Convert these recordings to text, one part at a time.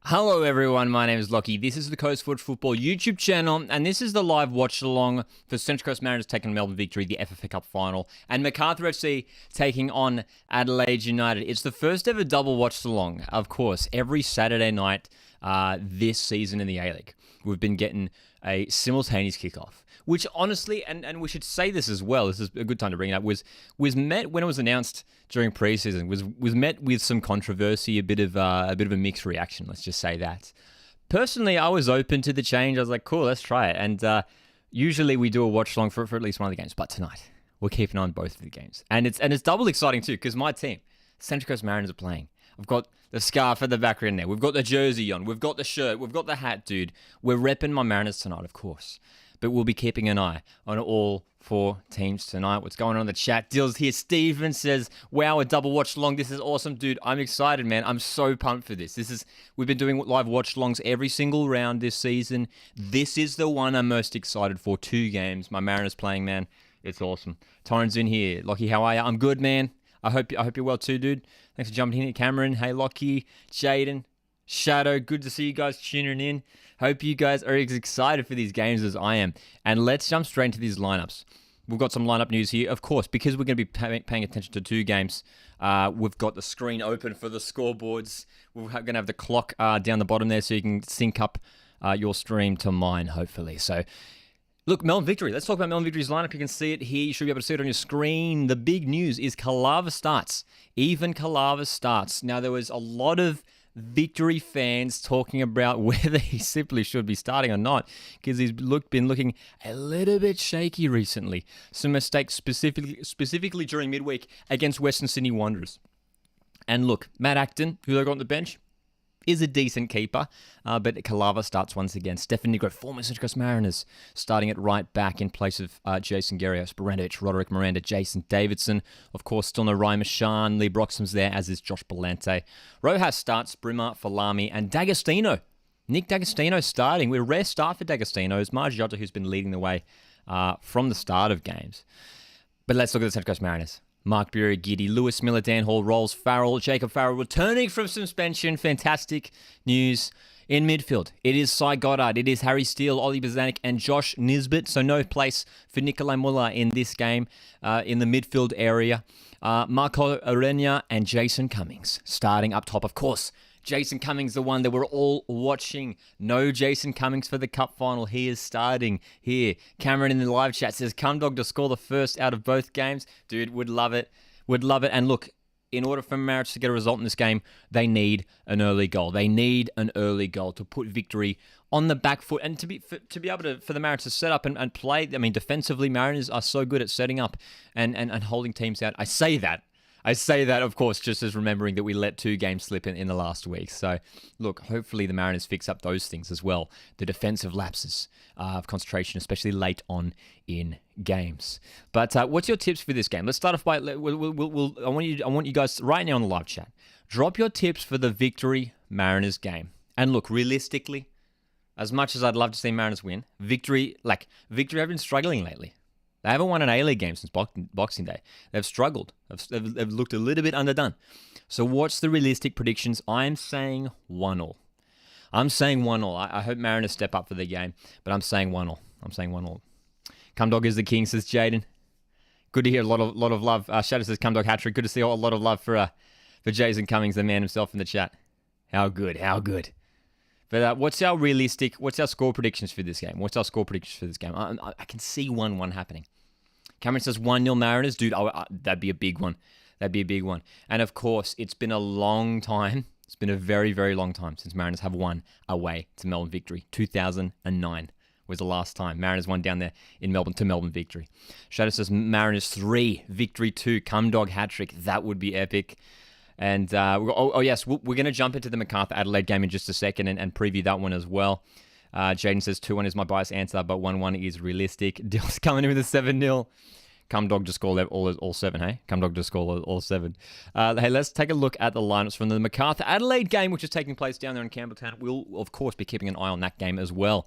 Hello everyone, my name is Lockie. This is the Coast Forge Football YouTube channel, and this is the live watch-along for Central Coast Mariners taking Melbourne Victory, the FFA Cup final, and Macarthur FC taking on Adelaide United. It's the first ever double watch-along, of course, every Saturday night this season in the A-League. We've been getting a simultaneous kickoff, which honestly, and we should say this as well, this is a good time to bring it up, was met when it was announced during preseason, was met with some controversy, a bit of a mixed reaction. Let's just say that. Personally, I was open to the change. I was like, cool, let's try it. And usually we do a watch along for at least one of the games, but tonight we're keeping on both of the games, and it's double exciting too because my team, Central Coast Mariners, are playing. I've got the scarf at the background there. We've got the jersey on. We've got the shirt. We've got the hat, dude. We're repping my Mariners tonight, of course. But we'll be keeping an eye on all four teams tonight. What's going on in the chat? Dills here. Steven says, wow, a double watch along. This is awesome, dude. I'm excited, man. I'm so pumped for this. We've been doing live watch alongs every single round this season. This is the one I'm most excited for. 2 games. My Mariners playing, man. It's awesome. Torrens in here. Lockie, how are you? I'm good, man. I hope you're well too, dude. Thanks for jumping in here, Cameron. Hey, Lockie, Jaden, Shadow. Good to see you guys tuning in. Hope you guys are as excited for these games as I am. And let's jump straight into these lineups. We've got some lineup news here, of course, because we're going to be paying attention to 2 games. We've got the screen open for the scoreboards. We're going to have the clock down the bottom there so you can sync up your stream to mine, hopefully. So, look, Melbourne Victory. Let's talk about Melbourne Victory's lineup. You can see it here. You should be able to see it on your screen. The big news is Calava starts. Even Calava starts. Now, there was a lot of Victory fans talking about whether he simply should be starting or not because he's been looking a little bit shaky recently. Some mistakes specifically during midweek against Western Sydney Wanderers. And look, Matt Acton, who they got on the bench, is a decent keeper, but Calava starts once again. Stefan Negro, former Central Coast Mariners, starting at right back in place of Jason Gerios, Barandovich, Roderick Miranda, Jason Davidson. Of course, still no Ryan Mashan. Lee Broxham's there, as is Josh Belante. Rojas starts, Brimmer, Falami, and D'Agostino. Nick D'Agostino starting. We're a rare start for D'Agostino. It's Margiotta who's been leading the way from the start of games. But let's look at the Central Coast Mariners. Mark Bury, Giddy, Lewis Miller, Dan Hall, Rolls, Farrell, Jacob Farrell returning from suspension. Fantastic news in midfield. It is Cy Goddard, it is Harry Steele, Ollie Bozanic, and Josh Nisbet. So no place for Nikolai Muller in this game in the midfield area. Marco Arena and Jason Cummings starting up top, of course. Jason Cummings, the one that we're all watching. No Jason Cummings for the Cup final. He is starting here. Cameron in the live chat says, Cumdog to score the first out of both games. Dude, would love it. Would love it. And look, in order for Mariners to get a result in this game, they need an early goal. They need an early goal to put Victory on the back foot and to be able for the Mariners to set up and play. I mean, defensively, Mariners are so good at setting up and holding teams out. I say that, of course, just as remembering that we let 2 games slip in the last week. So, look, hopefully the Mariners fix up those things as well. The defensive lapses of concentration, especially late on in games. But what's your tips for this game? Let's start off by, I want you guys right now in the live chat, drop your tips for the Victory Mariners game. And look, realistically, as much as I'd love to see Mariners win, Victory have been struggling lately. They haven't won an A-League game since Boxing Day. They've struggled. They've looked a little bit underdone. So what's the realistic predictions? I'm saying 1-1. I hope Mariners step up for the game, but I'm saying 1-1. Cumdog is the king, says Jaden. Good to hear a lot of love. Shadow says Cumdog hat-trick. Good to see a lot of love for Jason Cummings, the man himself in the chat. How good. But what's our score predictions for this game? I can see 1-1 happening. Cameron says 1-0 Mariners. Dude, that'd be a big one. And of course, it's been a long time. It's been a very, very long time since Mariners have won away to Melbourne Victory. 2009 was the last time Mariners won down there in Melbourne to Melbourne Victory. Shadow says Mariners 3, Victory 2, Cumdog hat-trick. That would be epic. And yes, we're going to jump into the Macarthur Adelaide game in just a second and preview that one as well. Jaden says 2-1 is my biased answer, but 1-1 is realistic. Dill's coming in with a 7-0. Cumdog to score all 7, hey? Cumdog to score all 7. Hey, let's take a look at the lineups from the Macarthur Adelaide game, which is taking place down there in Campbelltown. We'll, of course, be keeping an eye on that game as well.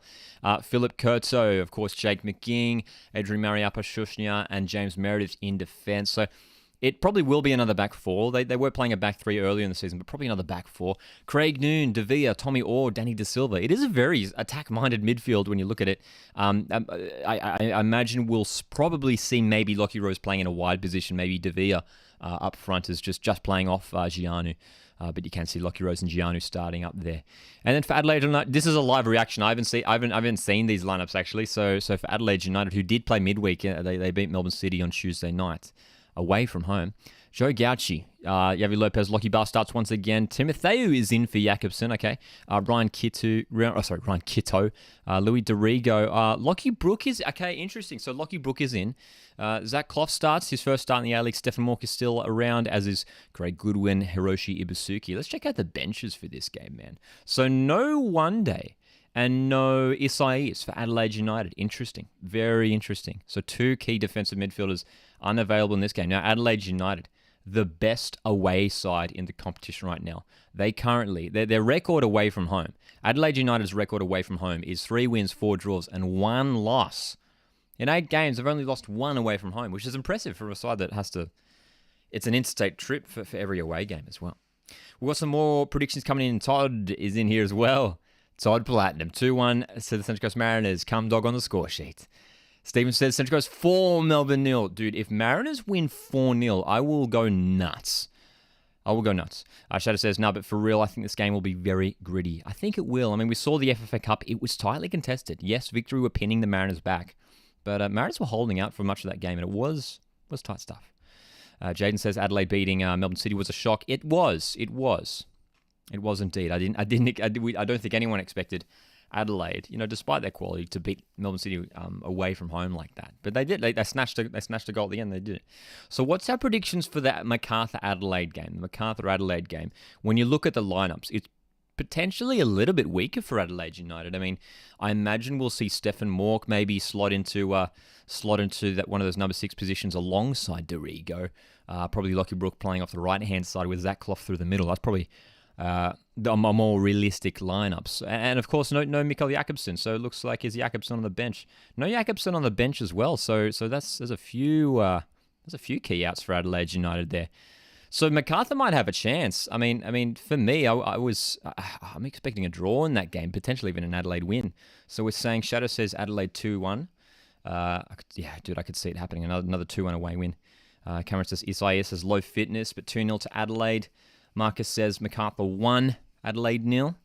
Philip Kurto, of course, Jake McGing, Adrian Mariappa Shushnia, and James Meredith in defence. So It probably will be another back four. They were playing a back three earlier in the season, but probably another back four. Craig Noon, De Villa, Tommy Orr, Danny De Silva. It is a very attack-minded midfield when you look at it. I imagine we'll probably see maybe Lockie Rose playing in a wide position, maybe De Villa up front is just playing off Gianu. But you can see Lockie Rose and Gianu starting up there. And then for Adelaide United, this is a live reaction. I haven't seen these lineups actually. So for Adelaide United, who did play midweek, they beat Melbourne City on Tuesday night away from home. Joe Gauci, Yavi Lopez, Lockie Bar starts once again. Timotheu is in for Jakobsen, okay. Ryan Kitto, Louis Dorigo. Lockie Brook is, okay, interesting. So Lockie Brook is in. Zach Clough starts, his first start in the A-League. Stephen Mork is still around, as is Craig Goodwin, Hiroshi Ibusuki. Let's check out the benches for this game, man. So no one day and no Isaias for Adelaide United. Interesting. Very interesting. So two key defensive midfielders unavailable in this game. Now, Adelaide United, the best away side in the competition right now. Their record away from home. Adelaide United's record away from home is 3 wins, 4 draws, and 1 loss. In 8 games, they've only lost 1 away from home, which is impressive for a side that has to... It's an interstate trip for every away game as well. We've got some more predictions coming in. Todd is in here as well. Todd Platinum, 2-1 to the Central Coast Mariners. Come dog on the score sheet. Stephen says Central Coast 4, Melbourne 0. Dude, if Mariners win 4-0, I will go nuts. Shadow says, no, but for real, I think this game will be very gritty. I think it will. I mean, we saw the FFA Cup. It was tightly contested. Yes, victory were pinning the Mariners back. But Mariners were holding out for much of that game, and it was tight stuff. Jaden says Adelaide beating Melbourne City was a shock. It was indeed. I don't think anyone expected Adelaide, despite their quality, to beat Melbourne City away from home like that. But they did. They snatched a goal at the end. They did it. So what's our predictions for that Macarthur Adelaide game? The Macarthur Adelaide game. When you look at the lineups, it's potentially a little bit weaker for Adelaide United. I mean, I imagine we'll see Stephen Mork maybe slot into that one of those number 6 positions alongside Dorigo. Probably Lockie Brook playing off the right-hand side with Zach Clough through the middle. That's probably the more realistic lineups. And of course, no Mikael Jakobsen. So it looks like is Jakobsen on the bench. No Jakobsen on the bench as well. So there's a few key outs for Adelaide United there. So Macarthur might have a chance. I mean, for me, I'm expecting a draw in that game, potentially even an Adelaide win. So we're saying Shadow says Adelaide 2-1. I could see it happening. Another 2-1 away win. Cameron says Isaias has low fitness, but 2-0 to Adelaide. Marcus says Macarthur 1, Adelaide 0.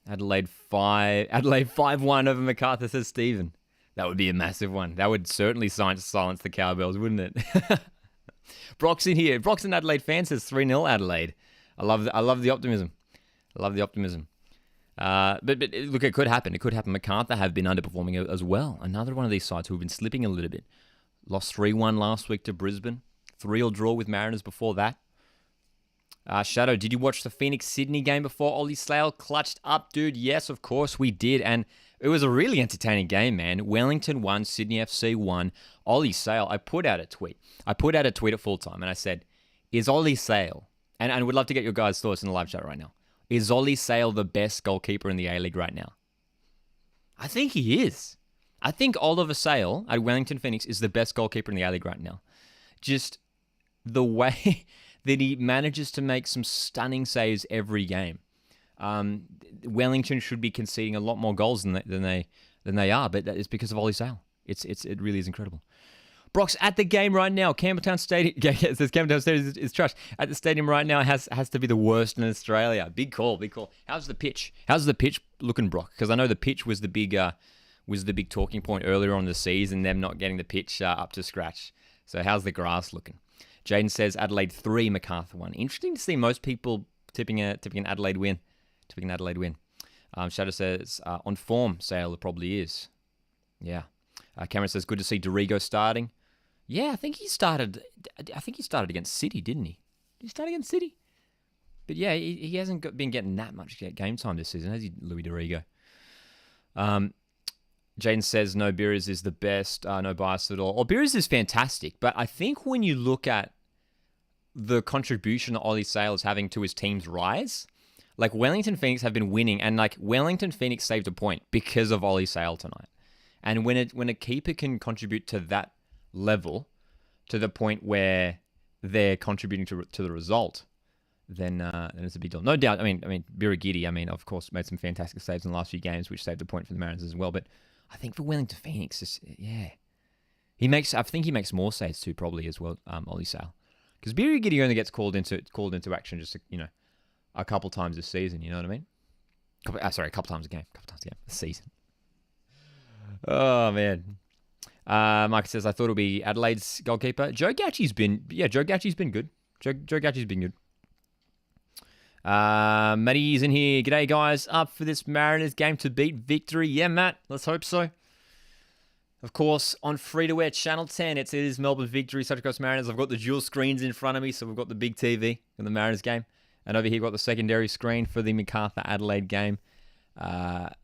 Adelaide 5-1 over Macarthur, says Stephen. That would be a massive one. That would certainly silence the cowbells, wouldn't it? Brock's in here. Brock's an Adelaide fan, says 3-0 Adelaide. I love the optimism. But look, it could happen. Macarthur have been underperforming as well. Another one of these sides who have been slipping a little bit. Lost 3-1 last week to Brisbane. 3-3 draw with Mariners before that. Shadow, did you watch the Phoenix-Sydney game before Ollie Sale clutched up, dude? Yes, of course we did. And it was a really entertaining game, man. Wellington won, Sydney FC won. Ollie Sale, I put out a tweet at full time, and I said, is Ollie Sale, and I would love to get your guys' thoughts in the live chat right now, is Ollie Sale the best goalkeeper in the A-League right now? I think he is. I think Oliver Sale at Wellington Phoenix is the best goalkeeper in the A-League right now. Just the way that he manages to make some stunning saves every game. Wellington should be conceding a lot more goals than they are, but that is because of Ollie Sale. It really is incredible. Brock's at the game right now. Campbelltown Stadium. It says Campbelltown Stadium is trash. At the stadium right now has to be the worst in Australia. Big call. How's the pitch? How's the pitch looking, Brock? Because I know the pitch was the big talking point earlier on in the season. Them not getting the pitch up to scratch. So how's the grass looking? Jaden says Adelaide 3, Macarthur 1. Interesting to see most people tipping an Adelaide win. Shadow says on form, Sale probably is. Yeah. Cameron says good to see Dorigo starting. Yeah, I think he started against City, didn't he? Did he start against City? But yeah, he hasn't been getting that much game time this season, has he, Louis Dorigo? Jaden says no, Beers is the best. No bias at all. Beers is fantastic, but I think when you look at the contribution that Ollie Sale is having to his team's rise, like Wellington Phoenix have been winning, and like Wellington Phoenix saved a point because of Ollie Sale tonight. And when a keeper can contribute to that level, to the point where they're contributing to the result, then it's a big deal. No doubt. I mean, Birigidi, of course, made some fantastic saves in the last few games, which saved a point for the Mariners as well. But I think for Wellington Phoenix, I think he makes more saves too, probably as well. Ollie Sale, because Birigidi only gets called into action just a couple times this season. You know what I mean? A couple times a game. This season. Oh man. Mike says, I thought it'll be Adelaide's goalkeeper. Joe Gacci's been good. Joe Gacci's been good. Matty's in here. G'day, guys. Up for this Mariners game to beat victory. Yeah, Matt. Let's hope so. Of course, on free-to-air Channel 10, it is Melbourne victory, Central Coast Mariners. I've got the dual screens in front of me, so we've got the big TV in the Mariners game. And over here, we've got the secondary screen for the Macarthur Adelaide game.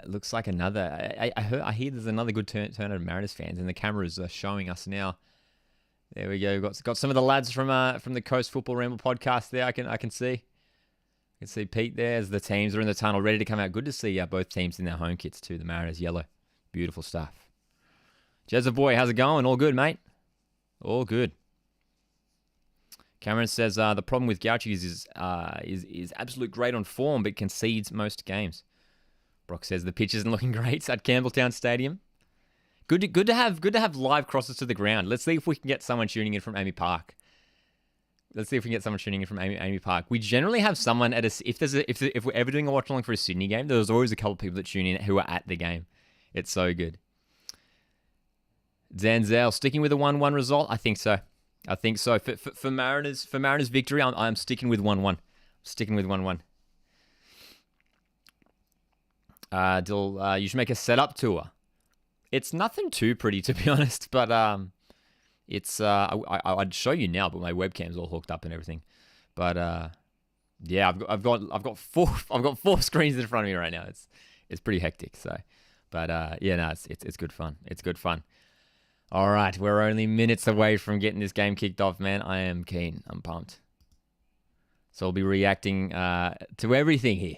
Looks like another... I hear there's another good turnout of Mariners fans, and the cameras are showing us now. There we go. We've got some of the lads from the Coast Football Ramble podcast there. I can see. I can see Pete there as the teams are in the tunnel, ready to come out. Good to see both teams in their home kits too. The Mariners yellow. Beautiful stuff. Jezza boy, how's it going? All good, mate? All good. Cameron says the problem with Gauchi is absolute great on form, but concedes most games. Brock says the pitch isn't looking great at Campbelltown Stadium. Good to have live crosses to the ground. Let's see if we can get someone tuning in from Amy Park. Amy Park. We generally have someone if we're ever doing a watch along for a Sydney game, there's always a couple of people that tune in who are at the game. It's so good. Zanzel sticking with a 1-1 result. I think so. For Mariners victory, I'm sticking with 1-1. Sticking with 1-1. Dill, you should make a setup tour. It's nothing too pretty, to be honest, but it's I'd show you now, but my webcam's all hooked up and everything. But yeah, I've got four screens in front of me right now. It's pretty hectic. So, but yeah, no, it's good fun. It's good fun. All right, we're only minutes away from getting this game kicked off, man. I am keen. I'm pumped. So I'll be reacting to everything here.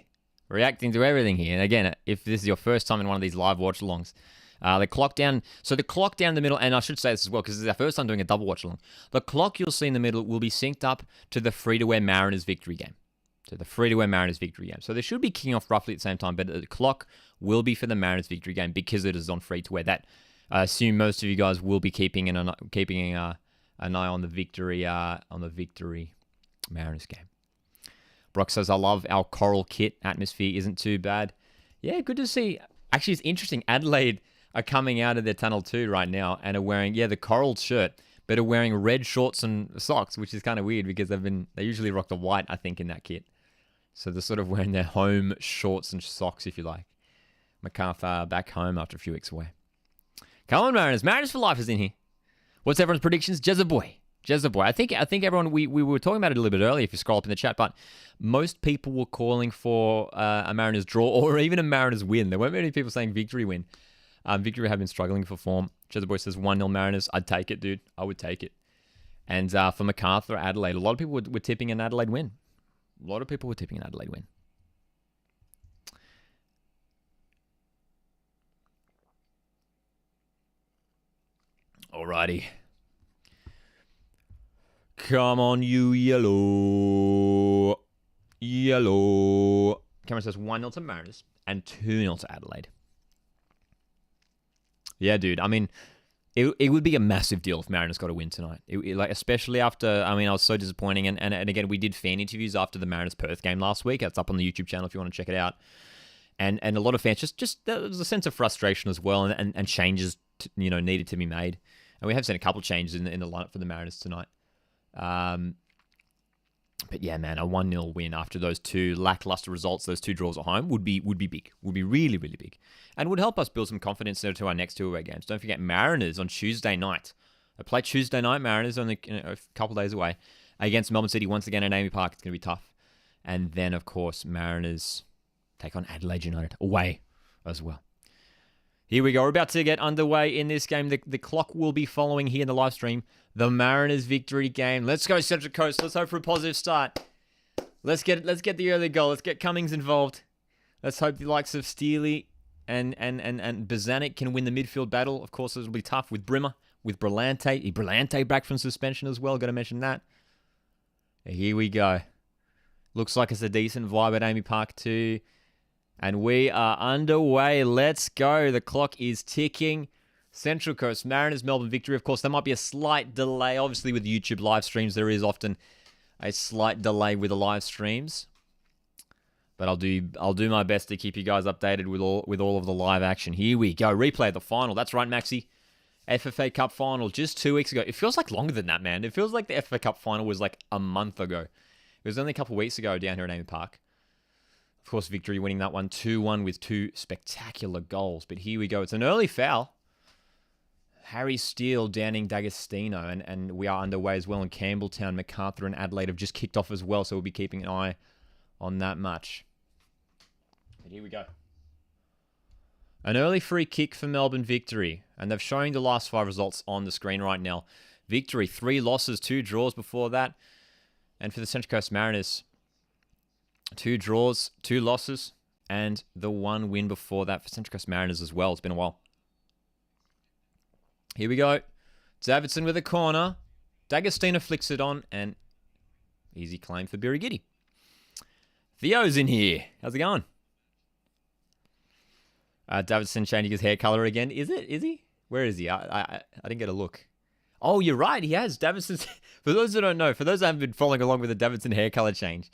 And again, if this is your first time in one of these live watch-alongs, the clock down the middle, and I should say this as well, because this is our first time doing a double watch-along. The clock you'll see in the middle will be synced up to the free-to-air Mariners victory game. So they should be kicking off roughly at the same time, but the clock will be for the Mariners victory game because it is on free-to-air. That I assume most of you guys will be keeping an eye on the victory Mariners game. Brock says, I love our coral kit. Atmosphere isn't too bad. Yeah, good to see. Actually, it's interesting. Adelaide are coming out of their tunnel too right now and are wearing, the coral shirt, but are wearing red shorts and socks, which is kind of weird because they usually rock the white, I think, in that kit. So they're sort of wearing their home shorts and socks, if you like. Macarthur back home after a few weeks away. Come on, Mariners. Mariners for life is in here. What's everyone's predictions? Jezza boy. I think everyone, we were talking about it a little bit earlier if you scroll up in the chat, but most people were calling for a Mariners draw or even a Mariners win. There weren't many people saying victory win. Victory have been struggling for form. Jezza boy says 1-0 Mariners. I'd take it, dude. I would take it. And for Macarthur, Adelaide, a lot of people were tipping an Adelaide win. Alrighty. Come on, you yellow. Cameron says 1-0 to Mariners and 2-0 to Adelaide. Yeah, dude. I mean, it would be a massive deal if Mariners got a win tonight. Especially after, I was so disappointing. And again, we did fan interviews after the Mariners-Perth game last week. That's up on the YouTube channel if you want to check it out. And a lot of fans, just there was a sense of frustration as well and changes, needed to be made. And we have seen a couple changes in the lineup for the Mariners tonight. But yeah, man, a 1-0 win after those two lackluster results, those two draws at home, would be big. Would be really, really big. And would help us build some confidence into our next two away games. Don't forget Mariners on Tuesday night. I play Tuesday night, Mariners only a couple days away, against Melbourne City once again at Amy Park. It's going to be tough. And then, of course, Mariners take on Adelaide United away as well. Here we go. We're about to get underway in this game. The clock will be following here in the live stream. The Mariners victory game. Let's go Central Coast. Let's hope for a positive start. Let's get the early goal. Let's get Cummings involved. Let's hope the likes of Steely and Bozanic can win the midfield battle. Of course, it will be tough with Brimmer, with Brillante. Brillante back from suspension as well. Got to mention that. Here we go. Looks like it's a decent vibe at Amy Park too. And we are underway. Let's go. The clock is ticking. Central Coast Mariners, Melbourne Victory. Of course, there might be a slight delay. Obviously, with YouTube live streams, there is often a slight delay with the live streams. But I'll do my best to keep you guys updated with all of the live action. Here we go. Replay of the final. That's right, Maxi. FFA Cup final just 2 weeks ago. It feels like longer than that, man. It feels like the FFA Cup final was like a month ago. It was only a couple of weeks ago down here at Amy Park. Of course, Victory winning that one 2-1 with 2 spectacular goals. But here we go. It's an early foul. Harry Steele downing D'Agostino. And we are underway as well in Campbelltown. Macarthur and Adelaide have just kicked off as well. So we'll be keeping an eye on that match. But here we go. An early free kick for Melbourne Victory. And they're showing the last 5 results on the screen right now. Victory, 3 losses, 2 draws before that. And for the Central Coast Mariners, 2 draws, 2 losses, and the 1 win before that for Central Coast Mariners as well. It's been a while. Here we go. Davidson with a corner. D'Agostino flicks it on, and easy claim for Birigidi. Theo's in here. How's it going? Davidson changing his hair color again. Is he? Where is he? I didn't get a look. Oh, you're right. He has. Davidson's... For those that don't know, for those that haven't been following along with the Davidson hair color change,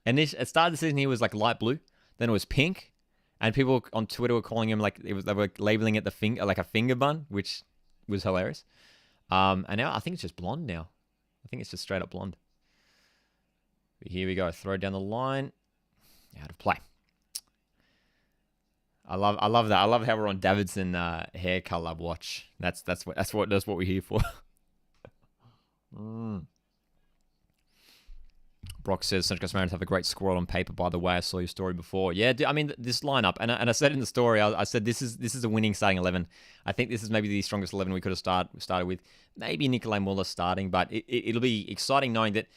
and at the start of the season he was like light blue, then it was pink, and people on Twitter were calling him they were labeling it like a finger bun, which was hilarious. And now I think it's just blonde now. I think it's just straight up blonde. But here we go. Throw down the line. Out of play. I love that. I love how we're on Davidson hair color watch. That's what we're here for. Brock says Central Coast Mariners have a great squad on paper. By the way, I saw your story before. Yeah, I mean this lineup, and I said in the story, I said this is a winning starting 11. I think this is maybe the strongest 11 we could have started with. Maybe Nikolai Muller starting, but it'll be exciting knowing that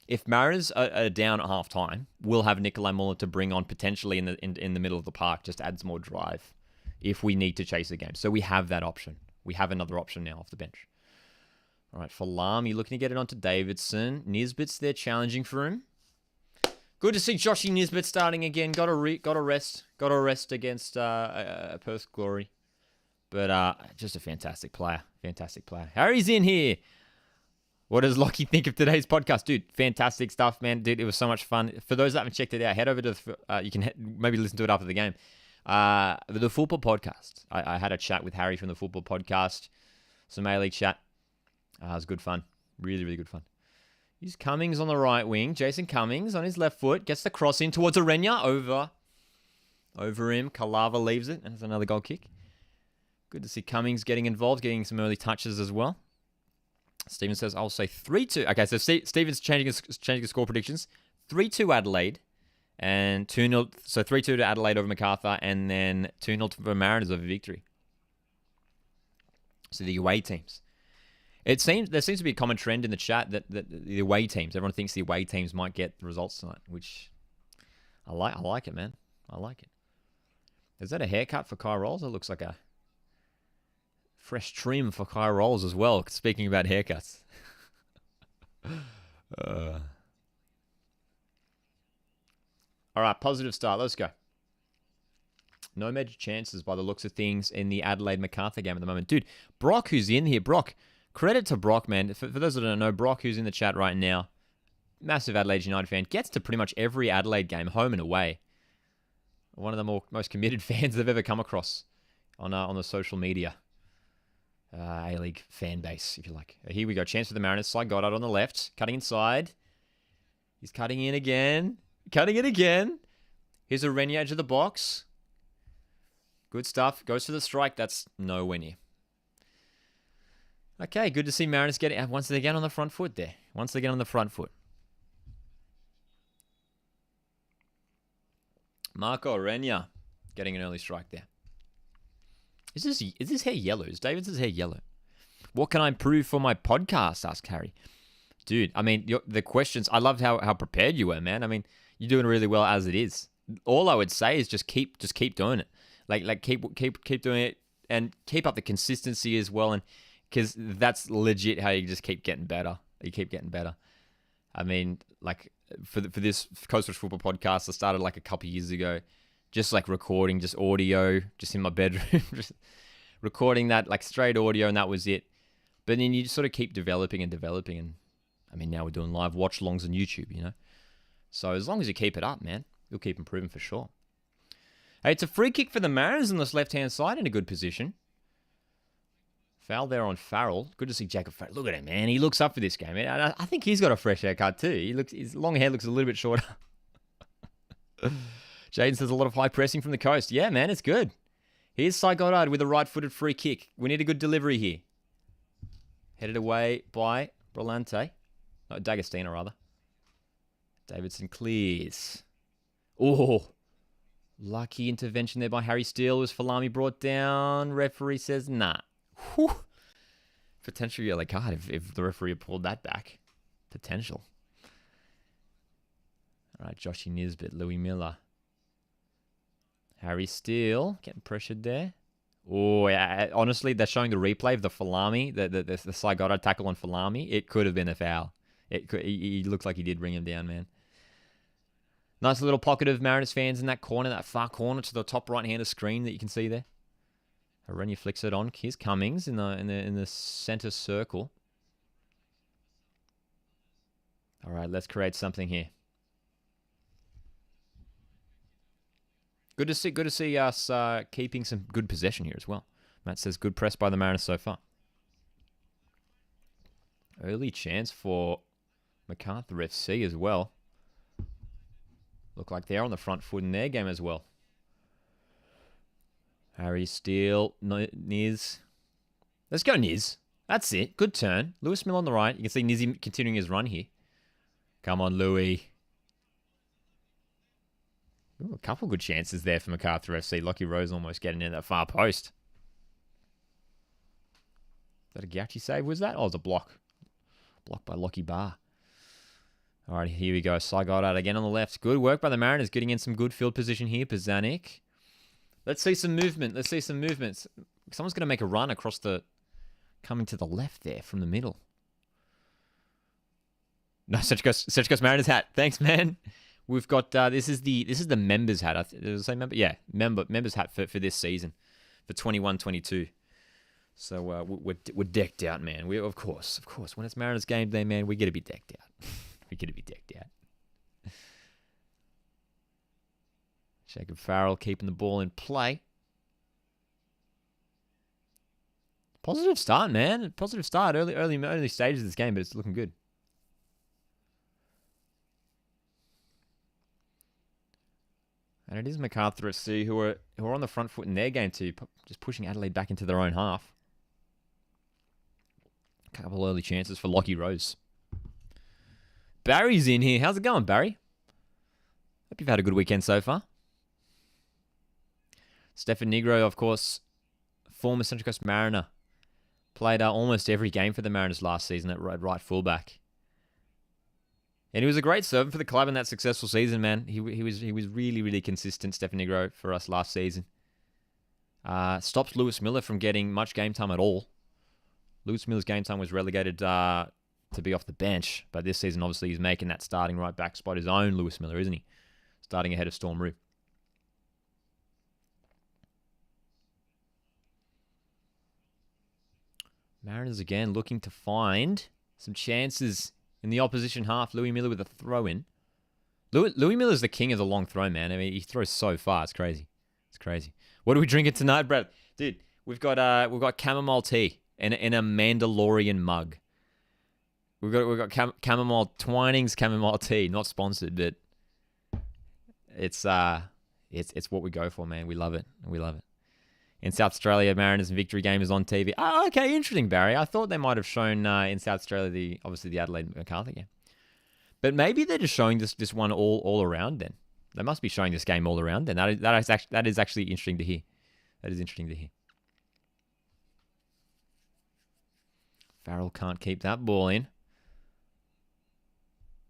if Mariners are down at half time, we'll have Nikolai Muller to bring on potentially in the middle of the park, just adds more drive if we need to chase a game. So we have that option. We have another option now off the bench. All right, for Lamy, looking to get it onto Davidson. Nisbet's there challenging for him. Good to see Joshy Nisbet starting again. Got a rest against Perth Glory. But just a fantastic player. Fantastic player. Harry's in here. What does Lockie think of today's podcast? Dude, fantastic stuff, man. Dude, it was so much fun. For those that haven't checked it out, head over to... you can maybe listen to it after the game. The Football Podcast. I had a chat with Harry from the Football Podcast. Some A-League chat. It was good fun. Really, really good fun. He's Cummings on the right wing. Jason Cummings on his left foot. Gets the cross in towards Arenya. Over him. Kalava leaves it. And it's another goal kick. Good to see Cummings getting involved. Getting some early touches as well. Steven says, I'll say 3-2. Okay, so Steven's changing his score predictions. 3-2 Adelaide. And 2-0. So 3-2 to Adelaide over Macarthur. And then 2-0 for Mariners over Victory. So the away teams. There seems to be a common trend in the chat that the away teams, everyone thinks the away teams might get the results tonight, which I like it, man. I like it. Is that a haircut for Kai Rolls? It looks like a fresh trim for Kai Rolls as well, speaking about haircuts. All right, positive start. Let's go. No major chances by the looks of things in the Adelaide-Macarthur game at the moment. Dude, Brock, who's in here, Brock... Credit to Brock, man. For those that don't know, Brock, who's in the chat right now, massive Adelaide United fan, gets to pretty much every Adelaide game, home and away. One of the most committed fans I've ever come across on the social media. A-League fan base, if you like. Here we go. Chance for the Mariners. Sly Goddard on the left. Cutting inside. He's cutting in again. Cutting it again. Here's a Renya edge of the box. Good stuff. Goes for the strike. That's nowhere near. Okay, good to see Mariners get it once again on the front foot there. Once again on the front foot. Marco Renya getting an early strike there. Is this hair yellow? Is David's hair yellow? What can I improve for my podcast? Asked Harry. Dude, I mean, the questions, I loved how prepared you were, man. I mean, you're doing really well as it is. All I would say is just keep doing it. Like keep doing it and keep up the consistency as well. And because that's legit how you just keep getting better. You keep getting better. I mean, like for this Coast Watch Football podcast, I started like a couple of years ago, just like recording, just audio, just in my bedroom, just recording that like straight audio, and that was it. But then you just sort of keep developing and developing, and I mean, now we're doing live watch-alongs on YouTube, you know. So as long as you keep it up, man, you'll keep improving for sure. Hey, it's a free kick for the Mariners on this left-hand side in a good position. Foul there on Farrell. Good to see Jacob Farrell. Look at him, man. He looks up for this game. And I think he's got a fresh haircut too. His long hair looks a little bit shorter. Jaden says a lot of high pressing from the coast. Yeah, man, it's good. Here's Cy Goddard with a right-footed free kick. We need a good delivery here. Headed away by Brillante. No, D'Agostino, rather. Davidson clears. Oh, lucky intervention there by Harry Steele. Was Falami brought down? Referee says nah. Whew. Potential yellow card if the referee had pulled that back. Potential. All right, Joshy Nisbet, Louis Miller. Harry Steele getting pressured there. Oh, yeah, honestly, they're showing the replay of the Falami, the Cy Goddard tackle on Falami. It could have been a foul. He looks like he did bring him down, man. Nice little pocket of Mariners fans in that corner, that far corner to the top right-hand of screen that you can see there. Arena flicks it on. Here's Cummings in the center circle. All right, let's create something here. Good to see us keeping some good possession here as well. Matt says good press by the Mariners so far. Early chance for Macarthur FC as well. Look like they're on the front foot in their game as well. Harry Steele, Niz. Let's go, Niz. That's it. Good turn. Lewis Mill on the right. You can see Nizzy continuing his run here. Come on, Louis. Ooh, a couple good chances there for Macarthur FC. Lockie Rose almost getting in that far post. Is that a Gauchi save? Was that? Oh, it was a block. Blocked by Lockie Barr. All right, here we go. Cy Goddard again on the left. Good work by the Mariners, getting in some good field position here. Pizanic. Let's see some movement. Let's see some movements. Someone's going to make a run across the... Coming to the left there from the middle. No, Central Coast Mariners hat. Thanks, man. We've got... This is the members hat. Does it say member? Yeah, members hat for this season. For 21-22. So we're decked out, man. We Of course. When it's Mariners game day, man, we get to be decked out. We get to be decked out. Jacob Farrell keeping the ball in play. Positive start, man. Positive start. Early stages of this game, but it's looking good. And it is Macarthur FC who are on the front foot in their game too, just pushing Adelaide back into their own half. A couple early chances for Lockie Rose. Barry's in here. How's it going, Barry? Hope you've had a good weekend so far. Stefan Negro, of course, former Central Coast Mariner. Played almost every game for the Mariners last season at right fullback. And he was a great servant for the club in that successful season, man. He was really, really consistent, Stefan Negro, for us last season. Stops Lewis Miller from getting much game time at all. Lewis Miller's game time was relegated to be off the bench. But this season, obviously, he's making that starting right back spot his own Lewis Miller, isn't he? Starting ahead of Storm Roo. Mariners again looking to find some chances in the opposition half. Louis Miller with a throw-in. Louis Miller's the king of the long throw, man. I mean, he throws so far. It's crazy. It's crazy. What are we drinking tonight, Brad? Dude, we've got chamomile tea in a Mandalorian mug. We've got chamomile Twinings chamomile tea. Not sponsored, but it's what we go for, man. We love it. We love it. In South Australia, Mariners and Victory game is on TV. Oh, okay, interesting, Barry. I thought they might have shown in South Australia obviously the Adelaide Macarthur game, but maybe they're just showing this one all around. Then they must be showing this game all around. Then that is actually interesting to hear. That is interesting to hear. Farrell can't keep that ball in.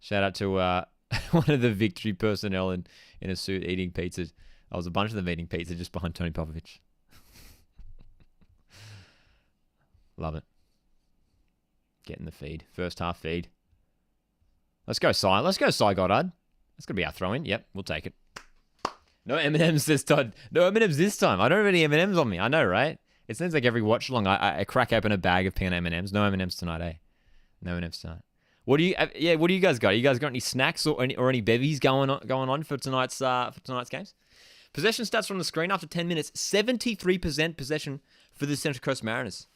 Shout out to one of the Victory personnel in a suit eating pizzas. I was a bunch of them eating pizza just behind Tony Popovich. Love it. Getting the feed. First half feed. Let's go, Cy. Let's go, Cy Goddard. That's going to be our throw-in. Yep, we'll take it. No M&Ms this time. No M&Ms this time. I don't have any M&Ms on me. I know, right? It seems like every watch along, I crack open a bag of peanut M&Ms. No M&Ms tonight, eh? No M&Ms tonight. What do you guys got? You guys got any snacks or any bevies going on for tonight's games? Possession stats from the screen after 10 minutes. 73% possession for the Central Coast Mariners.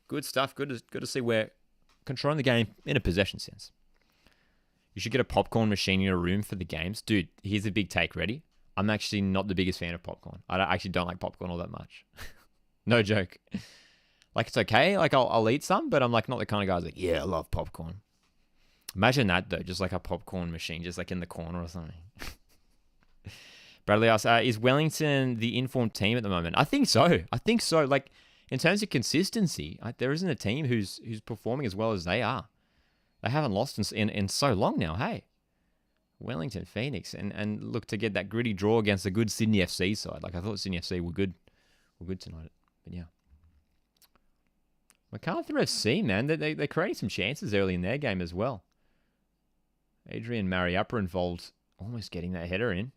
Good stuff. Good to see we're controlling the game in a possession sense. You should get a popcorn machine in your room for the games. Dude, here's a big take. Ready? I'm actually not the biggest fan of popcorn. I actually don't like popcorn all that much. No joke. Like, it's okay. Like, I'll eat some, but I'm like not the kind of guy who's like, yeah, I love popcorn. Imagine that, though. Just like a popcorn machine, just like in the corner or something. Bradley asks, is Wellington the informed team at the moment? I think so. Like, in terms of consistency, there isn't a team who's performing as well as they are. They haven't lost in so long now, hey. Wellington, Phoenix, and look to get that gritty draw against a good Sydney FC side. Like, I thought Sydney FC were good tonight, but yeah. Macarthur FC, man, they're creating some chances early in their game as well. Adrian Mariappa involved, almost getting that header in.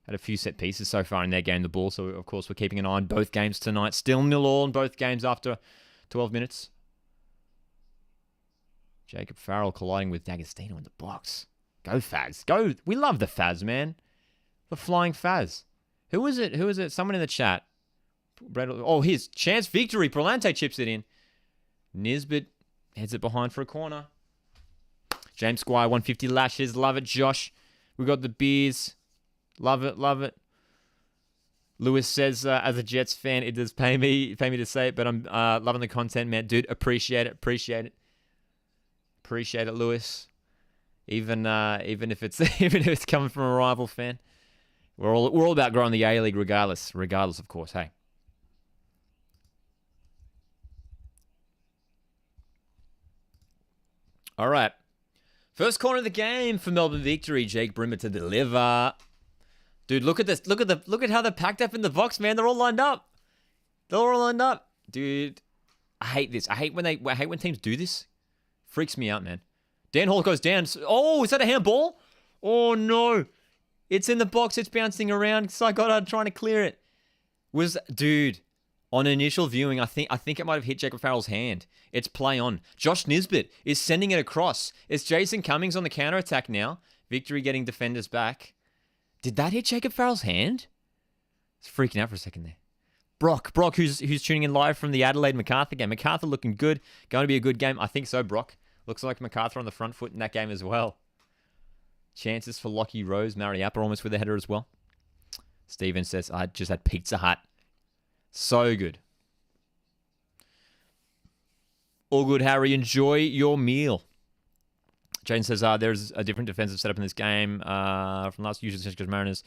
Had a few set pieces so far in their game, the ball, so of course we're keeping an eye on both games tonight. Still 0-0 in both games after 12 minutes. Jacob Farrell colliding with D'Agostino in the box. Go Faz. Go. We love the Faz, man. The flying Faz. Who is it? Someone in the chat. Oh, his chance victory. Prolante chips it in. Nisbet heads it behind for a corner. James Squire, 150 lashes. Love it, Josh. We got the beers. Love it. Lewis says, as a Jets fan, it does pay me to say it, but I'm loving the content, man. Dude, appreciate it. Appreciate it, Lewis. Even if it's coming from a rival fan, we're all about growing the A-League regardless, of course. Hey. All right. First corner of the game for Melbourne victory. Jake Brimmer to deliver. Dude, look at this. Look at how they're packed up in the box, man. They're all lined up. Dude, I hate this. I hate when teams do this. Freaks me out, man. Dan Hall goes down. Oh, is that a handball? Oh, no. It's in the box. It's bouncing around. So I got trying to clear it. Dude, on initial viewing, I think it might have hit Jacob Farrell's hand. It's play on. Josh Nisbet is sending it across. It's Jason Cummings on the counter-attack now. Victory getting defenders back. Did that hit Jacob Farrell's hand? It's freaking out for a second there. Brock, who's tuning in live from the Adelaide Macarthur game. Macarthur looking good. Going to be a good game. I think so, Brock. Looks like Macarthur on the front foot in that game as well. Chances for Lockie Rose. Mariappa almost with a header as well. Steven says, I just had Pizza Hut. So good. All good, Harry. Enjoy your meal. Jane says, there's a different defensive setup in this game from last year. Because Mariners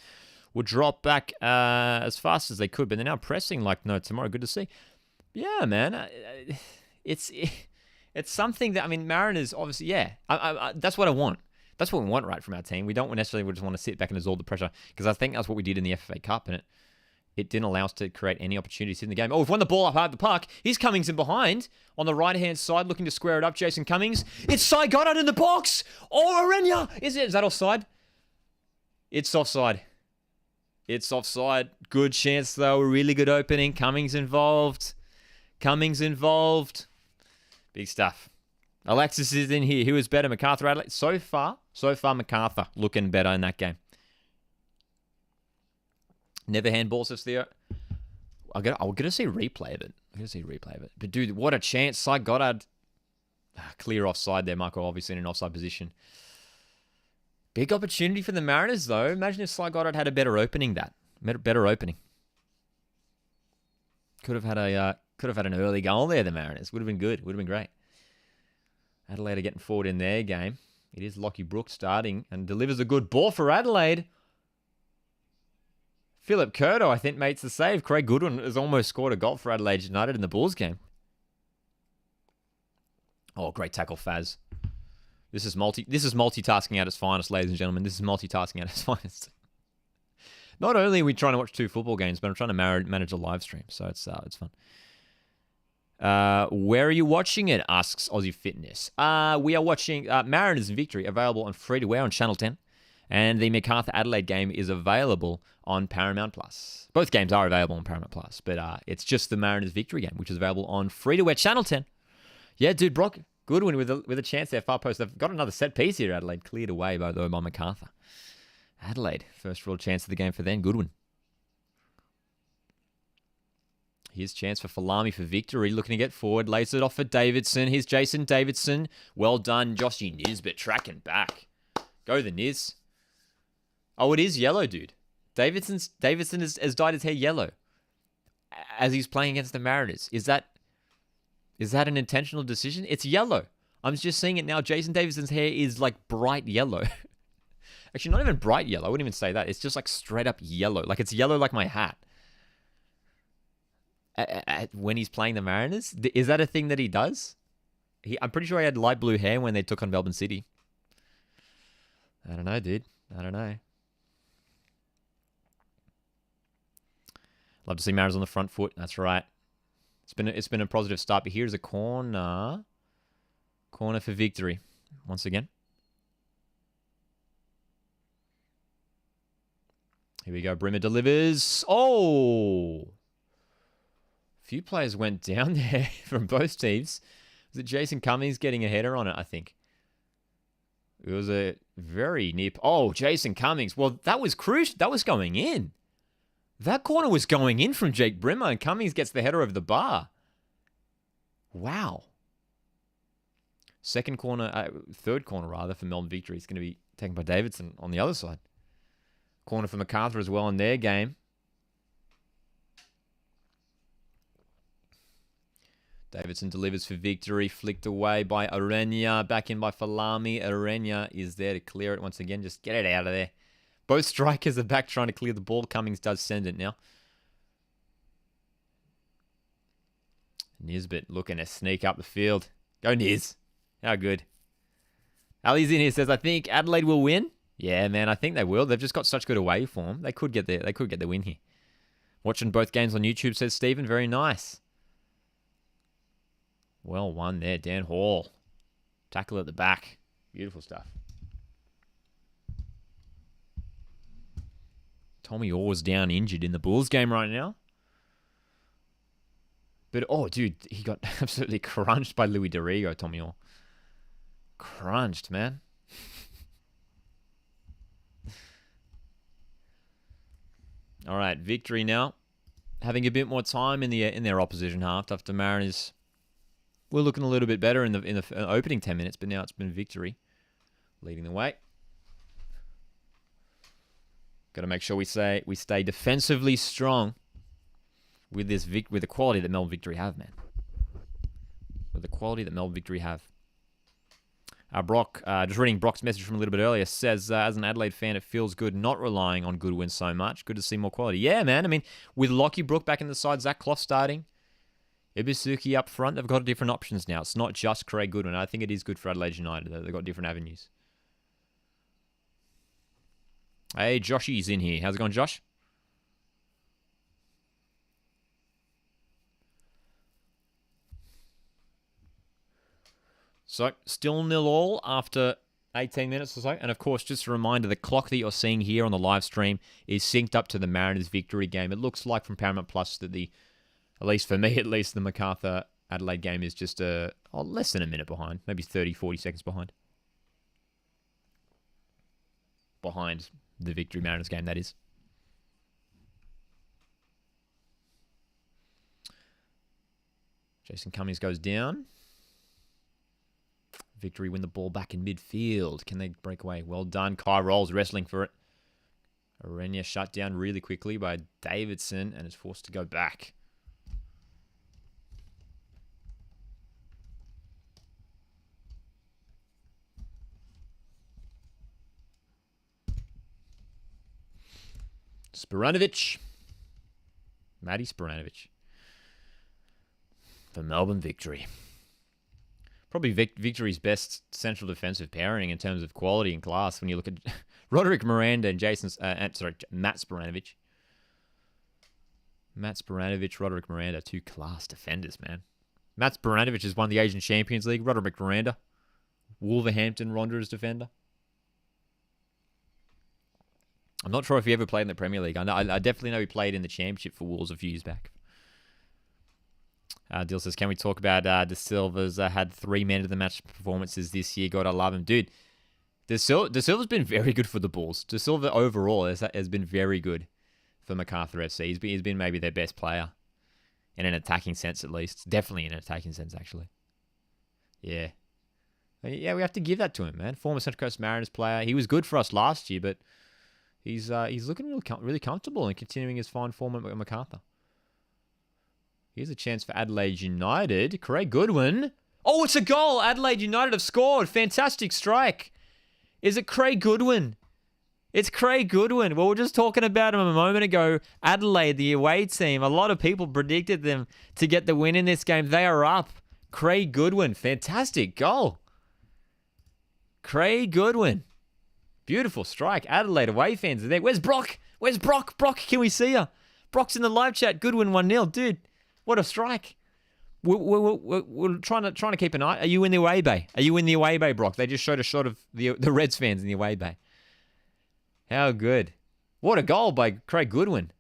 would drop back as fast as they could, but they're now pressing like no tomorrow. Good to see. Yeah, man. It's something that, I mean, Mariners, obviously, yeah. That's what I want. That's what we want, right, from our team. We don't necessarily just want to sit back and absorb the pressure, because I think that's what we did in the FFA Cup, and it didn't allow us to create any opportunities in the game. Oh, we've won the ball up hard the park. Here's Cummings in behind on the right-hand side, looking to square it up. Jason Cummings. It's Cy Goddard in the box. Oh, Arenya. Is that offside? It's offside. Good chance, though. Really good opening. Cummings involved. Big stuff. Alexis is in here. Who is better, Macarthur, Adelaide? So far, Macarthur looking better in that game. Never handball, says Theo. I'm gonna see replay of it. But dude, what a chance! Cy Goddard, clear offside there. Marco obviously in an offside position. Big opportunity for the Mariners though. Imagine if Cy Goddard had a better opening. Could have had an early goal there. The Mariners would have been good. Would have been great. Adelaide are getting forward in their game. It is Lockie Brooks starting and delivers a good ball for Adelaide. Philip Curto, I think, makes the save. Craig Goodwin has almost scored a goal for Adelaide United in the Bulls game. Oh, great tackle, Faz. This is multitasking at its finest, ladies and gentlemen. This is multitasking at its finest. Not only are we trying to watch 2 football games, but I'm trying to manage a live stream, so it's fun. Where are you watching it? Asks Aussie Fitness. We are watching Mariners Victory, available on free-to-air on Channel 10. And the Macarthur Adelaide game is available on Paramount Plus. Both games are available on Paramount Plus, but it's just the Mariners Victory game, which is available on free-to-air Channel 10. Yeah, dude, Brock Goodwin with a chance there, far post. They've got another set piece here, Adelaide, cleared away by Macarthur. Adelaide, first real chance of the game for them, Goodwin. Here's chance for Falami for victory. Looking to get forward. Lays it off for Davidson. Here's Jason Davidson. Well done. Joshy Nisbet tracking back. Go the Niz. Oh, it is yellow, dude. Davidson has dyed his hair yellow as he's playing against the Mariners. Is that an intentional decision? It's yellow. I'm just seeing it now. Jason Davidson's hair is like bright yellow. Actually, not even bright yellow. I wouldn't even say that. It's just like straight up yellow. Like it's yellow like my hat. When he's playing the Mariners? Is that a thing that he does? I'm pretty sure he had light blue hair when they took on Melbourne City. I don't know, dude. I don't know. Love to see Mariners on the front foot. That's right. It's been a positive start. But here's a corner. Corner for victory. Once again. Here we go. Brimmer delivers. Oh! A few players went down there from both teams. Was it Jason Cummings getting a header on it, I think? It was a very near... Oh, Jason Cummings. Well, that was crucial. That was going in. That corner was going in from Jake Brimmer, and Cummings gets the header over the bar. Wow. Third corner rather, for Melbourne Victory. It's going to be taken by Davidson on the other side. Corner for Macarthur as well in their game. Davidson delivers for victory. Flicked away by Arenya. Back in by Falami. Arenya is there to clear it once again. Just get it out of there. Both strikers are back trying to clear the ball. Cummings does send it now. Nisbet looking to sneak up the field. Go Niz. How good. Ali's in here says, I think Adelaide will win. Yeah, man, I think they will. They've just got such good away form. They could get the win here. Watching both games on YouTube, says Stephen. Very nice. Well won there, Dan Hall. Tackle at the back. Beautiful stuff. Tommy Orr's down injured in the Bulls game right now. But, oh, dude, he got absolutely crunched by Louis Dorigo, Tommy Orr. Crunched, man. All right, victory now. Having a bit more time in their opposition half after Mariners were looking a little bit better in the opening 10 minutes, but now it's been victory leading the way. Got to make sure we stay defensively strong with with the quality that Melbourne Victory have, man. With the quality that Melbourne Victory have. Brock, just reading Brock's message from a little bit earlier, says, as an Adelaide fan, it feels good not relying on Goodwin so much. Good to see more quality. Yeah, man. I mean, with Lockie Brook back in the side, Zach Clough starting, Ibisuki up front, they've got different options now. It's not just Craig Goodwin. I think it is good for Adelaide United. They've got different avenues. Hey, Joshy's in here. How's it going, Josh? So, still 0-0 after 18 minutes or so. And, of course, just a reminder, the clock that you're seeing here on the live stream is synced up to the Mariners Victory game. It looks like from Paramount Plus that at least for me, the Macarthur Adelaide game is just less than a minute behind. Maybe 30, 40 seconds behind. Behind the Victory Mariners game, that is. Jason Cummings goes down. Victory win the ball back in midfield. Can they break away? Well done. Kai Rolls wrestling for it. Arenya shut down really quickly by Davidson and is forced to go back. Sporanovic. Matty Sporanovic. For Melbourne Victory. Probably Victory's best central defensive pairing in terms of quality and class when you look at Roderick Miranda and Matt Sporanovic. Matt Sporanovic, Roderick Miranda, two class defenders, man. Mats Baranovic has won the Asian Champions League. Roderick Miranda, Wolverhampton Wanderers defender. I'm not sure if he ever played in the Premier League. I definitely know he played in the Championship for Wolves a few years back. Dill says, can we talk about De Silva's had 3 men of the match performances this year? God, I love him. Dude, De Silva's been very good for the Bulls. De Silva overall has been very good for Macarthur FC. He's been maybe their best player. In an attacking sense, at least. Definitely in an attacking sense, actually. Yeah. Yeah, we have to give that to him, man. Former Central Coast Mariners player. He was good for us last year, but he's looking really comfortable and continuing his fine form at Macarthur. Here's a chance for Adelaide United. Craig Goodwin. Oh, it's a goal. Adelaide United have scored. Fantastic strike. Is it Craig Goodwin? It's Craig Goodwin. Well, we were just talking about him a moment ago. Adelaide, the away team. A lot of people predicted them to get the win in this game. They are up. Craig Goodwin. Fantastic goal. Craig Goodwin. Beautiful strike. Adelaide away fans are there. Where's Brock? Where's Brock? Brock, can we see you? Brock's in the live chat. Goodwin 1-0. Dude, what a strike. We're trying to keep an eye. Are you in the away bay? Are you in the away bay, Brock? They just showed a shot of the Reds fans in the away bay. How good. What a goal by Craig Goodwin.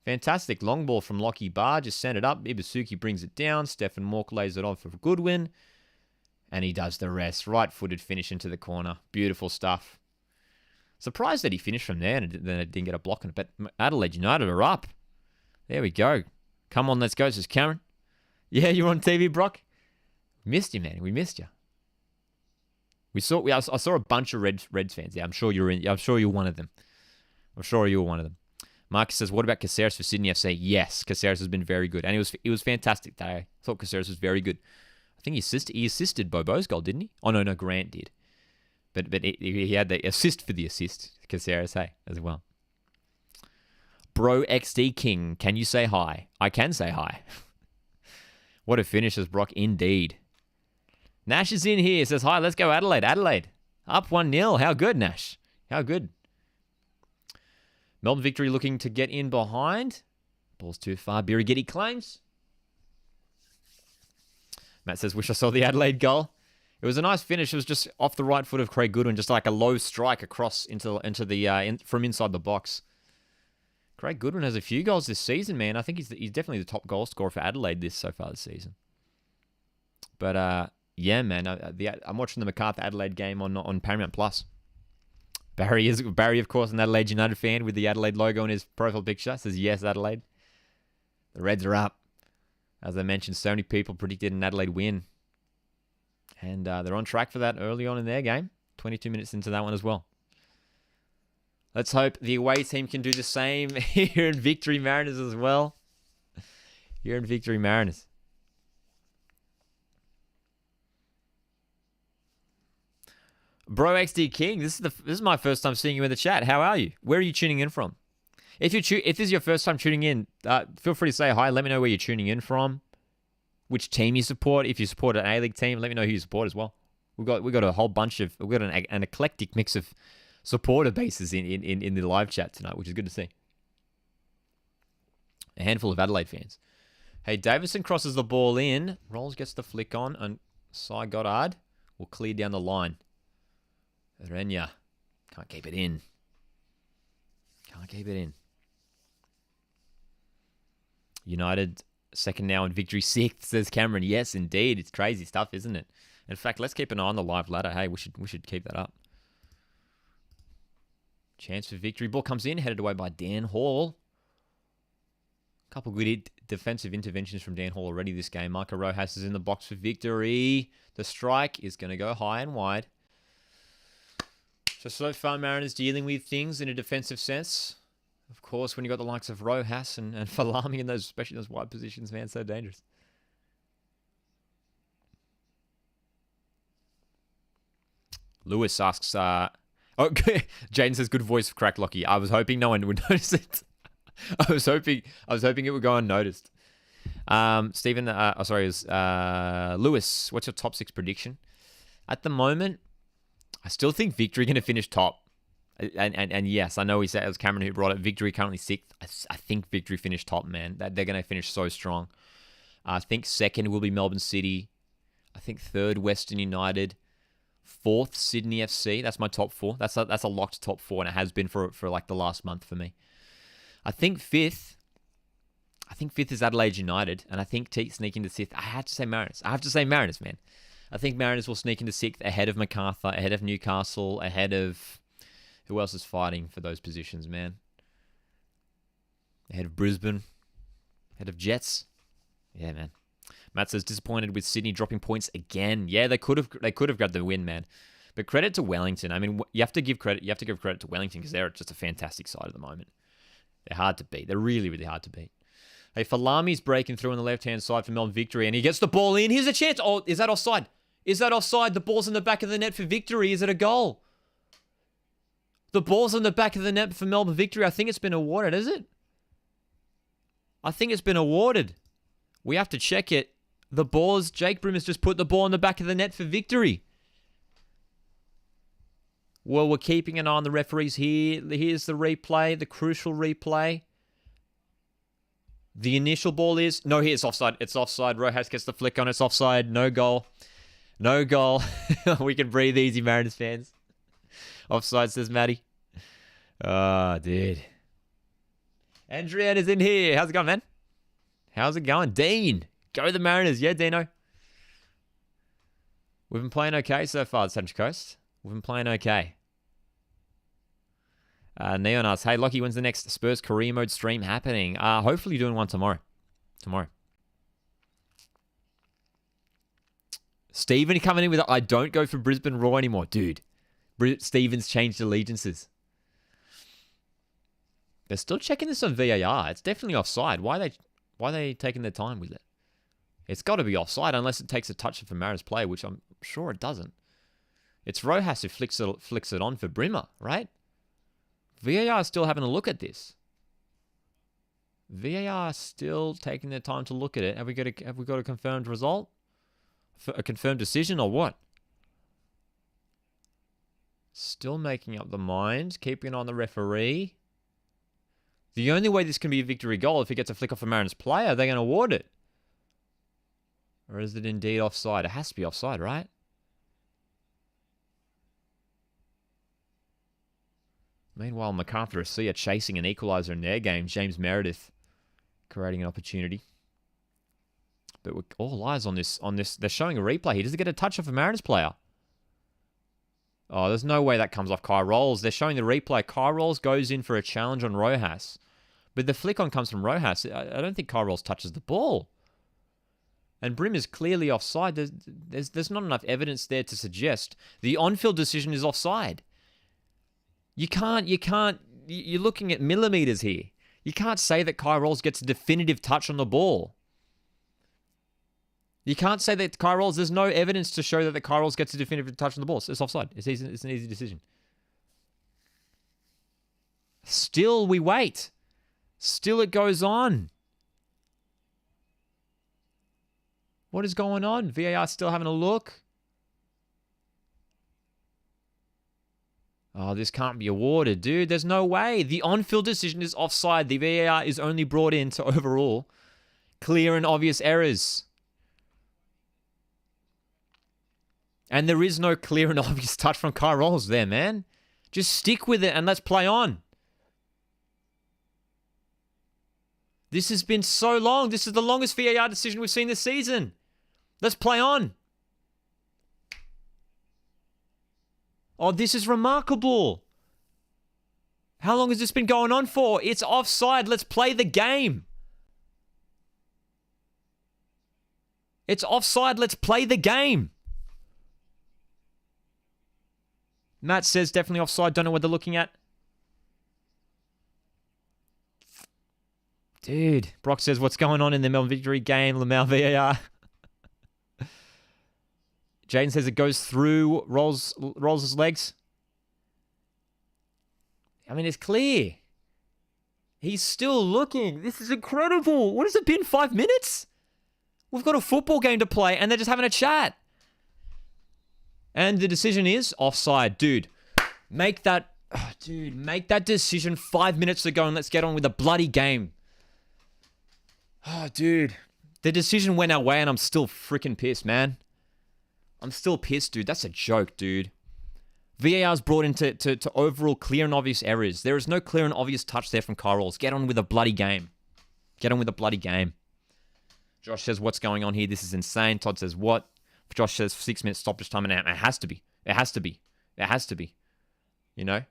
Fantastic long ball from Lockie Barr. Just sent it up. Ibasuki brings it down. Stefan Mork lays it on for Goodwin. And he does the rest. Right-footed finish into the corner. Beautiful stuff. Surprised that he finished from there and then it didn't get a block on it. But Adelaide United are up. There we go. Come on, let's go, says Cameron. Yeah, you're on TV, Brock. Missed you, man. We missed you. I saw a bunch of Reds fans. Yeah, I'm sure you're one of them. I'm sure you were one of them. Marcus says, what about Caceres for Sydney FC? Yes, Caceres has been very good. And it was fantastic today. I thought Caceres was very good. I think he assisted Bobo's goal, didn't he? Oh, no, Grant did. But he had the assist for the assist, Caceres, hey, as well. Bro XD King, can you say hi? I can say hi. What a finish, as Brock, indeed. Nash is in here. Says, hi, let's go Adelaide. Adelaide, up 1-0. How good, Nash? How good? Melbourne Victory looking to get in behind. Ball's too far. Birighitti claims. Matt says, wish I saw the Adelaide goal. It was a nice finish. It was just off the right foot of Craig Goodwin, just like a low strike across into from inside the box. Craig Goodwin has a few goals this season, man. I think he's definitely the top goal scorer for Adelaide so far this season. But yeah, man, I'm watching the Macarthur Adelaide game on Paramount Plus. Barry, of course, an Adelaide United fan with the Adelaide logo in his profile picture. Says, yes, Adelaide. The Reds are up. As I mentioned, so many people predicted an Adelaide win. And they're on track for that early on in their game. 22 minutes into that one as well. Let's hope the away team can do the same here in Victory Mariners as well. Here in Victory Mariners. Bro XD King, this is my first time seeing you in the chat. How are you? Where are you tuning in from? If this is your first time tuning in, feel free to say hi. Let me know where you're tuning in from, which team you support. If you support an A-League team, let me know who you support as well. We've got a whole bunch of an eclectic mix of supporter bases in the live chat tonight, which is good to see. A handful of Adelaide fans. Hey, Davison crosses the ball in. Rolls gets the flick on, and Cy Goddard will clear down the line. Renya can't keep it in. United second now and Victory sixth, says Cameron. Yes, indeed. It's crazy stuff, isn't it? In fact, let's keep an eye on the live ladder. Hey, we should keep that up. Chance for Victory. Ball comes in, headed away by Dan Hall. Couple good defensive interventions from Dan Hall already this game. Marco Rojas is in the box for Victory. The strike is going to go high and wide. So far, Mariners dealing with things in a defensive sense. Of course, when you got the likes of Rojas and Falami in those, especially those wide positions, man, so dangerous. Lewis asks, okay, Jaden says, good voice for Crack Lockie. I was hoping no one would notice it. I was hoping it would go unnoticed. Stephen, Lewis, what's your top 6 prediction? At the moment, I still think Victory going to finish top. And yes, I know he said it was Cameron who brought it. Victory currently 6th. I think Victory finished top, man. They're going to finish so strong. I think second will be Melbourne City. I think third, Western United. Fourth, Sydney FC. That's my top four. That's a locked top four, and it has been for like the last month for me. I think fifth is Adelaide United, and I think sneak into sixth. I have to say Mariners, man. I think Mariners will sneak into sixth ahead of Macarthur, ahead of Newcastle, ahead of... Who else is fighting for those positions, man? Ahead of Brisbane, ahead of Jets. Yeah, man. Matt says, disappointed with Sydney dropping points again. Yeah, they could have grabbed the win, man. But credit to Wellington. I mean, you have to give credit to Wellington because they're just a fantastic side at the moment. They're hard to beat. They're really, really hard to beat. Hey, Falami's breaking through on the left-hand side for Melbourne Victory, and he gets the ball in. Here's a chance. Oh, is that offside? Is that offside? The ball's in the back of the net for Victory. Is it a goal? The ball's in the back of the net for Melbourne Victory. I think it's been awarded, is it? I think it's been awarded. We have to check it. Jake Brim has just put the ball in the back of the net for Victory. Well, we're keeping an eye on the referees here. Here's the replay, the crucial replay. The initial ball is... No, here it's offside. It's offside. Rojas gets the flick on. It's offside. No goal. No goal. We can breathe easy, Mariners fans. Offside, says Matty. Oh, dude. Andriana's in here. How's it going, man? How's it going? Dean. Go the Mariners. Yeah, Dino. We've been playing okay so far at Central Coast. We've been playing okay. Neon asks, hey, Lockie, when's the next Spurs career mode stream happening? Hopefully doing one tomorrow. Steven coming in with, I don't go for Brisbane Raw anymore. Dude, Steven's changed allegiances. They're still checking this on VAR. It's definitely offside. Why are they taking their time with it? It's got to be offside unless it takes a touch from Mariners play, which I'm sure it doesn't. It's Rojas who flicks it on for Brimmer, right? VAR is still having a look at this. VAR still taking their time to look at it. Have we got a confirmed result? A confirmed decision or what? Still making up the mind. Keeping on the referee. The only way this can be a victory goal if he gets a flick off a Mariners player, they're going to award it. Or is it indeed offside? It has to be offside, right? Meanwhile, Macarthur FC are chasing an equaliser in their game. James Meredith creating an opportunity. But all eyes on this. They're showing a replay here. Does it get a touch off a Mariners player? Oh, there's no way that comes off Kai Rolls. They're showing the replay. Kai Rolls goes in for a challenge on Rojas. But the flick on comes from Rojas. I don't think Kai Rolls touches the ball. And Brim is clearly offside. There's not enough evidence there to suggest the on-field decision is offside. You're looking at millimeters here. You can't say that Kai Rolls gets a definitive touch on the ball. You can't say that Kai Rolls, there's no evidence to show that the Kai Rolls gets a definitive touch on the ball. It's offside. It's an easy decision. Still, we wait. Still, it goes on. What is going on? VAR still having a look. Oh, this can't be awarded, dude. There's no way. The on-field decision is offside. The VAR is only brought in to overrule clear and obvious errors. And there is no clear and obvious touch from Kai Rolls there, man. Just stick with it and let's play on. This has been so long. This is the longest VAR decision we've seen this season. Let's play on. Oh, this is remarkable. How long has this been going on for? It's offside. Let's play the game. It's offside. Let's play the game. Matt says definitely offside. Don't know what they're looking at. Dude. Brock says, what's going on in the Melbourne Victory game? Lamau VAR. Jaden says it goes through, rolls his legs. I mean, it's clear. He's still looking. This is incredible. What has it been, 5 minutes? We've got a football game to play, and they're just having a chat. And the decision is offside. Dude, make that decision 5 minutes ago, and let's get on with the bloody game. Oh, dude. The decision went our way and I'm still freaking pissed, man. I'm still pissed, dude. That's a joke, dude. VAR's brought into to overall clear and obvious errors. There is no clear and obvious touch there from Kyle Rolls. Get on with a bloody game. Get on with a bloody game. Josh says, what's going on here? This is insane. Todd says, what? Josh says, 6 minutes stoppage time. And it has to be. It has to be. It has to be. You know?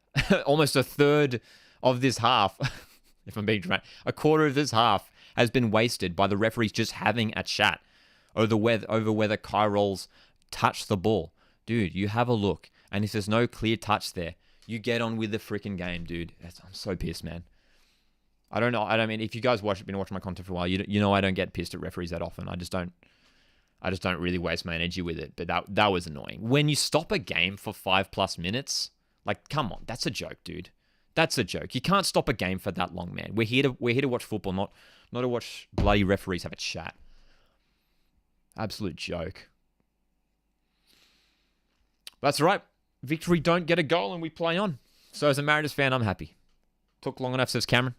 Almost a third of this half, if I'm being dramatic, a quarter of this half has been wasted by the referees just having a chat over whether Kyle Rolls touched the ball. Dude, you have a look. And if there's no clear touch there, you get on with the freaking game, dude. I'm so pissed, man. I don't know. I mean, if you guys been watching my content for a while, you know I don't get pissed at referees that often. I just don't really waste my energy with it. But that was annoying. When you stop a game for 5+ minutes, like, come on, that's a joke, dude. That's a joke. You can't stop a game for that long, man. We're here to watch football, not to watch bloody referees have a chat. Absolute joke. That's right. Victory don't get a goal and we play on. So as a Mariners fan, I'm happy. Took long enough, says Cameron.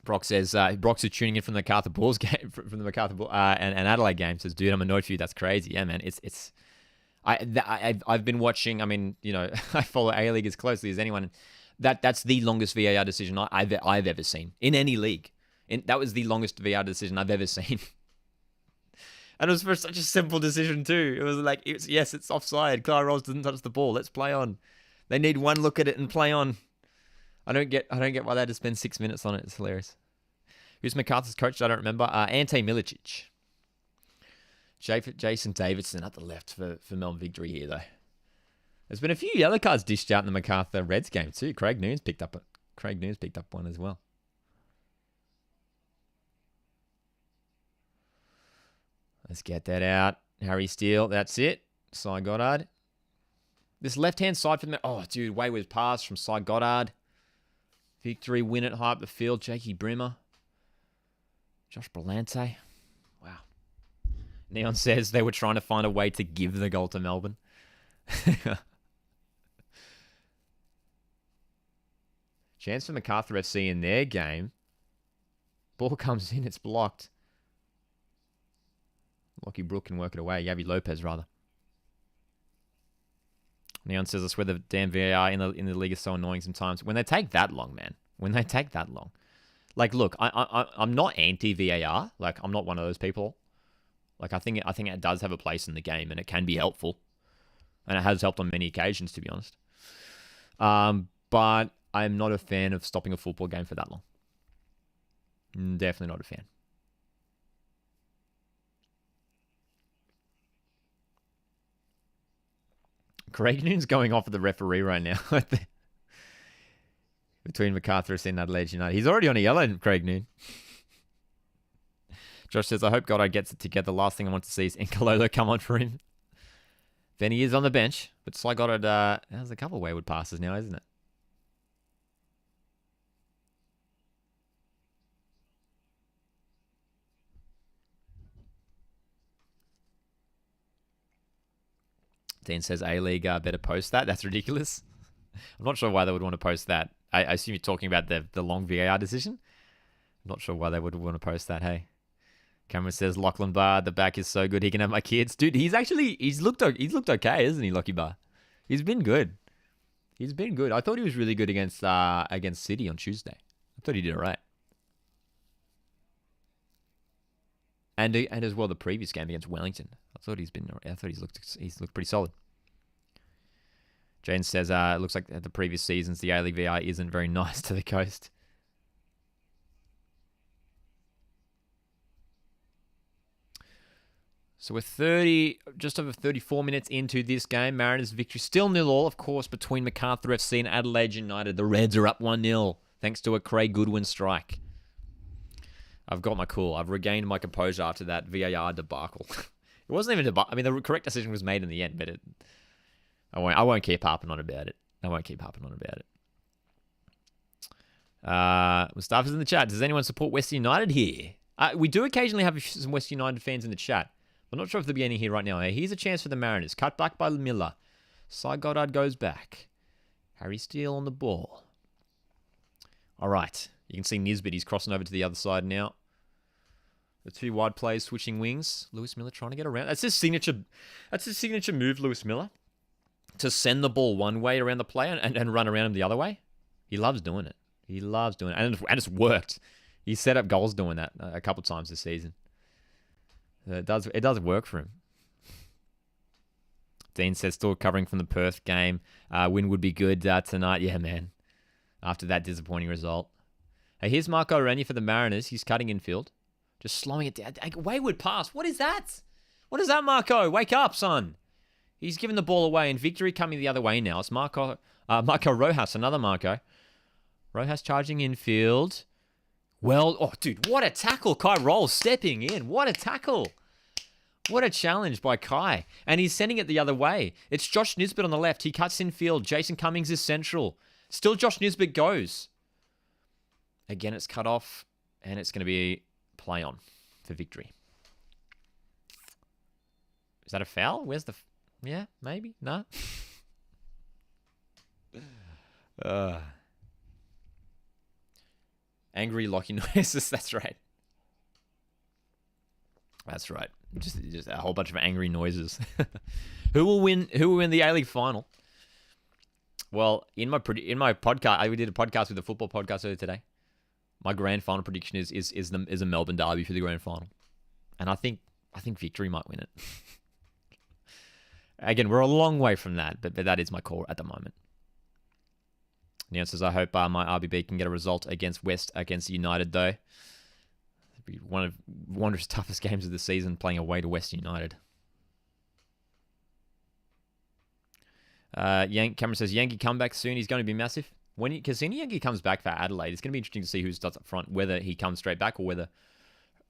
Brock says, Brock's is tuning in from the Macarthur Bulls game, from the Macarthur Bulls and Adelaide game. Says, dude, I'm annoyed for you. That's crazy. Yeah, man. I've been watching. I mean, you know, I follow A-League as closely as anyone. That's the longest VAR decision I've ever seen in any league. That was the longest VAR decision I've ever seen. And it was for such a simple decision too. It was like, it's offside. Kyle Rolls didn't touch the ball. Let's play on. They need one look at it and play on. I don't get why they had to spend 6 minutes on it. It's hilarious. Who's Macarthur's coach? I don't remember. Ante Milicic. Jason Davidson at the left for Melbourne victory here, though. There's been a few yellow cards dished out in the Macarthur Reds game too. Craig Noon's picked up one as well. Let's get that out. Harry Steele, that's it. Cy Goddard. This left-hand side for them. Oh, dude, wayward pass from Cy Goddard. Victory win at high up the field. Jakey Brimmer. Josh Brillante. Wow. Neon says they were trying to find a way to give the goal to Melbourne. Chance for Macarthur FC in their game. Ball comes in, it's blocked. Lockie Brook can work it away. Yavi Lopez, rather. Neon says, I swear the damn VAR in the league is so annoying sometimes. When they take that long, man. When they take that long. Like, look, I'm not anti-VAR. Like, I'm not one of those people. Like, I think it does have a place in the game, and it can be helpful. And it has helped on many occasions, to be honest. But I'm not a fan of stopping a football game for that long. Definitely not a fan. Craig Noon's going off at the referee right now. Between Macarthur FC and Adelaide United. He's already on a yellow, Craig Noon. Josh says, I hope Goddard gets it together. The last thing I want to see is Nkalolo come on for him. Then he is on the bench. But Sly Goddard has a couple of wayward passes now, isn't it? Dean says A-League better post that. That's ridiculous. I'm not sure why they would want to post that. I assume you're talking about the long VAR decision. I'm not sure why they would want to post that, hey. Cameron says Lachlan Barr, the back is so good, he can have my kids. Dude, he's looked okay, isn't he, Lockie Barr? He's been good. He's been good. I thought he was really good against City on Tuesday. I thought he did all right. And as well the previous game against Wellington. I thought he's looked pretty solid. Jane says it looks like the previous seasons the A-League VI isn't very nice to the coast. So we're just over 34 minutes into this game. Mariners victory still 0-0, of course, between Macarthur FC and Adelaide United. The Reds are up 1-0 thanks to a Craig Goodwin strike. I've got my cool. I've regained my composure after that VAR debacle. It wasn't even a debacle. I mean, the correct decision was made in the end, but I won't keep harping on about it. Mustafa's in the chat. Does anyone support West United here? We do occasionally have some West United fans in the chat. I'm not sure if there'll be any here right now. Here's a chance for the Mariners. Cut back by Miller. Cy Goddard goes back. Harry Steele on the ball. All right. You can see Nisbet, he's crossing over to the other side now. The two wide players switching wings. Lewis Miller trying to get around. That's his signature move, Lewis Miller. To send the ball one way around the player and run around him the other way. He loves doing it. He loves doing it. And it's worked. He set up goals doing that a couple times this season. It does work for him. Dean says still recovering from the Perth game. Win would be good tonight. Yeah, man. After that disappointing result. Hey, here's Marco Rania for the Mariners. He's cutting infield. Just slowing it down. Wayward pass. What is that? What is that, Marco? Wake up, son. He's giving the ball away, and victory coming the other way now. It's Marco Rojas, another Marco. Rojas charging infield. Well, oh, dude, what a tackle. Kai Rolls stepping in. What a tackle. What a challenge by Kai. And he's sending it the other way. It's Josh Nisbet on the left. He cuts infield. Jason Cummings is central. Still Josh Nisbet goes. Again, it's cut off, and it's going to be play on for victory. Is that a foul? Where's the... Yeah, maybe. No. Angry Lockie noises. That's right. That's right. Just a whole bunch of angry noises. Who will win the A-League final? Well, in my podcast, we did a podcast with the football podcast earlier today. My grand final prediction is a Melbourne derby for the grand final, and I think victory might win it. Again, we're a long way from that, but that is my call at the moment. Neil says, I hope my RBB can get a result against United, though. It'd be one of Wanderers' toughest games of the season, playing away to West United. Cameron says, Yankee comeback soon. He's going to be massive. Because when Yankee comes back for Adelaide, it's going to be interesting to see who starts up front, whether he comes straight back or whether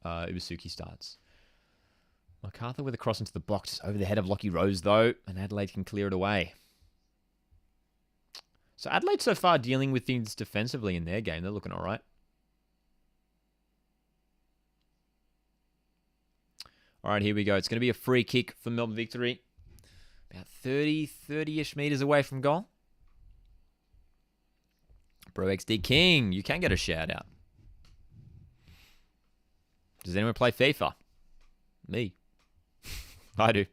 Ibusuki starts. Macarthur with a cross into the box, just over the head of Lockie Rose, though, and Adelaide can clear it away. So Adelaide so far dealing with things defensively in their game. They're looking all right. All right, here we go. It's going to be a free kick for Melbourne victory. About 30-ish meters away from goal. Bro XD King, you can get a shout out. Does anyone play FIFA? Me. I do.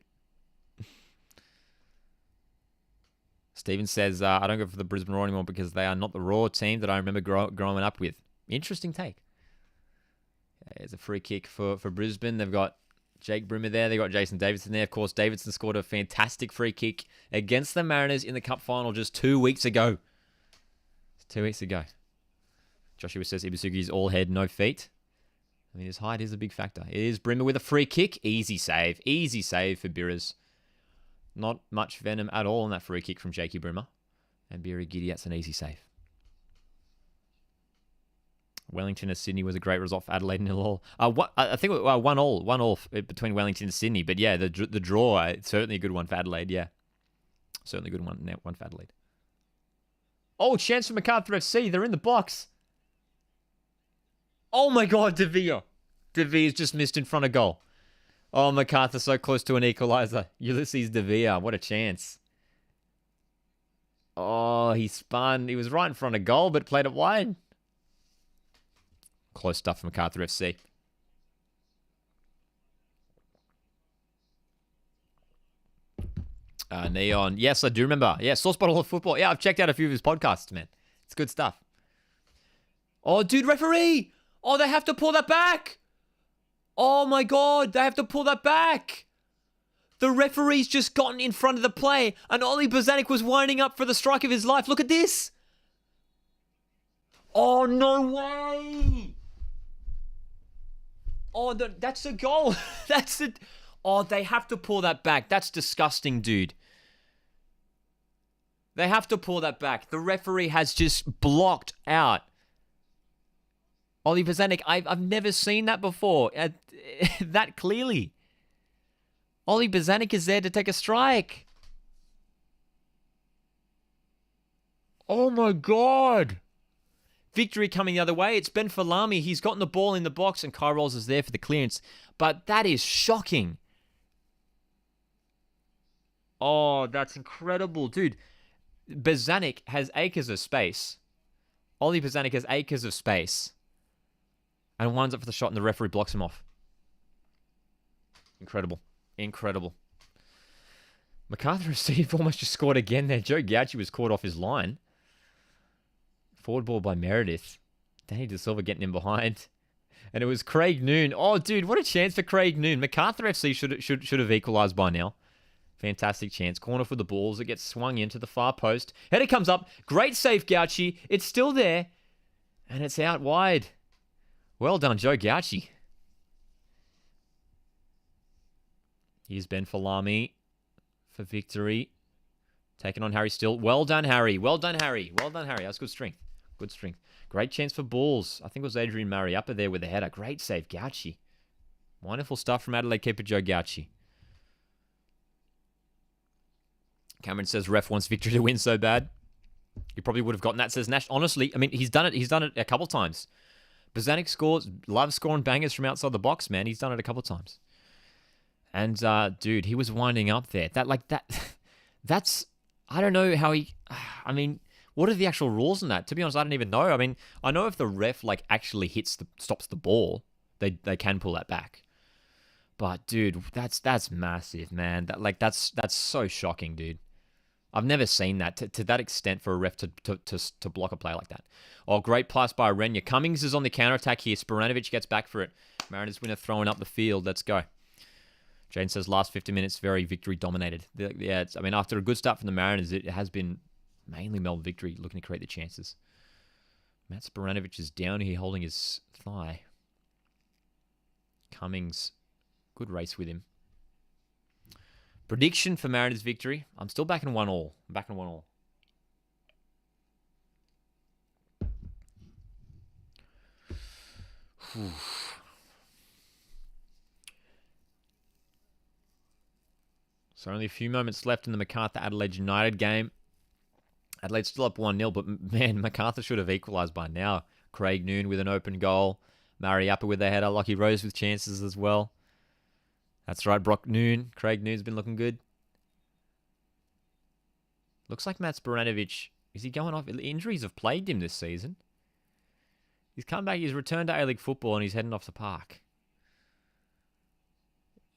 Steven says, I don't go for the Brisbane Roar anymore because they are not the Raw team that I remember growing up with. Interesting take. It's a free kick for Brisbane. They've got Jake Brimmer there. They've got Jason Davidson there. Of course, Davidson scored a fantastic free kick against the Mariners in the Cup final just 2 weeks ago. 2 weeks ago. Joshua says Ibusuki's all head, no feet. I mean, his height is a big factor. It is Brimmer with a free kick. Easy save. Easy save for Birras. Not much venom at all in that free kick from Jakey Brimmer. And Birra Giddy, that's an easy save. Wellington and Sydney was a great result for Adelaide in all. I think 1-1 between Wellington and Sydney. But yeah, the draw, it's certainly a good one for Adelaide, yeah. Certainly a good one for Adelaide. Oh, chance for Macarthur FC. They're in the box. Oh my God, De Vere. De Vere's just missed in front of goal. Oh, Macarthur so close to an equaliser. Ulysses De Vere, what a chance. Oh, he spun. He was right in front of goal, but played it wide. Close stuff for Macarthur FC. Neon. Yes, I do remember. Yeah, Sauce Bottle of Football. Yeah, I've checked out a few of his podcasts, man. It's good stuff. Oh, dude, referee! Oh, they have to pull that back! Oh my God, they have to pull that back! The referee's just gotten in front of the play, and Ollie Bozanic was winding up for the strike of his life. Look at this! Oh, no way! Oh, that's a goal. That's it. Oh, they have to pull that back. That's disgusting, dude. They have to pull that back. The referee has just blocked out Ollie Bozanic. I've never seen that before. That clearly. Ollie Bozanic is there to take a strike. Oh my God. Victory coming the other way. It's Ben Falami. He's gotten the ball in the box and Kai Rolls is there for the clearance. But that is shocking. Oh, that's incredible. Dude, Bozanic has acres of space. Ollie Bozanic has acres of space and winds up for the shot and the referee blocks him off. Incredible. Incredible. Macarthur FC almost just scored again there. Joe Gauci was caught off his line. Forward ball by Meredith. Danny De Silva getting in behind. And it was Craig Noon. Oh, dude, what a chance for Craig Noon. Macarthur FC should have equalised by now. Fantastic chance. Corner for the balls. It gets swung into the far post. Header comes up. Great save, Gauci. It's still there. And it's out wide. Well done, Joe Gauci. Here's Ben Falami for victory. Taking on Harry Still. Well done, Harry. Well done, Harry. Well done, Harry. That's good strength. Good strength. Great chance for balls. I think it was Adrian Mariappa there with the header. Great save, Gauci. Wonderful stuff from Adelaide keeper Joe Gauci. Cameron says ref wants victory to win so bad. He probably would have gotten that, says Nash. Honestly, I mean, he's done it a couple times. Bozanic scores, loves scoring bangers from outside the box, man. He's done it a couple times. And, dude, he was winding up there. That's, I don't know how he, I mean, what are the actual rules on that? To be honest, I don't even know. I mean, I know if the ref, actually stops the ball, they can pull that back. But, dude, that's massive, man. That's so shocking, dude. I've never seen that to that extent for a ref to block a play like that. Oh, great pass by Renya. Cummings is on the counter-attack here. Sporanovic gets back for it. Mariners winner throwing up the field. Let's go. Jane says last 50 minutes, very victory dominated. Yeah, I mean, after a good start from the Mariners, it has been mainly Melbourne victory looking to create the chances. Matt Sporanovic is down here holding his thigh. Cummings, good race with him. Prediction for Mariners victory. I'm still backing 1-1. I'm backing 1-1. So only a few moments left in the Macarthur Adelaide United game. Adelaide's still up 1-0, but man, Macarthur should have equalised by now. Craig Noon with an open goal. Mariappa with a header. Lockie Rose with chances as well. That's right, Brock Noon. Craig Noon's been looking good. Looks like Matt Sporanovic, is he going off? Injuries have plagued him this season. He's come back, he's returned to A-League football, and he's heading off the park.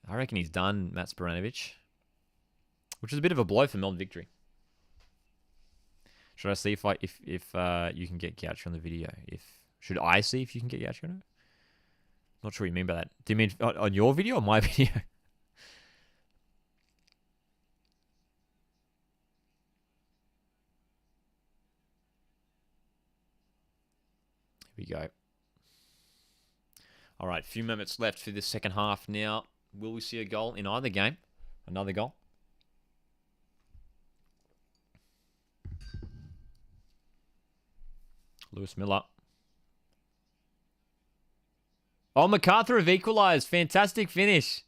I reckon he's done, Matt Sporanovic. Which is a bit of a blow for Melbourne victory. Should I see if you can get Gaucho on the video? Should I see if you can get Gaucho on it? Not sure what you mean by that. Do you mean on your video or my video? Here we go. All right, a few minutes left for this second half now. Will we see a goal in either game? Another goal? Lewis Miller. Oh, Macarthur have equalised. Fantastic finish.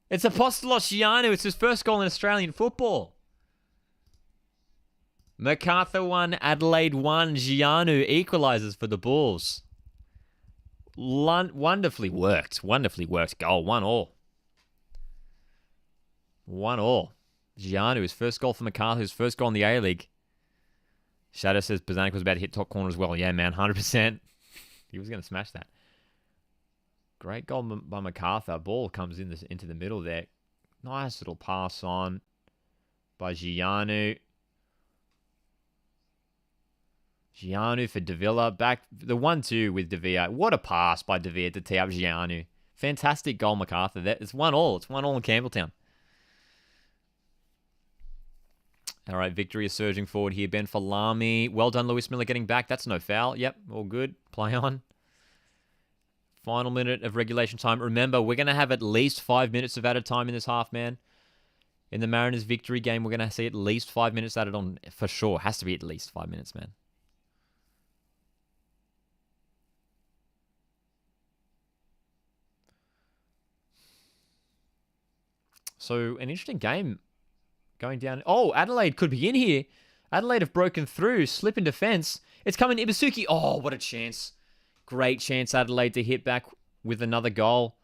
It's Apostolos Gianu. It's his first goal in Australian football. Macarthur 1, Adelaide 1. Gianu equalises for the Bulls. Wonderfully worked. Wonderfully worked goal. 1-1. 1-1. Gianu, his first goal for Macarthur. His first goal in the A-League. Shadow says Bozanic was about to hit top corner as well. Yeah, man, 100%. He was going to smash that. Great goal by Macarthur. Ball comes into the middle there. Nice little pass on by Gianu. Gianu for Davila. Back the 1-2 with Davia. What a pass by Davia to tee up Gianu. Fantastic goal, Macarthur. It's 1-1. It's 1-1 in Campbelltown. All right, victory is surging forward here. Ben Falami. Well done, Lewis Miller getting back. That's no foul. Yep, all good. Play on. Final minute of regulation time. Remember, we're going to have at least 5 minutes of added time in this half, man. In the Mariners victory game, we're going to see at least 5 minutes added on for sure. Has to be at least 5 minutes, man. So, an interesting game going down. Oh, Adelaide could be in here. Adelaide have broken through. Slip in defense. It's coming Ibasuki. Oh, what a chance. Great chance, Adelaide, to hit back with another goal.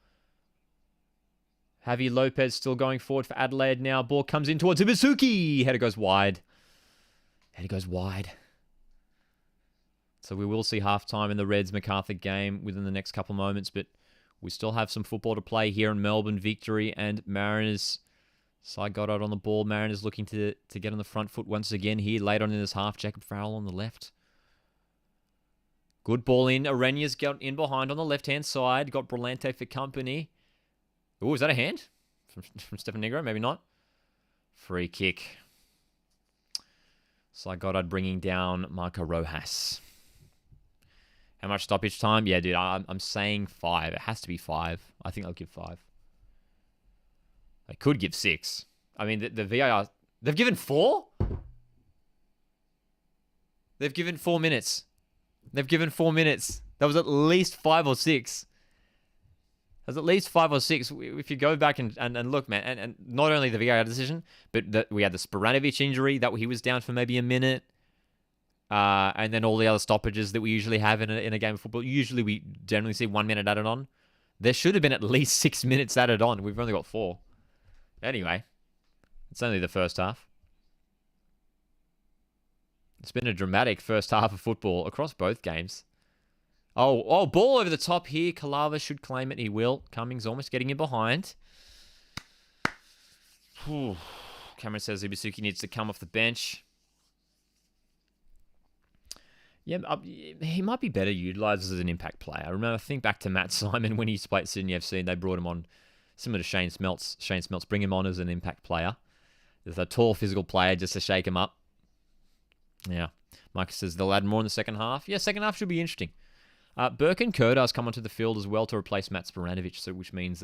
Javi Lopez still going forward for Adelaide now. Ball comes in towards Ibasuki. Header goes wide. Header goes wide. So we will see halftime in the Reds-Macarthur game within the next couple of moments, but we still have some football to play here in Melbourne. Victory and Mariners. Side Goddard on the ball. Mariners looking to get on the front foot once again here. Late on in this half. Jacob Farrell on the left. Good ball in. Arena's got in behind on the left-hand side. Got Brillante for company. Oh, is that a hand? From Stefan Negro? Maybe not. Free kick. Side Goddard bringing down Marco Rojas. How much stoppage time? Yeah, dude, I'm saying 5. It has to be 5. I think I'll give 5. They could give 6. I mean, the VAR... They've given 4? They've given 4 minutes. They've given 4 minutes. That was at least 5 or 6. That was at least 5 or 6. If you go back and look, man, and not only the VAR decision, but we had the Sporanovic injury, that he was down for maybe a minute. And then all the other stoppages that we usually have in a game of football. Usually we generally see 1 minute added on. There should have been at least 6 minutes added on. We've only got 4. Anyway, it's only the first half. It's been a dramatic first half of football across both games. Oh, ball over the top here. Kalava should claim it. He will. Cummings almost getting in behind. Whew. Cameron says Ibisuki needs to come off the bench. Yeah, he might be better utilised as an impact player. I think back to Matt Simon when he used to play at Sydney FC and they brought him on, similar to Shane Smeltz. Shane Smeltz, bring him on as an impact player. There's a tall physical player just to shake him up. Yeah. Marcus says they'll add more in the second half. Yeah, second half should be interesting. Burke and Kurdas come onto the field as well to replace Matt Sporanovic, which means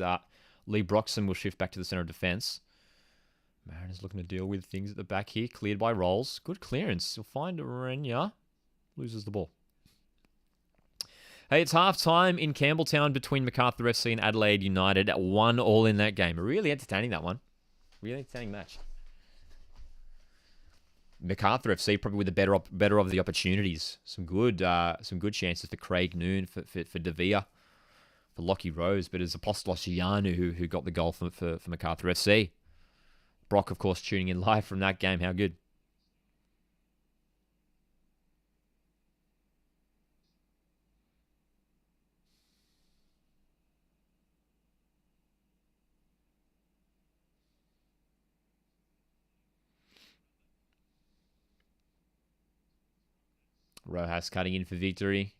Lee Broxham will shift back to the centre of defence. Mariners looking to deal with things at the back here. Cleared by Rolls. Good clearance. You'll find Arena. Loses the ball. Hey, it's half-time in Campbelltown between Macarthur FC and Adelaide United. 1-1 in that game. Really entertaining, that one. Really entertaining match. Macarthur FC probably with the better of the opportunities. Some good chances for Craig Noon, for De Vea, for Lockie Rose, but it's Apostolos Ioannou who got the goal for Macarthur FC. Brock, of course, tuning in live from that game. How good. Rojas cutting in for victory.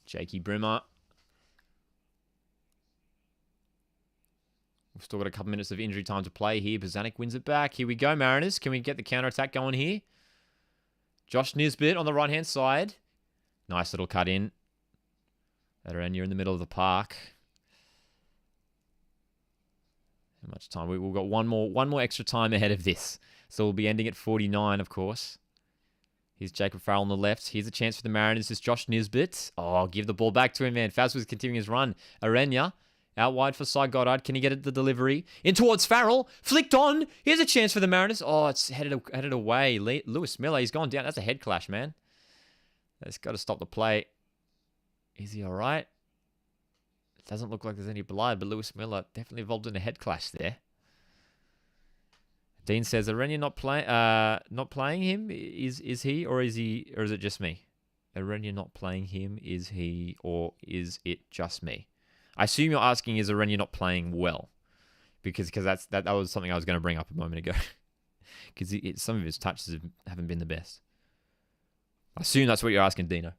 Jakey Brimmer. We've still got a couple minutes of injury time to play here. Bozanic wins it back. Here we go, Mariners. Can we get the counter-attack going here? Josh Nisbet on the right-hand side. Nice little cut in. You're in the middle of the park. How much time? We've got one more extra time ahead of this. So we'll be ending at 49, of course. Here's Jacob Farrell on the left. Here's a chance for the Mariners. It's Josh Nisbet. Oh, give the ball back to him, man. Faz was continuing his run. Arena out wide for Cy Goddard. Can he get it the delivery? In towards Farrell. Flicked on. Here's a chance for the Mariners. Oh, it's headed away. Lewis Miller, he's gone down. That's a head clash, man. That's got to stop the play. Is he all right? It doesn't look like there's any blood, but Lewis Miller definitely involved in a head clash there. Dean says, Arena not playing him? Is he or is it just me? Arena not playing him? Is he or is it just me? I assume you're asking, is Arena not playing well? Because that was something I was going to bring up a moment ago. Because some of his touches haven't been the best. I assume that's what you're asking, Dino.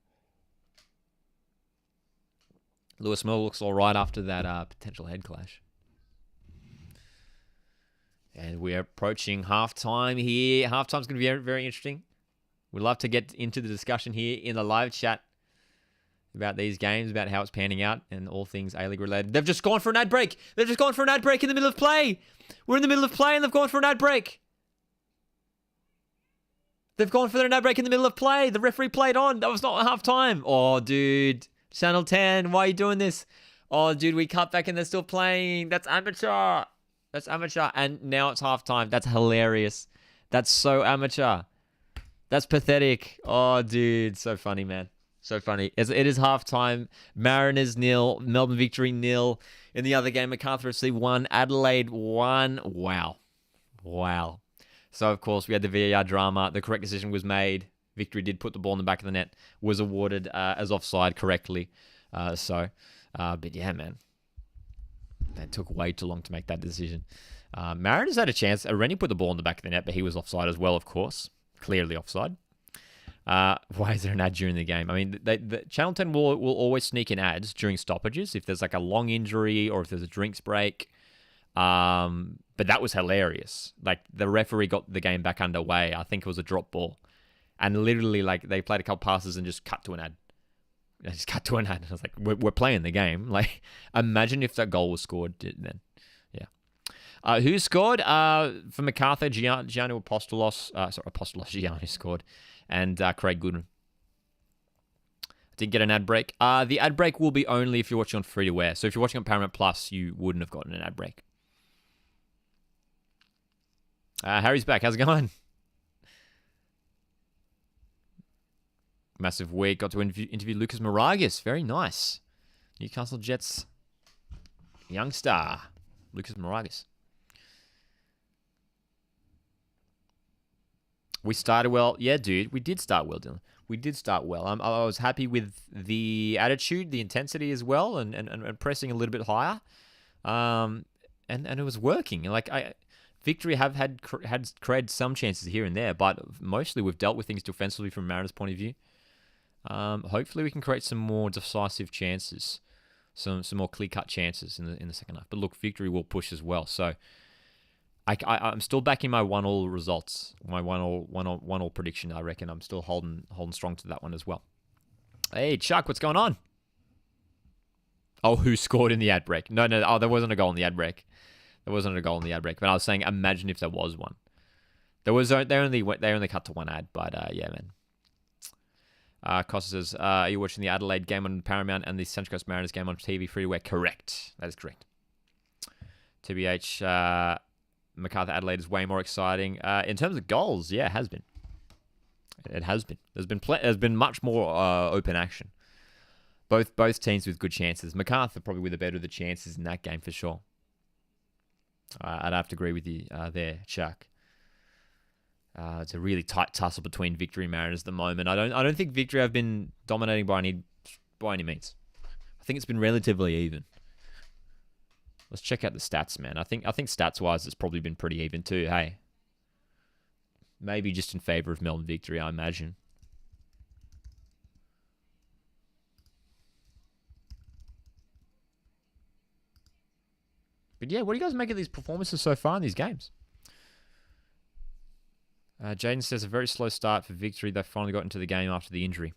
Lewis Miller looks all right after that potential head clash. And we're approaching halftime here. Halftime's going to be very, very interesting. We'd love to get into the discussion here in the live chat about these games, about how it's panning out, and all things A-League related. They've just gone for an ad break. They've just gone for an ad break in the middle of play. We're in the middle of play, and they've gone for an ad break. They've gone for an ad break in the middle of play. The referee played on. That was not halftime. Oh, dude. Channel 10, why are you doing this? Oh, dude, we cut back and they're still playing. That's amateur. That's amateur. And now it's halftime. That's hilarious. That's so amateur. That's pathetic. Oh, dude. So funny, man. So funny. It is halftime. Mariners 0. Melbourne Victory 0. In the other game, Macarthur FC 1. Adelaide 1. Wow. So, of course, we had the VAR drama. The correct decision was made. Victory did put the ball in the back of the net, was awarded as offside correctly. But yeah, man. That took way too long to make that decision. Mariners had a chance. Rennie put the ball in the back of the net, but he was offside as well, of course. Clearly offside. Why is there an ad during the game? I mean, the Channel 10 will always sneak in ads during stoppages if there's like a long injury or if there's a drinks break. But that was hilarious. Like, the referee got the game back underway. I think it was a drop ball. And literally, like, they played a couple passes and just cut to an ad. I just cut to an ad. I was like, we're playing the game. Like, imagine if that goal was scored then. Yeah. Who scored? For Macarthur, Gianni Apostolos. Gianni scored. And Craig Goodwin. Didn't get an ad break. The ad break will be only if you're watching on free-to-air. So if you're watching on Paramount Plus, you wouldn't have gotten an ad break. Harry's back. How's it going? Massive week. Got to interview Lucas Moragas. Very nice. Newcastle Jets young star, Lucas Moragas. We started well. Yeah, dude. We did start well, Dylan. We did start well. I was happy with the attitude, the intensity as well, and pressing a little bit higher. And it was working. Like, Victory have had created some chances here and there, but mostly we've dealt with things defensively from Mariners' point of view. Hopefully we can create some more decisive chances, some more clear-cut chances in the second half. But look, Victory will push as well. So I'm still backing my 1-1 results, my 1-1 prediction. I reckon I'm still holding strong to that one as well. Hey, Chuck, what's going on? Oh, who scored in the ad break? No. Oh, there wasn't a goal in the ad break. There wasn't a goal in the ad break. But I was saying, imagine if there was one. They only cut to one ad, but yeah, man. Costa says, are you watching the Adelaide game on Paramount and the Central Coast Mariners game on TV free-to-air? Correct. That is correct. TBH, Macarthur Adelaide is way more exciting. In terms of goals, yeah, it has been. It has been. There's been much more open action. Both teams with good chances. Macarthur probably with the better of the chances in that game for sure. I'd have to agree with you there, Chuck. It's a really tight tussle between Victory and Mariners at the moment. I don't think Victory have been dominating by any means. I think it's been relatively even. Let's check out the stats, man. I think stats wise it's probably been pretty even too. Hey, maybe just in favor of Melbourne Victory, I imagine. But yeah, what do you guys make of these performances so far in these games? Jaden says a very slow start for Victory. They finally got into the game after the injury.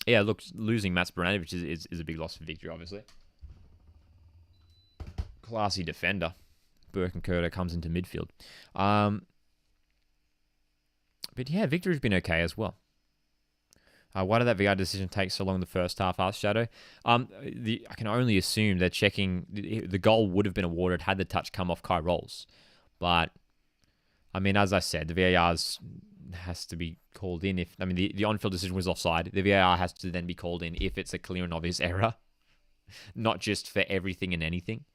Yeah, look, losing Mats Branovic is a big loss for Victory, obviously. Classy defender. Birkenkoetter comes into midfield. But yeah, Victory's been okay as well. Why did that VR decision take so long in the first half? Asked Shadow. I can only assume they're checking. The goal would have been awarded had the touch come off Kai Rolls. But, I mean, as I said, the VAR has to be called in. The on-field decision was offside. The VAR has to then be called in if it's a clear and obvious error. Not just for everything and anything.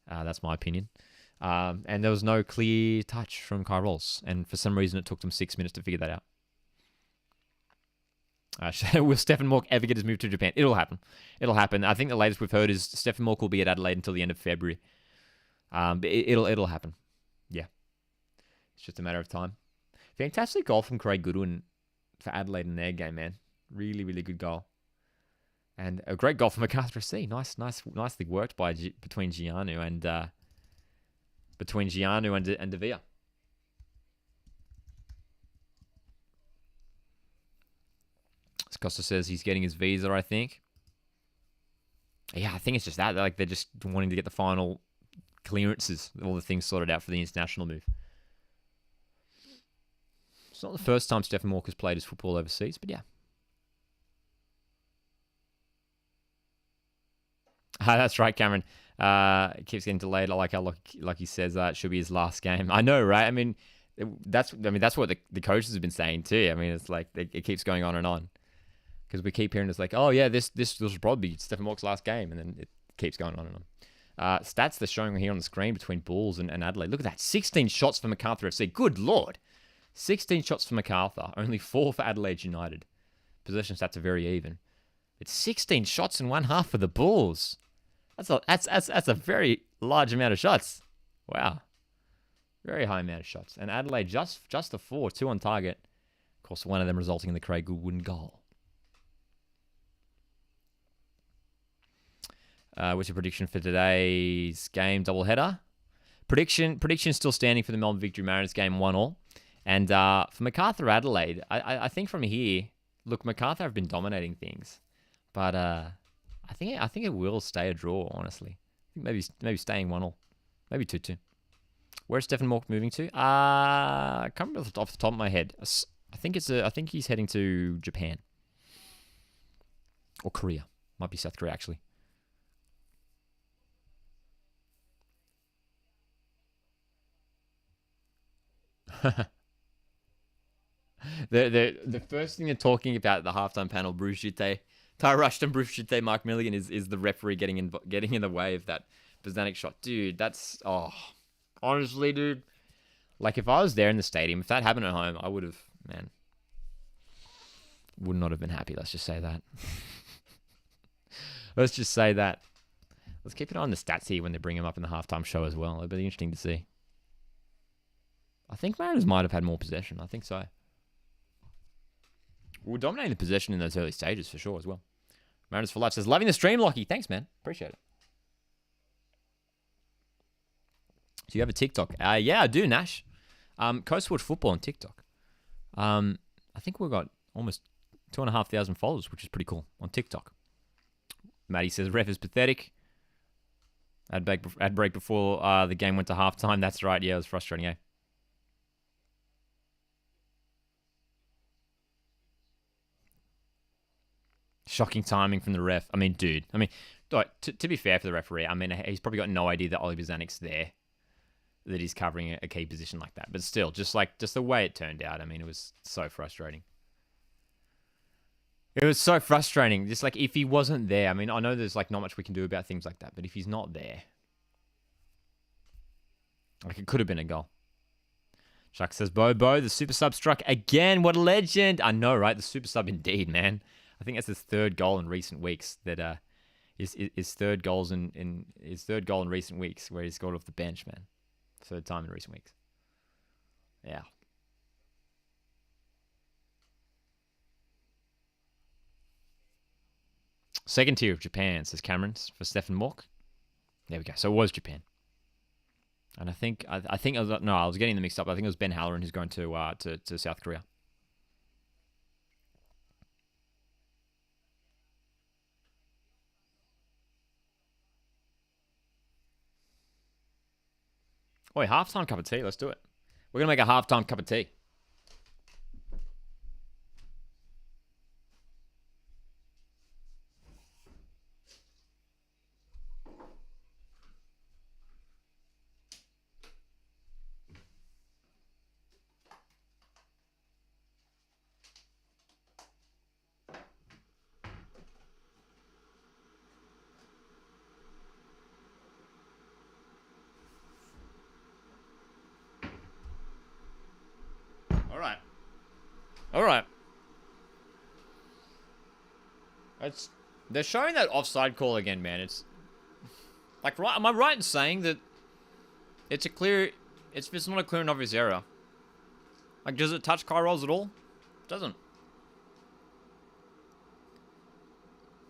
That's my opinion. And there was no clear touch from Kai Rolls. And for some reason, it took them 6 minutes to figure that out. Will Stephen Mork ever get his move to Japan? It'll happen. I think the latest we've heard is Stephen Mork will be at Adelaide until the end of February. It'll happen. Yeah. It's just a matter of time. Fantastic goal from Craig Goodwin for Adelaide in their game, man. Really, really good goal. And a great goal from Macarthur FC. Nicely worked between Gianu and De Villa. Costa says he's getting his visa, I think. Yeah, I think it's just that. They're just wanting to get the final clearances, all the things sorted out for the international move. It's not the first time Stephen Mork has played his football overseas, but yeah. That's right, Cameron. It keeps getting delayed. I like how he says it should be his last game. I know, right? I mean, that's what the coaches have been saying too. I mean, it's like it keeps going on and on. Because we keep hearing it's like, oh yeah, this will probably be Stephen Mork's last game, and then it keeps going on and on. Stats they're showing here on the screen between Bulls and Adelaide. Look at that, 16 shots for Macarthur FC. Good lord, 16 shots for Macarthur, only 4 for Adelaide United. Possession stats are very even. It's 16 shots in one half for the Bulls. That's a very large amount of shots. Wow. Very high amount of shots. And Adelaide just the 4, 2 on target. Of course, one of them resulting in the Craig Goodwin goal. What's your prediction for today's game doubleheader? Prediction still standing for the Melbourne Victory Mariners game 1-1. And for Macarthur Adelaide, I think from here, look, Macarthur have been dominating things, but I think it will stay a draw. Honestly, I think maybe staying 1-1, maybe 2-2. Where's Stephen Mork moving to? I can't remember off the top of my head. I think he's heading to Japan or Korea. Might be South Korea actually. The first thing they're talking about at the halftime panel, Bruce Jitte, Ty Rushton, Bruce Jitte, Mark Milligan is the referee getting in the way of that Bozanic shot. Dude, that's honestly, dude. Like if I was there in the stadium, if that happened at home, I would have, man, would not have been happy. Let's just say that. Let's just say that. Let's keep an eye on the stats here when they bring him up in the halftime show as well. It'll be interesting to see. I think Mariners might have had more possession. I think so. We were dominating the possession in those early stages for sure as well. Mariners for Life says, loving the stream, Lockie. Thanks, man. Appreciate it. Do you have a TikTok? Yeah, I do, Nash. Coastwood Football on TikTok. I think we've got almost 2,500 followers, which is pretty cool on TikTok. Maddie says, ref is pathetic. Ad break before the game went to halftime. That's right. Yeah, it was frustrating, eh? Shocking timing from the ref. I mean, dude. I mean, to be fair for the referee, I mean, he's probably got no idea that Ollie Bozanic's there, that he's covering a key position like that. But still, just the way it turned out, I mean, it was so frustrating. It was so frustrating. Just like if he wasn't there, I mean, I know there's like not much we can do about things like that, but if he's not there, like it could have been a goal. Chuck says, Bobo, the super sub struck again. What a legend. I know, right? The super sub indeed, man. I think that's his third goal in recent weeks. His third goal in recent weeks where he's scored off the bench, man. Third time in recent weeks. Yeah. Second tier of Japan, says Cameron for Stephen Mork. There we go. So it was Japan. And I think I was getting them mixed up. I think it was Ben Halloran who's going to South Korea. Oi, halftime cup of tea. Let's do it. We're going to make a halftime cup of tea. All right. They're showing that offside call again, man. It's like, right? Am I right in saying that it's not a clear and obvious error? Like, does it touch Kai Rolls at all? It doesn't.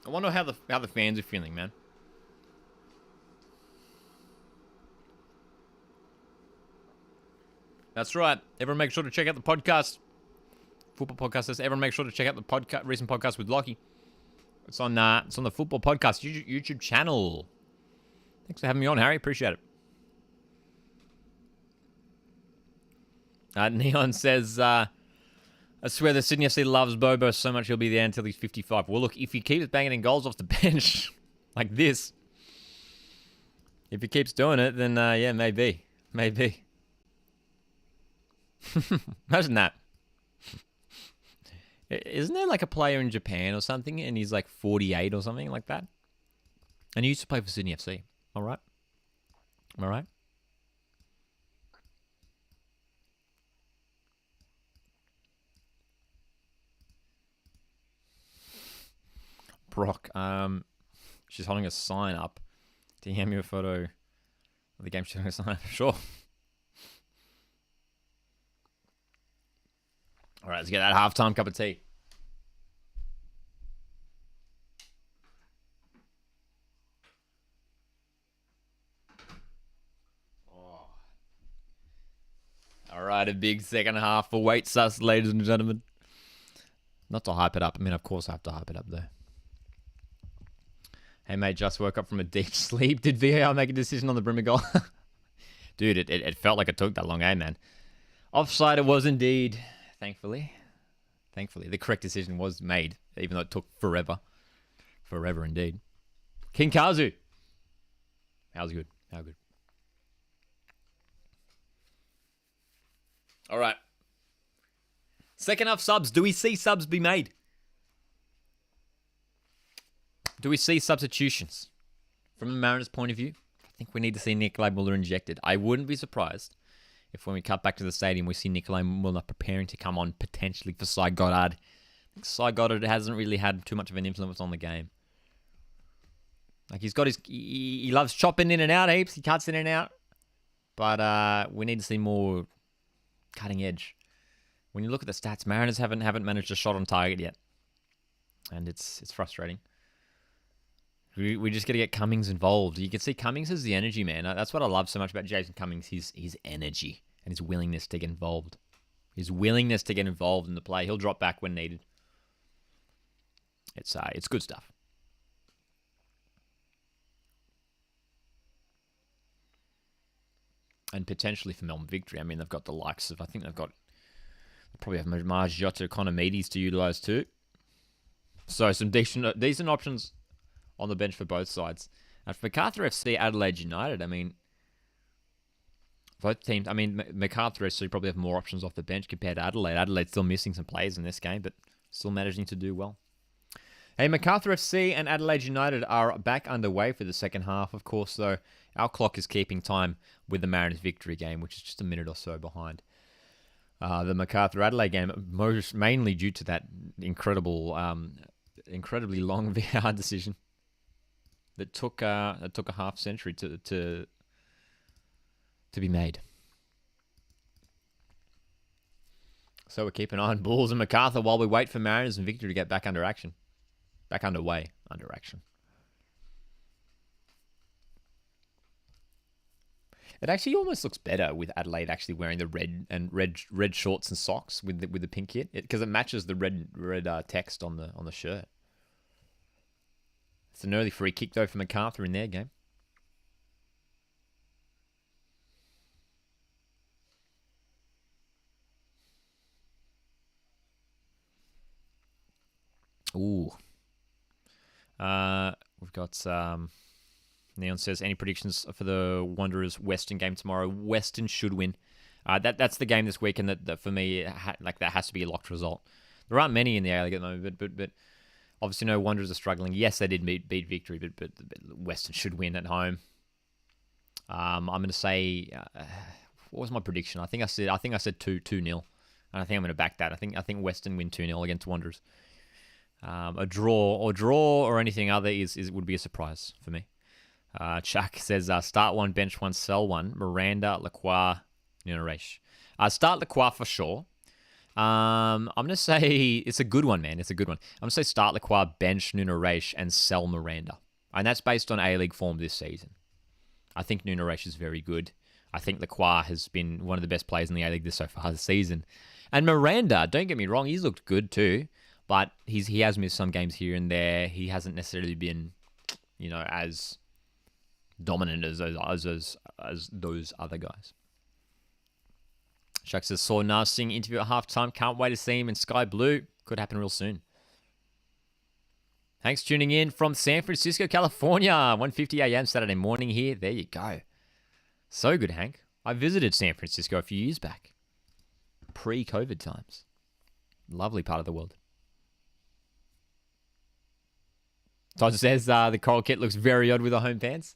I wonder how the fans are feeling, man. That's right. Everyone make sure to check out the podcast. Football podcast says, everyone make sure to check out the recent podcast with Lockie. It's on the Football Podcast YouTube channel. Thanks for having me on, Harry. Appreciate it. Neon says, I swear the Sydney FC loves Bobo so much he'll be there until he's 55. Well, look, if he keeps banging in goals off the bench like this, if he keeps doing it, then yeah, maybe. Imagine that. Isn't there like a player in Japan or something and he's like 48 or something like that? And he used to play for Sydney FC. All right. Am I right? Brock. She's holding a sign up. Can you hand me a photo of the game she's holding a sign up? Sure. All right, let's get that halftime cup of tea. Oh. All right, a big second half for Weight Sus, ladies and gentlemen. Not to hype it up. I mean, of course I have to hype it up, though. Hey, mate, just woke up from a deep sleep. Did VAR make a decision on the Brimmer goal? Dude, it felt like it took that long, eh, man? Offside it was indeed, thankfully. Thankfully, the correct decision was made, even though it took forever. Forever indeed. King Kazu. How's good? How good? All right. Second half subs. Do we see subs be made? Do we see substitutions? From a Mariners point of view, I think we need to see Nikolai Muller injected. I wouldn't be surprised if when we cut back to the stadium, we see Nikolai Muller preparing to come on potentially for Cy Goddard. I think Cy Goddard hasn't really had too much of an influence on the game. Like he's got his, he loves chopping in and out heaps. He cuts in and out. But we need to see more cutting edge. When you look at the stats, Mariners haven't managed a shot on target yet. And it's frustrating. We just got to get Cummings involved. You can see Cummings has the energy, man. That's what I love so much about Jason Cummings, his energy and his willingness to get involved. His willingness to get involved in the play. He'll drop back when needed. It's good stuff. And potentially for Melbourne victory. I mean, they've got the likes of, I think they've probably have Macarthur, Economides to utilise too. So some decent options on the bench for both sides. And for Macarthur FC, Adelaide United, I mean, both teams, I mean, Macarthur FC probably have more options off the bench compared to Adelaide. Adelaide's still missing some players in this game, but still managing to do well. Hey, Macarthur FC and Adelaide United are back underway for the second half. Of course, though, our clock is keeping time with the Mariners victory game, which is just a minute or so behind the Macarthur Adelaide game, mainly due to that incredibly long VAR decision that took a half century to be made. So we're keeping an eye on Bulls and Macarthur while we wait for Mariners and victory to get back under action. Back underway, under action. It actually almost looks better with Adelaide actually wearing the red shorts and socks with the pink kit, because it matches the red text on the shirt. It's an early free kick though for Macarthur in their game. Ooh. We've got Neon says, any predictions for the Wanderers Western game tomorrow? Western should win. That's the game this weekend that for me, that has to be a locked result. There aren't many in the A-League at the moment, but obviously no, Wanderers are struggling. Yes, they did beat Victory, but Western should win at home. I'm going to say, what was my prediction? I think I said 2-0, and I think I'm going to back that. I think Western win 2-0 against Wanderers. A draw or anything other would be a surprise for me. Chuck says, start one, bench one, sell one. Miranda, Lacroix, Nunaresh. Start Lacroix for sure. I'm going to say it's a good one, man. It's a good one. I'm going to say start Lacroix, bench Nunaresh, and sell Miranda. And that's based on A-League form this season. I think Nunaresh is very good. I think Lacroix has been one of the best players in the A-League so far this season. And Miranda, don't get me wrong, he's looked good too. But he has missed some games here and there. He hasn't necessarily been, as dominant as those other guys. Shaq says, saw Nas Singh interview at halftime. Can't wait to see him in Sky Blue. Could happen real soon. Thanks for tuning in from San Francisco, California. 1:50 a.m. Saturday morning here. There you go. So good, Hank. I visited San Francisco a few years back. Pre-COVID times. Lovely part of the world. Todd says the coral kit looks very odd with the home pants.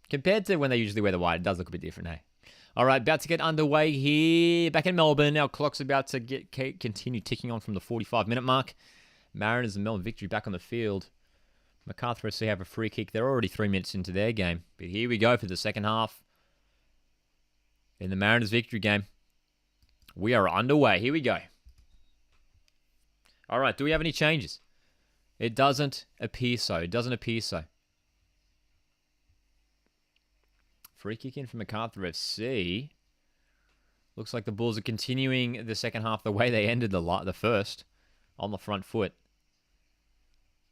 Compared to when they usually wear the white, it does look a bit different, hey? All right, about to get underway here. Back in Melbourne, our clock's about to continue ticking on from the 45-minute mark. Mariners and Melbourne Victory back on the field. Macarthur FC have a free kick. They're already 3 minutes into their game. But here we go for the second half. In the Mariners Victory game. We are underway. Here we go. All right, do we have any changes? It doesn't appear so. It doesn't appear so. Free kick in from Macarthur FC. Looks like the Bulls are continuing the second half the way they ended the first. On the front foot.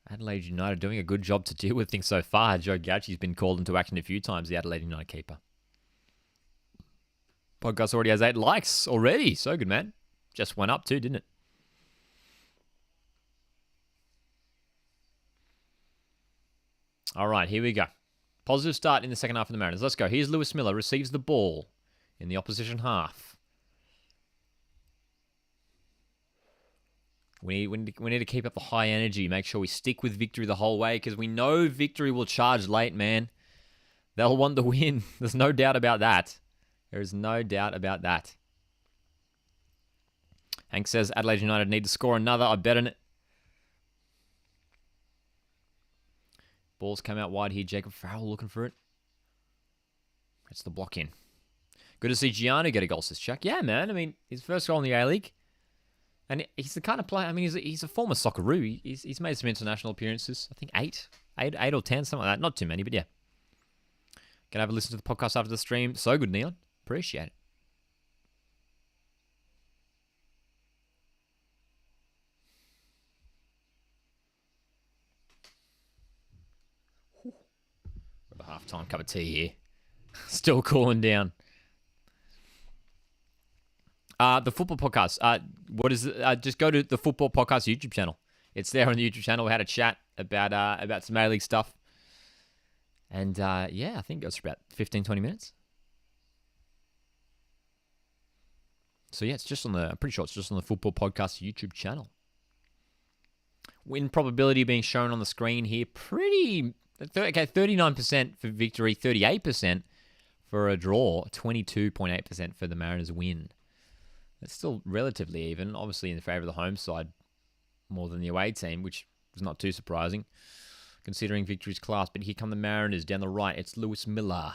Adelaide United doing a good job to deal with things so far. Joe Gauchi's been called into action a few times, the Adelaide United keeper. Podcast already has 8 likes already. So good, man. Just went up too, didn't it? All right, here we go. Positive start in the second half of the Mariners. Let's go. Here's Lewis Miller. Receives the ball in the opposition half. We need to keep up the high energy. Make sure we stick with Victory the whole way because we know Victory will charge late, man. They'll want the win. There's no doubt about that. There is no doubt about that. Hank says Adelaide United need to score another. I bet on it. Balls come out wide here. Jacob Farrell looking for it. It's the block in. Good to see Giano get a goal, says Chuck. Yeah, man. I mean, his first goal in the A-League. And he's the kind of player, I mean, he's a former Socceroo. He's made some international appearances. I think 8 or 10, something like that. Not too many, but yeah. Gonna have a listen to the podcast after the stream. So good, Neon. Appreciate it. Got a halftime cup of tea here. Still cooling down. The football podcast. What is it? Just go to the football podcast YouTube channel. It's there on the YouTube channel. We had a chat about some A-League stuff. And yeah, I think it goes for about 15, 20 minutes. So yeah, I'm pretty sure it's just on the football podcast YouTube channel. Win probability being shown on the screen here. Okay, 39% for victory, 38% for a draw, 22.8% for the Mariners win. It's still relatively even, obviously in the favour of the home side more than the away team, which is not too surprising considering victory's class. But here come the Mariners down the right. It's Lewis Miller.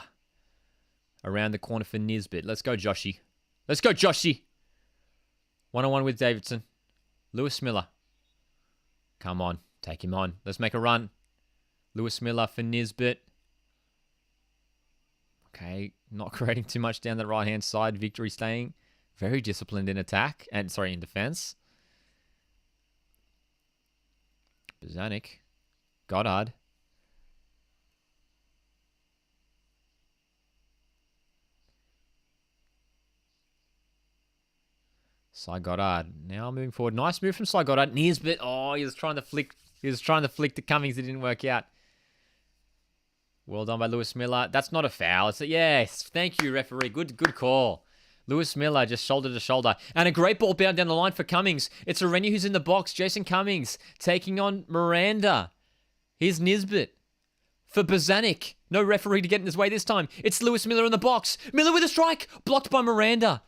Around the corner for Nisbet. Let's go, Joshy. Let's go, Joshy. 1-on-1 with Davidson. Lewis Miller. Come on. Take him on. Let's make a run. Lewis Miller for Nisbet. Okay. Not creating too much down the right-hand side. Victory staying very disciplined in attack. In defense. Bozanic. Goddard. Cy Goddard. Now moving forward. Nice move from Cy Goddard. Nisbet. Oh, he was trying to flick. He was trying to flick to Cummings. It didn't work out. Well done by Lewis Miller. That's not a foul. It's a yes. Thank you, referee. Good call. Lewis Miller just shoulder to shoulder. And a great ball bound down the line for Cummings. It's Orenu who's in the box. Jason Cummings taking on Miranda. Here's Nisbet for Bozanic. No referee to get in his way this time. It's Lewis Miller in the box. Miller with a strike. Blocked by Miranda.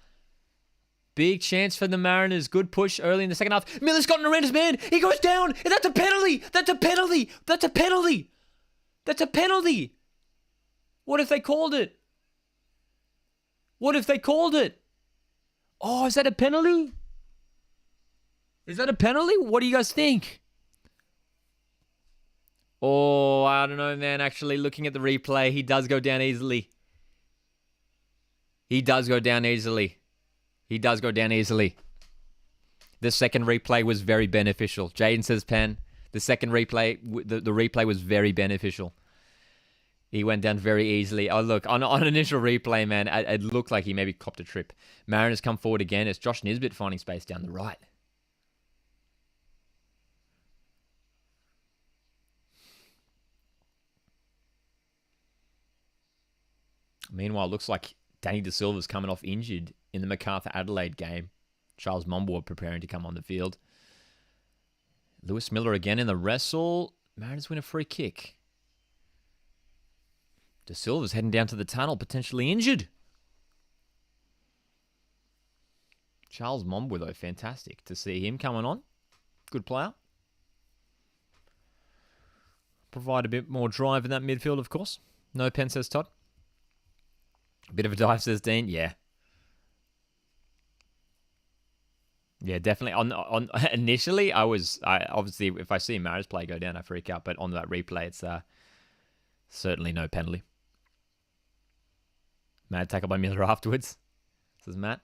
Big chance for the Mariners. Good push early in the second half. Miller's got Miranda's man. He goes down. And that's a penalty. That's a penalty. That's a penalty. That's a penalty. What if they called it? What if they called it? Oh, is that a penalty? Is that a penalty? What do you guys think? Oh, I don't know, man. Actually, looking at the replay, he does go down easily. He does go down easily. He does go down easily. The second replay was very beneficial. Jaden says, Pen, the second replay, the replay was very beneficial. He went down very easily. Oh, look, on initial replay, man, it looked like he maybe copped a trip. Mariners come forward again. It's Josh Nisbet finding space down the right. Meanwhile, it looks like Danny De Silva's coming off injured in the Macarthur Adelaide game. Charles Mumbo preparing to come on the field. Lewis Miller again in the wrestle. Mariners win a free kick. De Silva's heading down to the tunnel, potentially injured. Charles Mumbo, though, fantastic to see him coming on. Good player. provide a bit more drive in that midfield, of course. No pen, says Todd. A bit of a dive, says Dean. Yeah. Yeah, definitely. On initially, I obviously, if I see Maris play go down, I freak out. But on that replay, it's certainly no penalty. Mad tackle by Miller afterwards, says Matt.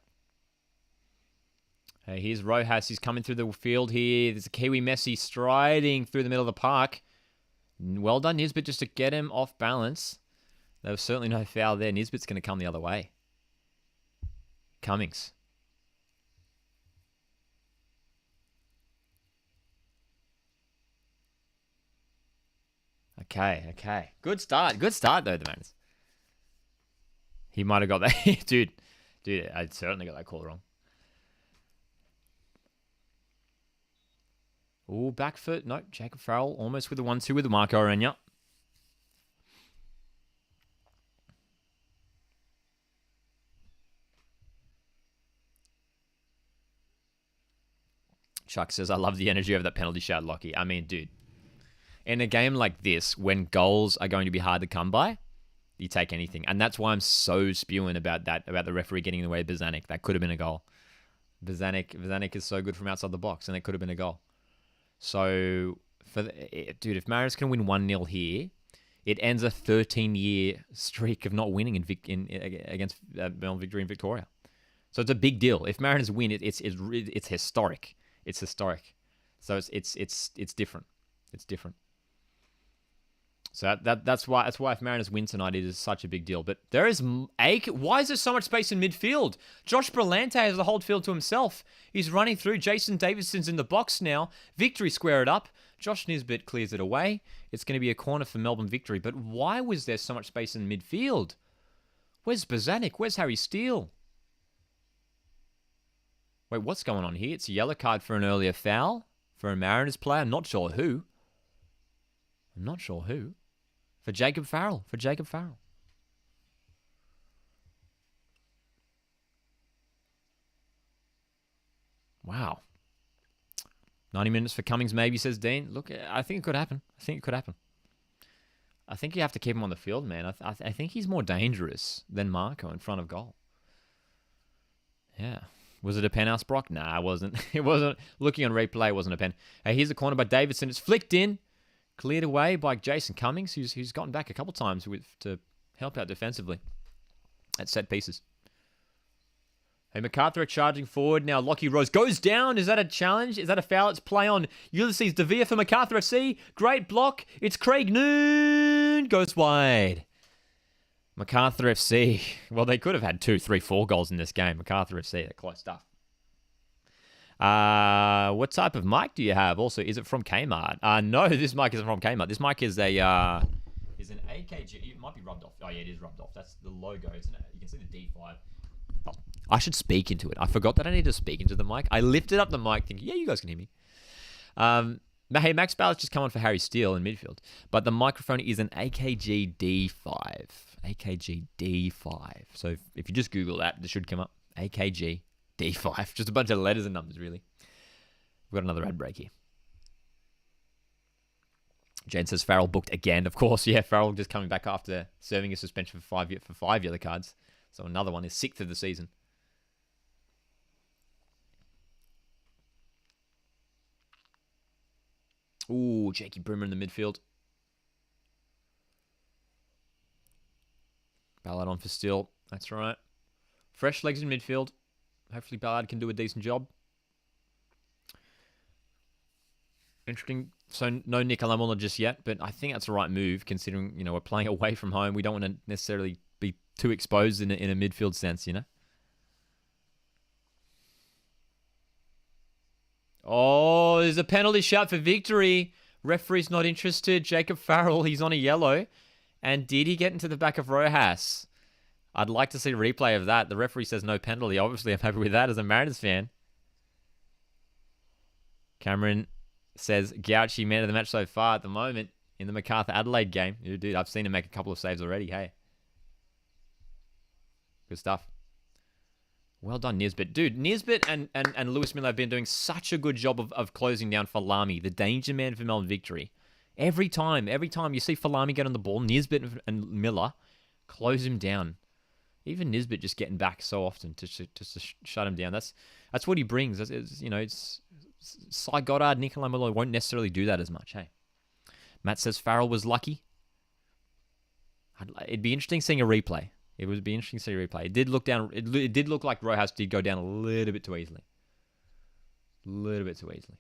Hey, here's Rojas. He's coming through the field here. There's a Kiwi Messi striding through the middle of the park. Well done, Nisbet, just to get him off balance. There was certainly no foul there. Nisbet's going to come the other way. Cummings. Okay. Good start, though, the man. He might have got that. Dude, I certainly got that call wrong. Ooh, back foot. Nope, Jacob Farrell almost with the 1-2 with Marco Orenia. Chuck says, I love the energy of that penalty shout, Lockie. I mean, dude, in a game like this, when goals are going to be hard to come by, you take anything. And that's why I'm so spewing about that, about the referee getting in the way of Bozanic. That could have been a goal. Bozanic is so good from outside the box, and it could have been a goal. So, dude, if Mariners can win 1-0 here, it ends a 13-year streak of not winning against Melbourne Victory in Victoria. So it's a big deal. If Mariners win, it's historic. It's historic. So it's different. It's different. So that's why if Mariners win tonight, it is such a big deal. But there is why is there so much space in midfield? Josh Brillante has the whole field to himself. He's running through. Jason Davidson's in the box now. Victory square it up. Josh Nisbet clears it away. It's going to be a corner for Melbourne Victory. But why was there so much space in midfield? Where's Bozanic? Where's Harry Steele? Wait, what's going on here? It's a yellow card for an earlier foul for a Mariners player. I'm not sure who. For Jacob Farrell. Wow. 90 minutes for Cummings maybe, says Dean. Look, I think it could happen. I think you have to keep him on the field, man. I think he's more dangerous than Marco in front of goal. Yeah. Was it a pen, Brock? Nah, it wasn't. It wasn't. Looking on replay, it wasn't a pen. Hey, here's the corner by Davidson. It's flicked in. Cleared away by Jason Cummings, who's gotten back a couple times to help out defensively at set pieces. Hey, Macarthur charging forward. Now Lockie Rose goes down. Is that a challenge? Is that a foul? It's play on. Ulysses De Villa for Macarthur FC. Great block. It's Craig Noon. Goes wide. Macarthur FC. Well, they could have had 2, 3, 4 goals in this game. Macarthur FC, they're close stuff. What type of mic do you have? Also, is it from Kmart? No, this mic isn't from Kmart. This mic is an AKG. It might be rubbed off. Oh yeah, it is rubbed off. That's the logo. You can see the D5. Oh, I should speak into it. I forgot that I need to speak into the mic. I lifted up the mic thinking, yeah, you guys can hear me. Hey, Max Ballard's just come on for Harry Steele in midfield. But the microphone is an AKG D5. AKG D5. So if you just Google that, this should come up. AKG D5. Just a bunch of letters and numbers, really. We've got another ad break here. Jen says Farrell booked again. Of course, yeah, Farrell just coming back after serving a suspension for 5 yellow cards. So another one, is 6th of the season. Ooh, Jakey Brimmer in the midfield. Ballard on for Steele. That's right. Fresh legs in midfield. Hopefully Ballard can do a decent job. Interesting. So no Nick Alamola just yet, but I think that's the right move considering, we're playing away from home. We don't want to necessarily be too exposed in a midfield sense, Oh, there's a penalty shout for Victory. Referee's not interested. Jacob Farrell, he's on a yellow. And did he get into the back of Rojas? I'd like to see a replay of that. The referee says no penalty. Obviously, I'm happy with that as a Mariners fan. Cameron says Gouchy man of the match so far at the moment in the Macarthur Adelaide game. Dude, I've seen him make a couple of saves already. Hey. Good stuff. Well done, Nisbet. Dude, Nisbet and Lewis Miller have been doing such a good job of closing down for Lamy, the danger man for Melbourne Victory. Every time you see Falami get on the ball, Nisbet and Miller close him down. Even Nisbet just getting back so often to shut him down. That's what he brings. It's Cy Goddard, Nikolai Miller won't necessarily do that as much. Hey, Matt says Farrell was lucky. It'd be interesting seeing a replay. It would be interesting seeing a replay. It did look down. It did look like Rojas did go down a little bit too easily. A little bit too easily.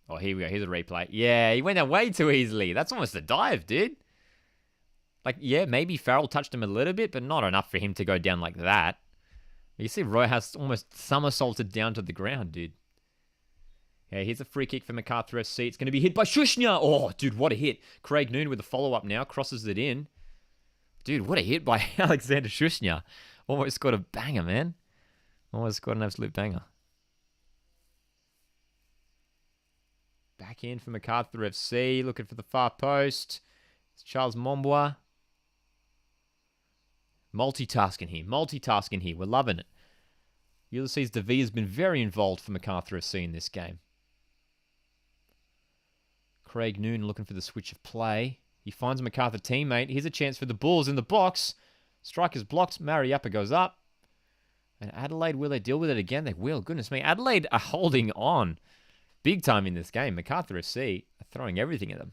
Oh, here we go. Here's a replay. Yeah, he went down way too easily. That's almost a dive, dude. Like, yeah, maybe Farrell touched him a little bit, but not enough for him to go down like that. You see Rojas almost somersaulted down to the ground, dude. Yeah, here's a free kick for Macarthur FC. It's going to be hit by Shushnya. Oh, dude, what a hit. Craig Noon with a follow-up now. Crosses it in. Dude, what a hit by Alexander Shushnya. Almost scored a banger, man. Almost scored an absolute banger. Back in for Macarthur FC. Looking for the far post. It's Charles Mombois. Multitasking here. We're loving it. Ulysses DeVee has been very involved for Macarthur FC in this game. Craig Noon looking for the switch of play. He finds a Macarthur teammate. Here's a chance for the Bulls in the box. Striker's blocked. Mariappa goes up. And Adelaide, will they deal with it again? They will. Goodness me. Adelaide are holding on big time in this game. Macarthur FC are throwing everything at them.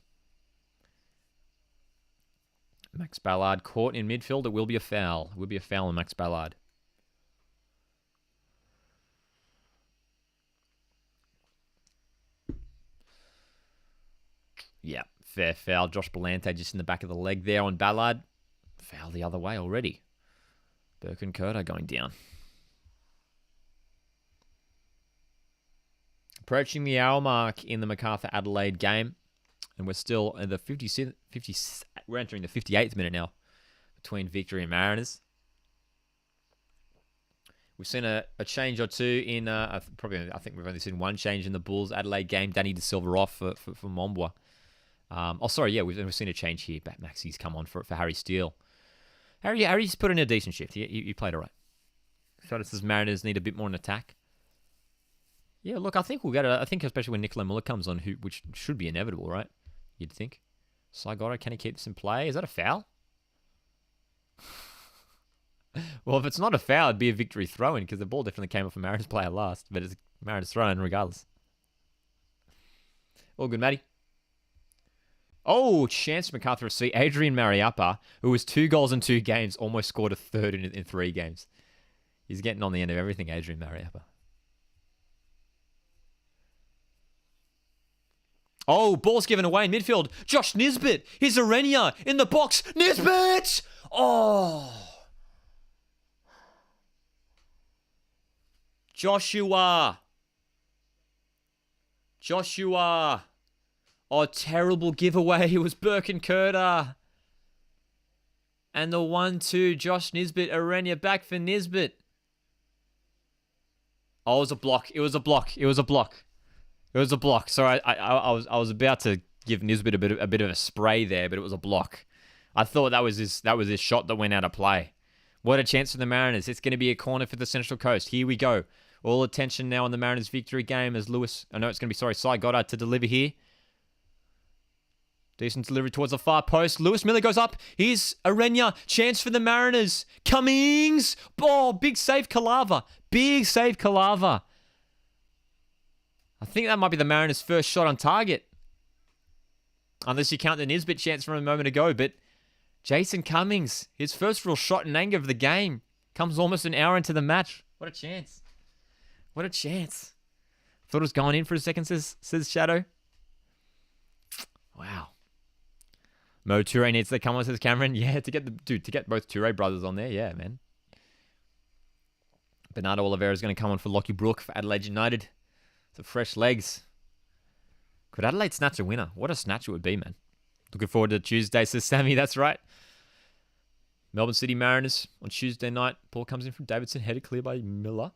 Max Ballard caught in midfield. It will be a foul. It will be a foul on Max Ballard. Yeah, fair foul. Josh Belante just in the back of the leg there on Ballard. Foul the other way already. Birkenkoetter going down. Approaching the hour mark in the Macarthur Adelaide game. And we're still in the we're entering the 58th minute now between Victory and Mariners. We've seen a change or two in, I think we've only seen one change in the Bulls Adelaide game. Danny De Silva off for Mombois. We've seen a change here. Maxi's come on for Harry Steele. Harry's put in a decent shift. He played all right. So this Mariners need a bit more in attack. Yeah, look, I think we'll get I think especially when Nikolai Muller comes on, which should be inevitable, right? You'd think. Saigoto, can he keep this in play? Is that a foul? Well, if it's not a foul, it'd be a Victory throw-in because the ball definitely came off a Mariners player last, but it's Mariners throw-in regardless. All good, Matty. Oh, chance for Macarthur FC. Adrian Mariappa, who was 2 goals in 2 games, almost scored a third in 3 games. He's getting on the end of everything, Adrian Mariappa. Oh, ball's given away in midfield. Josh Nisbet. Here's Arenia in the box. Nisbet! Oh. Joshua. Oh, terrible giveaway. It was Birkenkoetter. And the 1-2. Josh Nisbet. Arenia back for Nisbet. Oh, it was a block. It was a block. Sorry, I was about to give Nisbet a bit of a spray there, but it was a block. I thought that was his shot that went out of play. What a chance for the Mariners. It's going to be a corner for the Central Coast. Here we go. All attention now on the Mariners' victory game as Cy Goddard to deliver here. Decent delivery towards the far post. Lewis Miller goes up. Here's Arenia. Chance for the Mariners. Cummings. Oh, big save, Kalava. I think that might be the Mariners' first shot on target. Unless you count the Nisbet chance from a moment ago. But Jason Cummings, his first real shot in anger of the game, comes almost an hour into the match. What a chance. Thought it was going in for a second, says Shadow. Wow. Mo Toure needs to come on, says Cameron. Yeah, to get both Toure brothers on there. Yeah, man. Bernardo Oliveira is going to come on for Lockie Brook for Adelaide United. The fresh legs. Could Adelaide snatch a winner? What a snatch it would be, man. Looking forward to Tuesday, says Sammy. That's right. Melbourne City Mariners on Tuesday night. Ball comes in from Davidson, headed clear by Miller.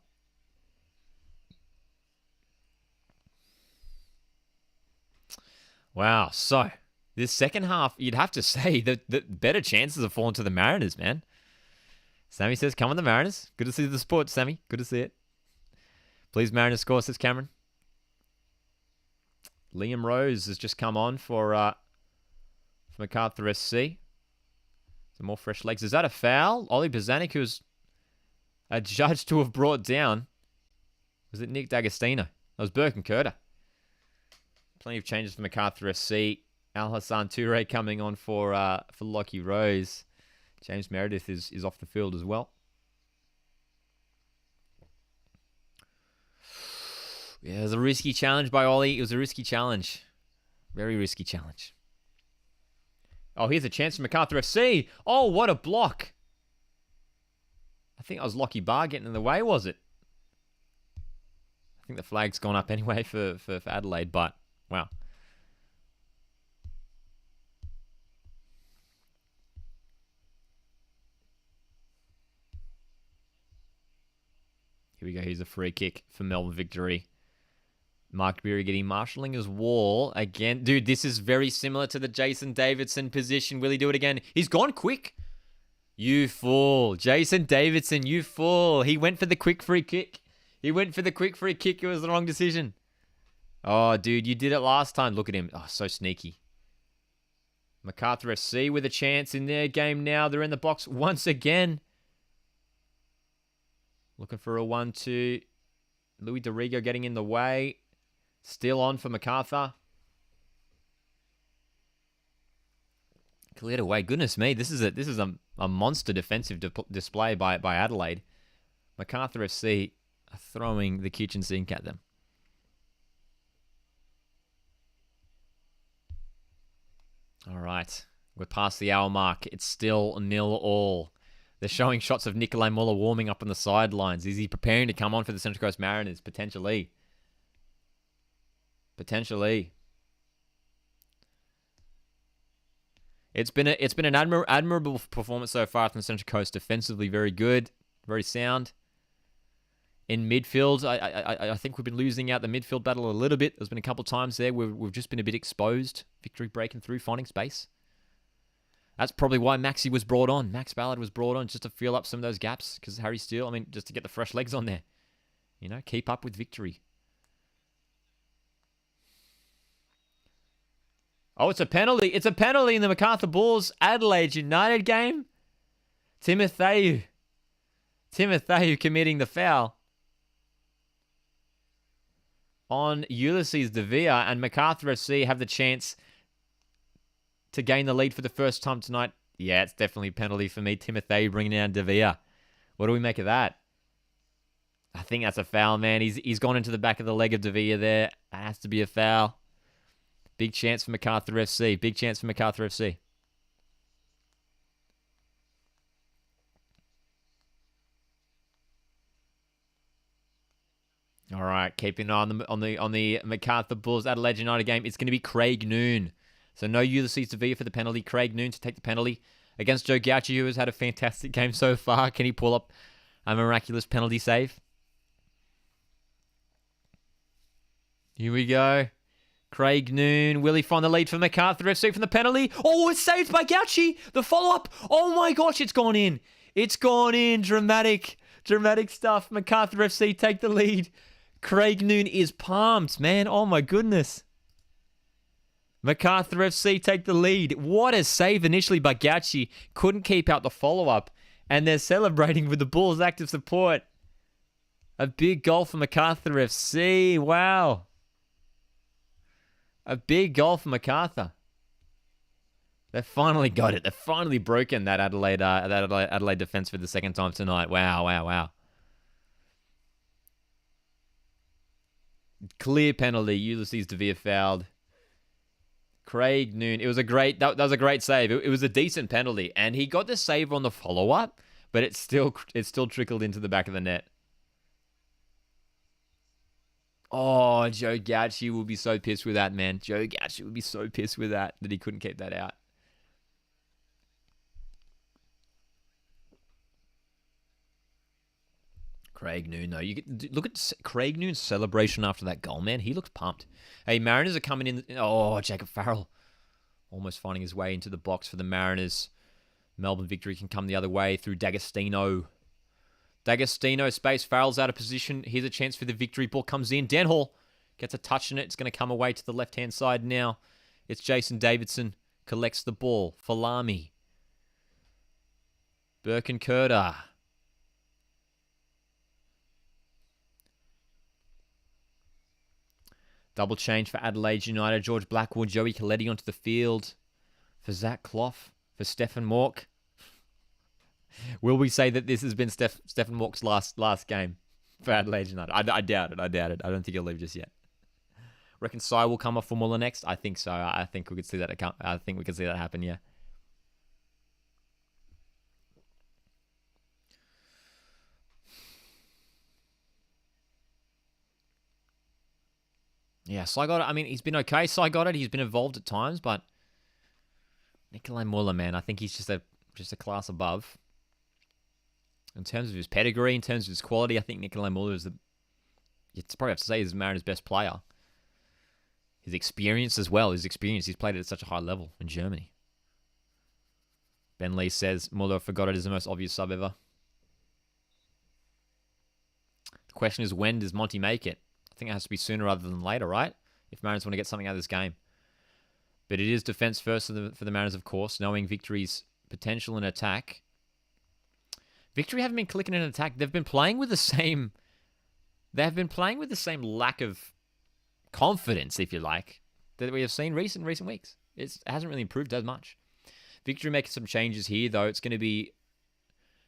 Wow. So, This second half, you'd have to say that the better chances have fallen to the Mariners, man. Sammy says, come on the Mariners. Good to see the sport, Sammy. Good to see it. Please, Mariners score, says Cameron. Liam Rose has just come on for Macarthur SC. Some more fresh legs. Is that a foul? Ollie Bozanic, who's adjudged to have brought down. Was it Nick D'Agostino? That was Burke and Curter. Plenty of changes for Macarthur SC. Al Hassan Toure coming on for Lockie Rose. James Meredith is off the field as well. Yeah, it was a risky challenge by Ollie. It was a risky challenge. Very risky challenge. Oh, here's a chance for Macarthur FC. Oh, what a block. I think that was Lockie Barr getting in the way, was it? I think the flag's gone up anyway for Adelaide, but wow. Here we go. Here's a free kick for Melbourne victory. Mark Beery getting marshalling his wall again. Dude, this is very similar to the Jason Davidson position. Will he do it again? He's gone quick. You fool. Jason Davidson, you fool. He went for the quick free kick. He went for the quick free kick. It was the wrong decision. Oh, dude, you did it last time. Look at him. Oh, so sneaky. Macarthur SC with a chance in their game now. They're in the box once again. Looking for a 1-2. Louis Dorigo getting in the way. Still on for Macarthur. Cleared away. Goodness me, this is a monster defensive display by Adelaide. Macarthur FC are throwing the kitchen sink at them. All right, we're past the hour mark. It's still 0-0. They're showing shots of Nikolai Muller warming up on the sidelines. Is he preparing to come on for the Central Coast Mariners? Potentially. Potentially. It's been an admirable performance so far from the Central Coast. Defensively, very good, very sound. In midfield, I think we've been losing out the midfield battle a little bit. There's been a couple of times there where we've just been a bit exposed. Victory breaking through, finding space. That's probably why Maxi was brought on. Max Ballard was brought on just to fill up some of those gaps because Harry Steele, just to get the fresh legs on there. You know, keep up with victory. Oh, it's a penalty. It's a penalty in the Macarthur Bulls Adelaide United game. Timotheu committing the foul on Ulysses De Villa, and Macarthur FC have the chance to gain the lead for the first time tonight. Yeah, it's definitely a penalty for me. Timotheu bringing down De Villa. What do we make of that? I think that's a foul, man. He's gone into the back of the leg of De Villa there. That has to be a foul. Big chance for Macarthur FC. Big chance for Macarthur FC. All right, keeping an eye on the Macarthur Bulls Adelaide United game. It's going to be Craig Noon. So no Ulysses De Villa for the penalty. Craig Noon to take the penalty against Joe Gauchi, who has had a fantastic game so far. Can he pull up a miraculous penalty save? Here we go. Craig Noon. Will he find the lead for Macarthur FC from the penalty? Oh, it's saved by Gauchi. The follow-up. Oh my gosh, it's gone in. It's gone in. Dramatic stuff. Macarthur FC take the lead. Craig Noon is pumped, man. Oh my goodness. Macarthur FC take the lead. What a save initially by Gauchi. Couldn't keep out the follow-up. And they're celebrating with the Bulls' active support. A big goal for Macarthur FC. Wow. A big goal for Macarthur. They've finally got it. They've finally broken that Adelaide defense for the second time tonight. Wow. Clear penalty. Ulysses De Villa fouled. Craig Noon. It was a great. That was a great save. It was a decent penalty, and he got the save on the follow-up, but it still trickled into the back of the net. Oh, Joe Gauchi will be so pissed with that, man. Joe Gauchi would be so pissed with that he couldn't keep that out. Craig Noon, though. Look at Craig Noon's celebration after that goal, man. He looks pumped. Hey, Mariners are coming in. Oh, Jacob Farrell. almost finding his way into the box for the Mariners. Melbourne victory can come the other way through D'Agostino. D'Agostino, space, Farrell's out of position. Here's a chance for the victory. Ball comes in. Dan Hall gets a touch in it. It's going to come away to the left-hand side now. It's Jason Davidson. Collects the ball. Falami. Birkenkurter. Double change for Adelaide United. George Blackwood, Joey Coletti onto the field. For Zach Clough. For Stefan Mork. Will we say that this has been Stefan Mork's last game for Adelaide United? I doubt it. I don't think he'll leave just yet. Reckon Sai will come off for Muller next? I think so. I think we could see that. I think we could see that happen. Yeah. Yeah, Sai got it. I mean, he's been okay. Sai got it. He's been involved at times, but Nikolai Muller, man, I think he's just a class above. In terms of his pedigree, in terms of his quality, I think Nikolai Muller is it's probably have to say he's Mariners' best player. His experience as well. He's played at such a high level in Germany. Ben Lee says, Muller forgot it is the most obvious sub ever. The question is, when does Monty make it? I think it has to be sooner rather than later, right? If Mariners want to get something out of this game. But it is defense first for the Mariners, of course, knowing Victory's potential in attack. Victory haven't been clicking in attack. They've been playing with the same... They've been playing with the same lack of confidence, if you like, that we have seen recent weeks. It hasn't really improved as much. Victory making some changes here, though. It's going to be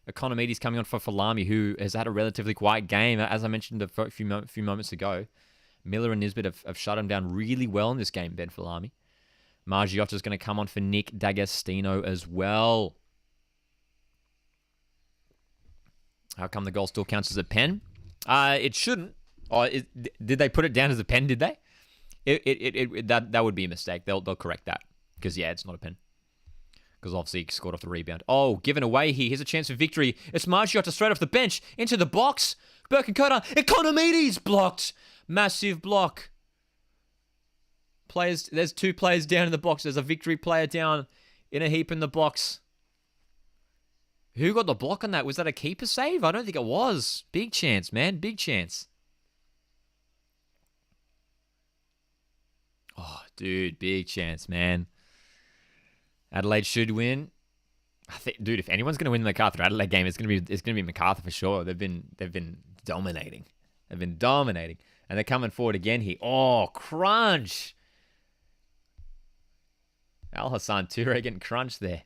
Economides coming on for Falami, who has had a relatively quiet game, as I mentioned a few moments ago. Miller and Nisbet have shut him down really well in this game, Ben Falami. Margiotta's going to come on for Nick D'Agostino as well. How come the goal still counts as a pen? It shouldn't. Did they put it down as a pen, did they? That would be a mistake. They'll correct that. Because, yeah, it's not a pen. Because obviously he scored off the rebound. Oh, given away here. Here's a chance for victory. It's Margiotta straight off the bench. Into the box. Birkenkurter. Economides blocked. Massive block. There's two players down in the box. There's a victory player down in a heap in the box. Who got the block on that? Was that a keeper save? I don't think it was. Big chance, man. Big chance. Oh, dude. Big chance, man. Adelaide should win. I think, dude, if anyone's going to win the Macarthur Adelaide game, it's going to be Macarthur for sure. They've been dominating. They've been dominating. And they're coming forward again here. Oh, crunch. Al Hassan Toure getting crunched there.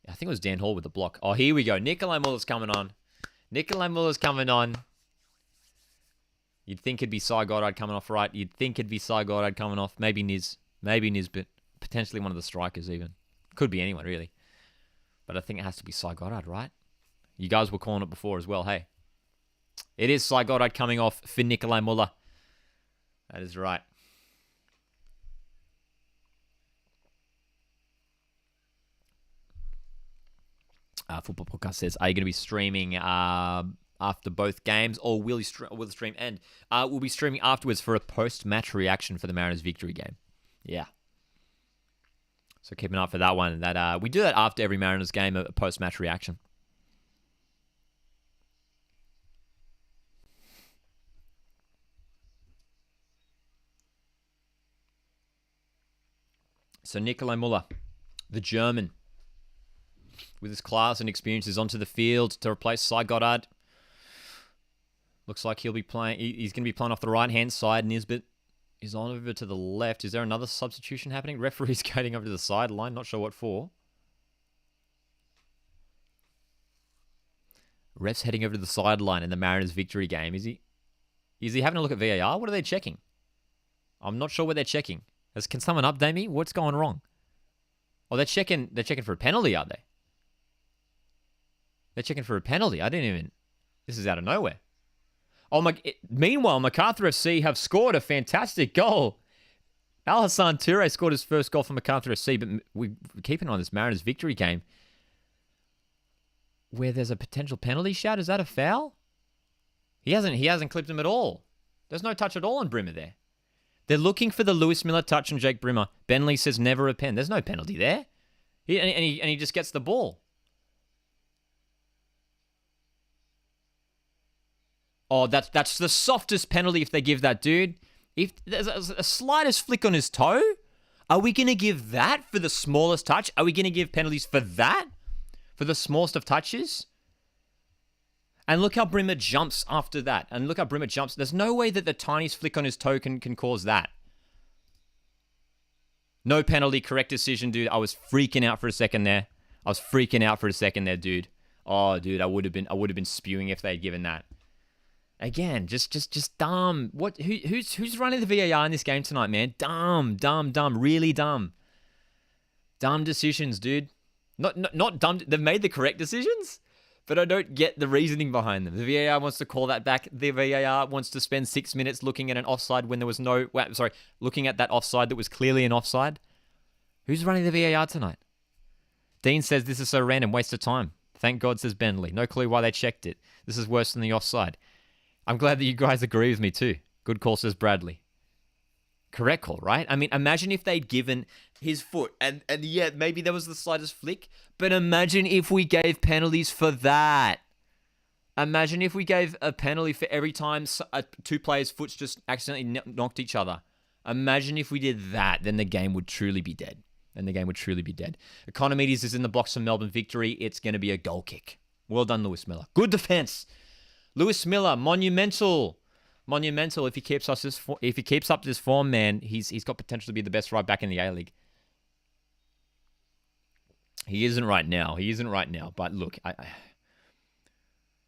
I think it was Dan Hall with the block. Oh, here we go. Nikolai Muller's coming on. You'd think it'd be Cy Goddard coming off right. You'd think it'd be Cy Goddard coming off. Maybe Niz, but potentially one of the strikers even. Could be anyone, really. But I think it has to be Cy Goddard, right? You guys were calling it before as well, hey? It is Cy Goddard coming off for Nikolai Muller. That is right. Football Podcast says, are you going to be streaming after both games, or will the stream end? We'll be streaming afterwards for a post-match reaction for the Mariners victory game. Yeah. So keep an eye for that one. We do that after every Mariners game, a post-match reaction. So Nikolai Muller, the German, with his class and experience, is onto the field to replace Cy Goddard. Looks like he'll be playing. He's going to be playing off the right-hand side. Nisbet is on over to the left. Is there another substitution happening? Referee's going over to the sideline. Not sure what for. Ref's heading over to the sideline in the Mariners victory game. Is he having a look at VAR? What are they checking? I'm not sure what they're checking. Can someone update me? What's going wrong? Oh, they're checking for a penalty, are they? They're checking for a penalty. This is out of nowhere. Meanwhile, Macarthur FC have scored a fantastic goal. Al Hassan Toure scored his first goal for Macarthur FC, but we're keeping on this Mariners victory game where there's a potential penalty shout. Is that a foul? He hasn't clipped him at all. There's no touch at all on Brimmer there. They're looking for the Lewis Miller touch on Jake Brimmer. Benley says never a pen. There's no penalty there. He just gets the ball. Oh, that's the softest penalty if they give that, dude. If there's a slightest flick on his toe, are we going to give that for the smallest touch? Are we going to give penalties for that? For the smallest of touches? And look how Brimmer jumps after that. And look how Brimmer jumps. There's no way that the tiniest flick on his toe can cause that. No penalty, correct decision, dude. I was freaking out for a second there. Dude. Oh, dude, I would have been spewing if they had given that. Again, just dumb. Who's running the VAR in this game tonight, man? Dumb, really dumb. Dumb decisions, dude. Not dumb. They've made the correct decisions, but I don't get the reasoning behind them. The VAR wants to call that back. The VAR wants to spend 6 minutes looking at an offside when there was no... looking at that offside that was clearly an offside. Who's running the VAR tonight? Dean says this is so random, waste of time. Thank God, says Benley. No clue why they checked it. This is worse than the offside. I'm glad that you guys agree with me too. Good call, says Bradley. Correct call, right? I mean, imagine if they'd given his foot and yeah, maybe there was the slightest flick, but imagine if we gave penalties for that. Imagine if we gave a penalty for every time two players' foots just accidentally knocked each other. Imagine if we did that, then the game would truly be dead. Economides is in the box for Melbourne victory. It's going to be a goal kick. Well done, Lewis Miller. Good defense. Lewis Miller, monumental. If he keeps up this form, man, he's got potential to be the best right back in the A-League. He isn't right now. But look,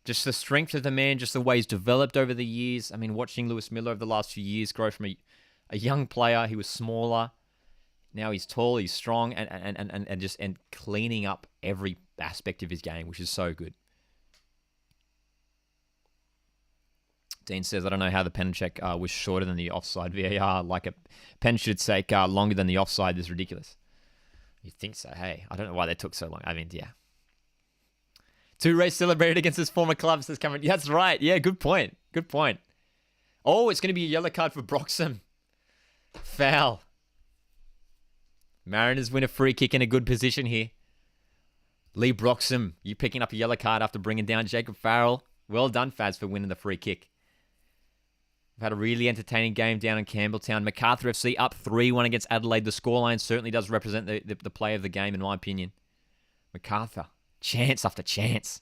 just the strength of the man, just the way he's developed over the years. I mean, watching Lewis Miller over the last few years grow from a young player, he was smaller. Now he's tall, he's strong, and cleaning up every aspect of his game, which is so good. Dean says, I don't know how the pen check was shorter than the offside VAR. Like a pen should take longer than the offside. This is ridiculous. You'd think so. Hey, I don't know why they took so long. I mean, yeah. Toure celebrated against his former club, says Cameron. Yeah, that's right. Yeah, good point. Oh, it's going to be a yellow card for Broxham. Foul. Mariners win a free kick in a good position here. Lee Broxham, you picking up a yellow card after bringing down Jacob Farrell. Well done, Faz, for winning the free kick. We've had a really entertaining game down in Campbelltown. Macarthur FC up 3-1 against Adelaide. The scoreline certainly does represent the play of the game, in my opinion. Macarthur, chance after chance.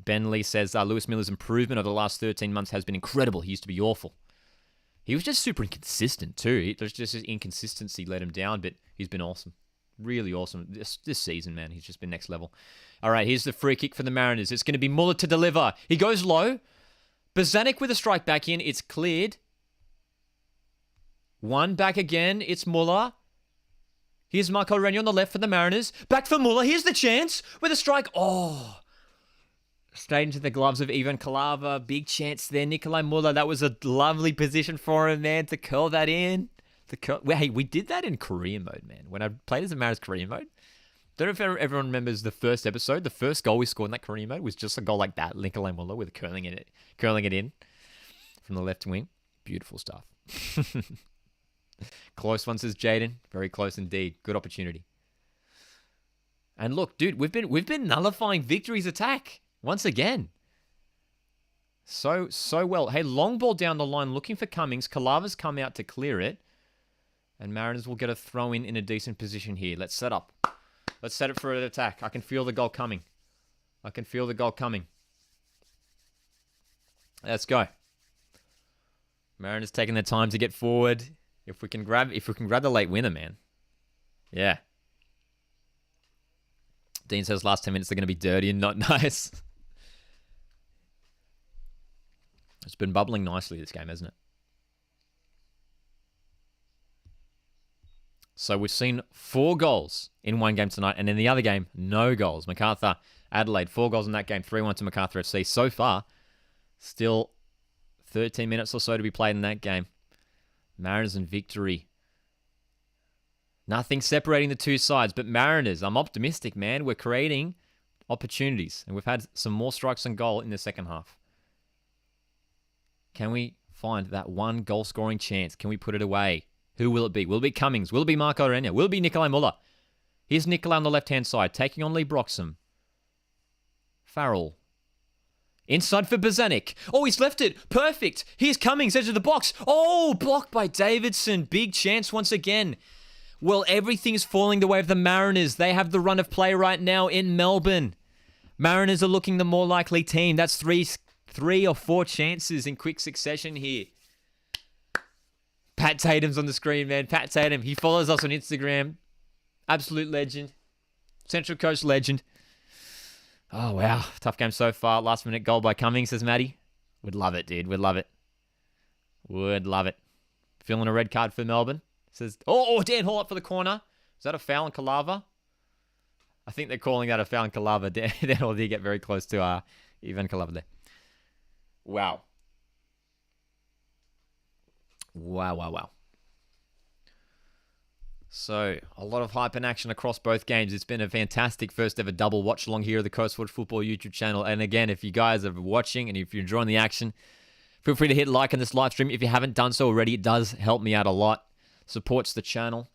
Benley says Lewis Miller's improvement over the last 13 months has been incredible. He used to be awful. He was just super inconsistent too. There's just his inconsistency let him down, but he's been awesome. Really awesome. This season, man, he's just been next level. All right, here's the free kick for the Mariners. It's going to be Muller to deliver. He goes low. Bozanic with a strike back in. It's cleared. One back again. It's Muller. Here's Marco Renier on the left for the Mariners. Back for Muller. Here's the chance with a strike. Oh. Stayed into the gloves of Ivan Kalava. Big chance there. Nikolai Muller. That was a lovely position for him, man, to curl that in. Hey, we did that in career mode, man. When I played as a Mariners career mode. Don't know if everyone remembers the first episode. The first goal we scored in that career mode was just a goal like that. Nikolai Muller with curling it in from the left wing. Beautiful stuff. Close one, says Jaden. Very close indeed. Good opportunity. And look, dude, we've been nullifying Victory's attack once again. So well. Hey, long ball down the line, looking for Cummings. Kalava's come out to clear it, and Mariners will get a throw in a decent position here. Let's set up. Let's set it for an attack. I can feel the goal coming. Let's go. Mariners taking their time to get forward. If we can grab the late winner, man. Yeah. Dean says last 10 minutes are going to be dirty and not nice. It's been bubbling nicely this game, hasn't it? So we've seen 4 goals in one game tonight, and in the other game, no goals. Macarthur, Adelaide, 4 goals in that game, 3-1 to Macarthur FC. So far, still 13 minutes or so to be played in that game. Mariners and Victory. Nothing separating the two sides, but Mariners, I'm optimistic, man. We're creating opportunities, and we've had some more strikes on goal in the second half. Can we find that one goal-scoring chance. Can we put it away? Who will it be? Will it be Cummings? Will it be Marco Renia? Will it be Nikolai Muller? Here's Nikolai on the left-hand side, taking on Lee Broxham. Farrell. Inside for Bozanic. Oh, he's left it. Perfect. Here's Cummings, edge of the box. Oh, blocked by Davidson. Big chance once again. Well, everything's falling the way of the Mariners. They have the run of play right now in Melbourne. Mariners are looking the more likely team. That's three or four chances in quick succession here. Pat Tatum's on the screen, man. Pat Tatum. He follows us on Instagram. Absolute legend. Central Coast legend. Oh, wow. Tough game so far. Last minute goal by Cummings, says Matty. Would love it, dude. Would love it. Would love it. Feeling a red card for Melbourne. Says, Dan Hall up for the corner. Is that a foul on Kalava? I think they're calling that a foul on Kalava. Dan Hall did get very close to Ivan Kalava there. Wow. Wow. So, a lot of hype and action across both games. It's been a fantastic first ever double watch along here at the Coastwatch Football YouTube channel. And again, if you guys are watching and if you're enjoying the action, feel free to hit like on this live stream. If you haven't done so already, it does help me out a lot. Supports the channel.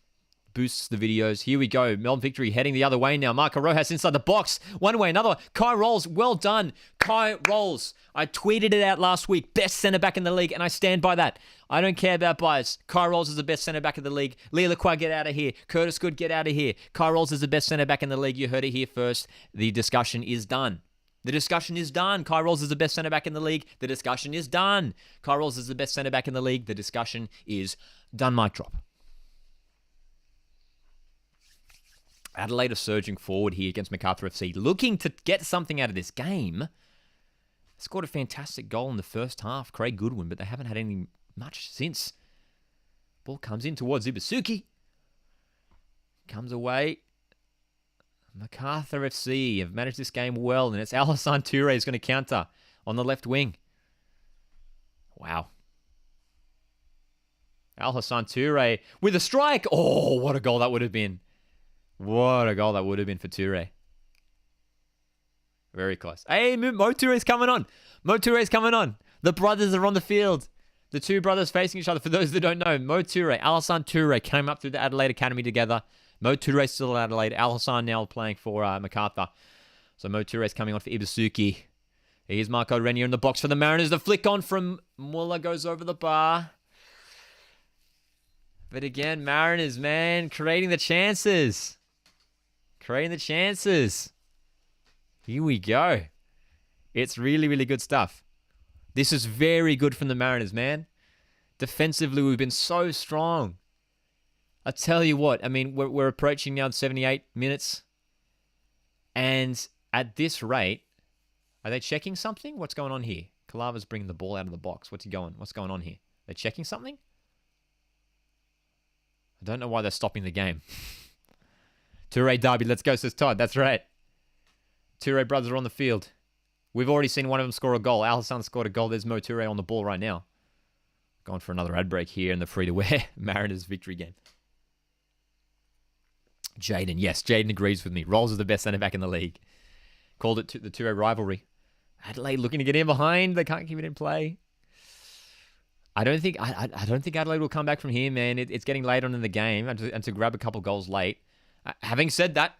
Boosts the videos. Here we go. Melbourne victory heading the other way now. Marco Rojas inside the box. One way, another. Kai Rolls, well done. Kai Rolls. I tweeted it out last week. Best centre-back in the league, and I stand by that. I don't care about bias. Kai Rolls is the best centre-back in the league. Lee Lacroix, get out of here. Curtis Good, get out of here. Kai Rolls is the best centre-back in the league. You heard it here first. The discussion is done. The discussion is done. Kai Rolls is the best centre-back in the league. The discussion is done. Kai Rolls is the best centre-back in the league. The discussion is done. Mic drop. Adelaide are surging forward here against Macarthur FC, looking to get something out of this game. Scored a fantastic goal in the first half, Craig Goodwin, but they haven't had any much since. Ball comes in towards Ibasuki. Comes away. Macarthur FC have managed this game well, and it's Alassane Toure is going to counter on the left wing. Wow. Alassane Toure with a strike. Oh, what a goal that would have been. What a goal that would have been for Toure. Very close. Hey, Mo Toure's coming on. Mo Toure's coming on. The brothers are on the field. The two brothers facing each other. For those that don't know, Mo Toure, Alassane Toure came up through the Adelaide Academy together. Mo Toure's still at Adelaide. Alassane now playing for Macarthur. So Mo Toure's coming on for Ibasuki. Here's Marco Renia in the box for the Mariners. The flick on from Muller goes over the bar. But again, Mariners, man, creating the chances. Creating the chances. Here we go. It's really, really good stuff. This is very good from the Mariners, man. Defensively, we've been so strong. I tell you what, I mean, we're approaching now 78 minutes. And at this rate, are they checking something? What's going on here? Kalava's bringing the ball out of the box. What's going on here? They're checking something? I don't know why they're stopping the game. Toure derby, let's go, says Todd. That's right. Toure brothers are on the field. We've already seen one of them score a goal. Alassane scored a goal. There's Mo Toure on the ball right now. Going for another ad break here in the free-to-wear Mariners victory game. Jaden, yes, Jaden agrees with me. Rolls is the best centre-back in the league. Called it the Toure rivalry. Adelaide looking to get in behind. They can't keep it in play. I don't think Adelaide will come back from here, man. It's getting late on in the game, and to grab a couple goals late. Having said that,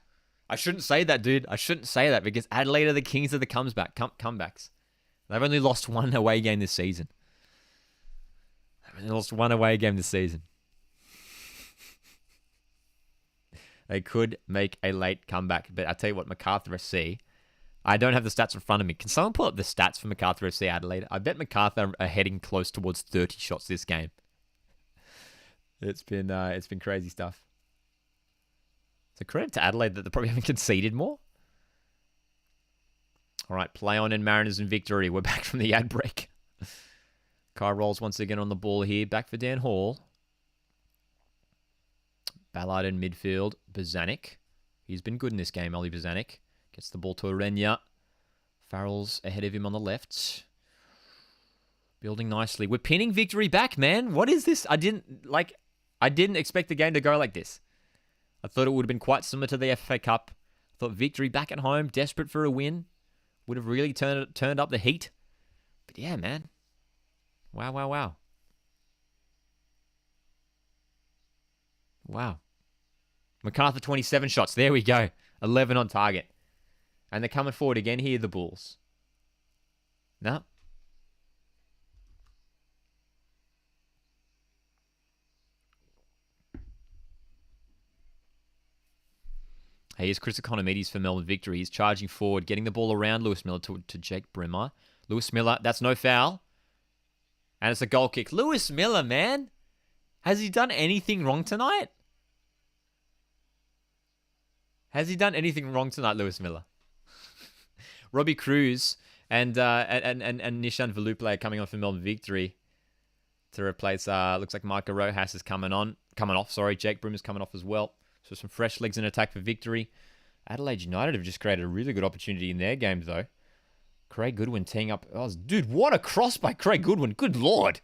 I shouldn't say that, dude. I shouldn't say that because Adelaide are the kings of the comebacks. They've only lost one away game this season. They could make a late comeback, but I tell you what, Macarthur FC. I don't have the stats in front of me. Can someone pull up the stats for Macarthur FC Adelaide? I bet Macarthur are heading close towards 30 shots this game. It's been crazy stuff. So credit to Adelaide that they probably haven't conceded more. All right, play on and Mariners in victory. We're back from the ad break. Kai Rolls once again on the ball here. Back for Dan Hall. Ballard in midfield. Bozanic. He's been good in this game, Ollie Bozanic. Gets the ball to Arenya. Farrell's ahead of him on the left. Building nicely. We're pinning victory back, man. What is this? I didn't expect the game to go like this. I thought it would have been quite similar to the FFA Cup. I thought victory back at home, desperate for a win, would have really turned up the heat. But yeah, man. Wow, wow, wow. Wow. Macarthur 27 shots. There we go. 11 on target. And they're coming forward again here, the Bulls. No. Hey, here's Chris Economides for Melbourne victory. He's charging forward, getting the ball around Lewis Miller to Jake Brimmer. Lewis Miller, that's no foul. And it's a goal kick. Lewis Miller, man. Has he done anything wrong tonight? Has he done anything wrong tonight, Lewis Miller? Robbie Cruz and Nishan Veluple are coming on for Melbourne victory to replace. Looks like Micah Rojas is coming off. Sorry, Jake Brimmer's coming off as well. So some fresh legs in attack for victory. Adelaide United have just created a really good opportunity in their game though. Craig Goodwin teeing up. Oh, dude, what a cross by Craig Goodwin. Good lord.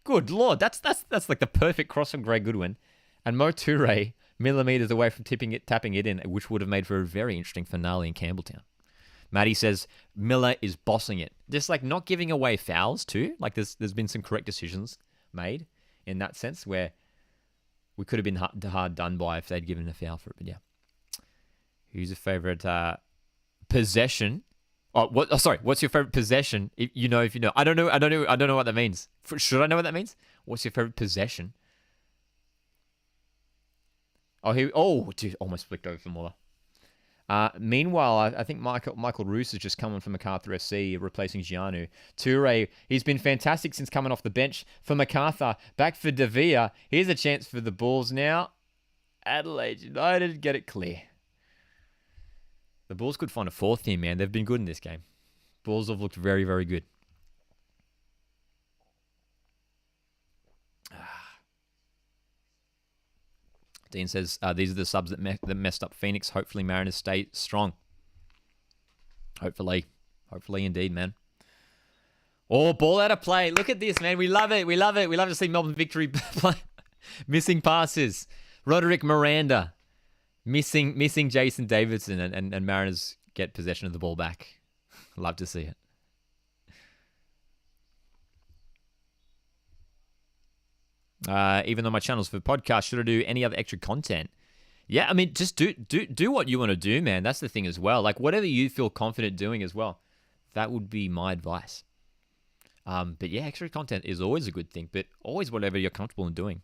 Good lord. That's like the perfect cross from Craig Goodwin. And Mo Toure millimeters away from tapping it in, which would have made for a very interesting finale in Campbelltown. Matty says Miller is bossing it. Just like not giving away fouls too. Like there's been some correct decisions made in that sense where we could have been hard done by if they'd given a foul for it. But yeah. Who's your favorite possession? Oh, what? Oh, sorry. What's your favorite possession? If you know. I don't know what that means. Should I know what that means? What's your favorite possession? Oh, dude, almost flicked over for Muller. Meanwhile, I think Michael Roos has just come on for Macarthur FC, replacing Gianu. Toure, he's been fantastic since coming off the bench for Macarthur. Back for De Villa. Here's a chance for the Bulls now. Adelaide United get it clear. The Bulls could find a fourth here, man. They've been good in this game. Bulls have looked very, very good. Dean says, these are the subs that messed up Phoenix. Hopefully Mariners stay strong. Hopefully. Hopefully indeed, man. Oh, ball out of play. Look at this, man. We love it. We love it. We love to see Melbourne victory play. Missing passes. Roderick Miranda. Missing Jason Davidson. And Mariners get possession of the ball back. Love to see it. Even though my channel's for podcast, should I do any other extra content? Yeah, I mean, just do what you want to do, man. That's the thing as well. Like, whatever you feel confident doing as well. That would be my advice. But yeah, extra content is always a good thing, but always whatever you're comfortable in doing.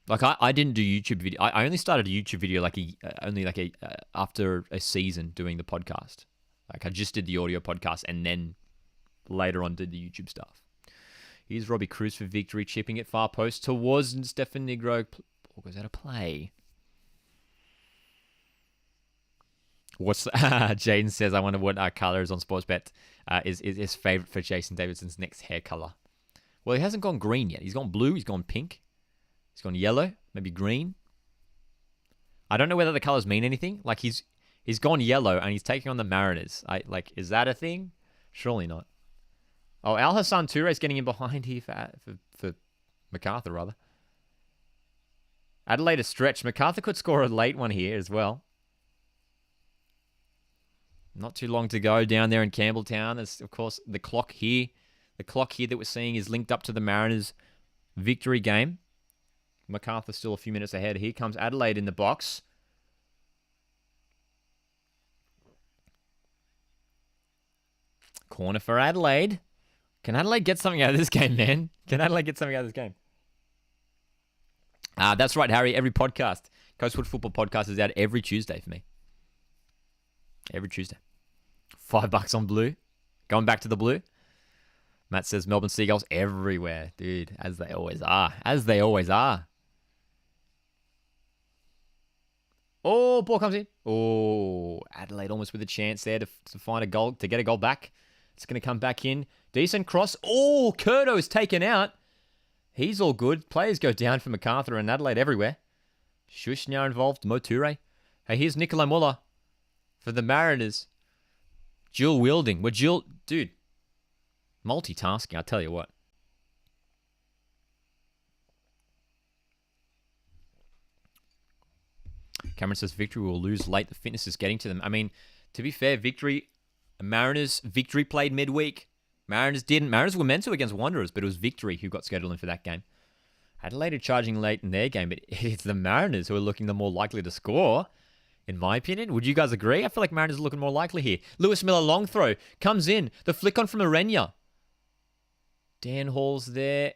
Like, I didn't do YouTube video. I only started a YouTube video after a season doing the podcast. Like, I just did the audio podcast and then later on did the YouTube stuff. Here's Robbie Cruz for victory, chipping it far post towards Stefan Negro. Ball goes out of play. Jaden says, I wonder what colour is on Sportsbet is his favourite for Jason Davidson's next hair colour. Well, he hasn't gone green yet. He's gone blue, he's gone pink, he's gone yellow, maybe green. I don't know whether the colours mean anything. Like, he's gone yellow and he's taking on the Mariners. Is that a thing? Surely not. Oh, Al Hassan Toure is getting in behind here for Macarthur, rather. Adelaide a stretch. Macarthur could score a late one here as well. Not too long to go down there in Campbelltown. There's, of course, the clock here. The clock here that we're seeing is linked up to the Mariners' victory game. Macarthur still a few minutes ahead. Here comes Adelaide in the box. Corner for Adelaide. Can Adelaide get something out of this game, man? Can Adelaide get something out of this game? That's right, Harry. Every podcast, Coastwood Football Podcast, is out every Tuesday for me. Every Tuesday. $5 on blue. Going back to the blue. Matt says Melbourne Seagulls everywhere, dude, as they always are. As they always are. Oh, ball comes in. Oh, Adelaide almost with a chance there to find a goal, to get a goal back. It's going to come back in. Decent cross. Oh, Curto is taken out. He's all good. Players go down for Macarthur and Adelaide everywhere. Shush now involved. Mo Toure. Hey, here's Nicola Muller for the Mariners. Dual wielding. Dude, multitasking, I'll tell you what. Cameron says victory will lose late. The fitness is getting to them. I mean, to be fair, Mariners victory played midweek. Mariners didn't. Mariners were meant to against Wanderers, but it was Victory who got scheduled in for that game. Adelaide are charging late in their game, but it's the Mariners who are looking the more likely to score, in my opinion. Would you guys agree? I feel like Mariners are looking more likely here. Lewis Miller, long throw, comes in. The flick on from Arenya. Dan Hall's there.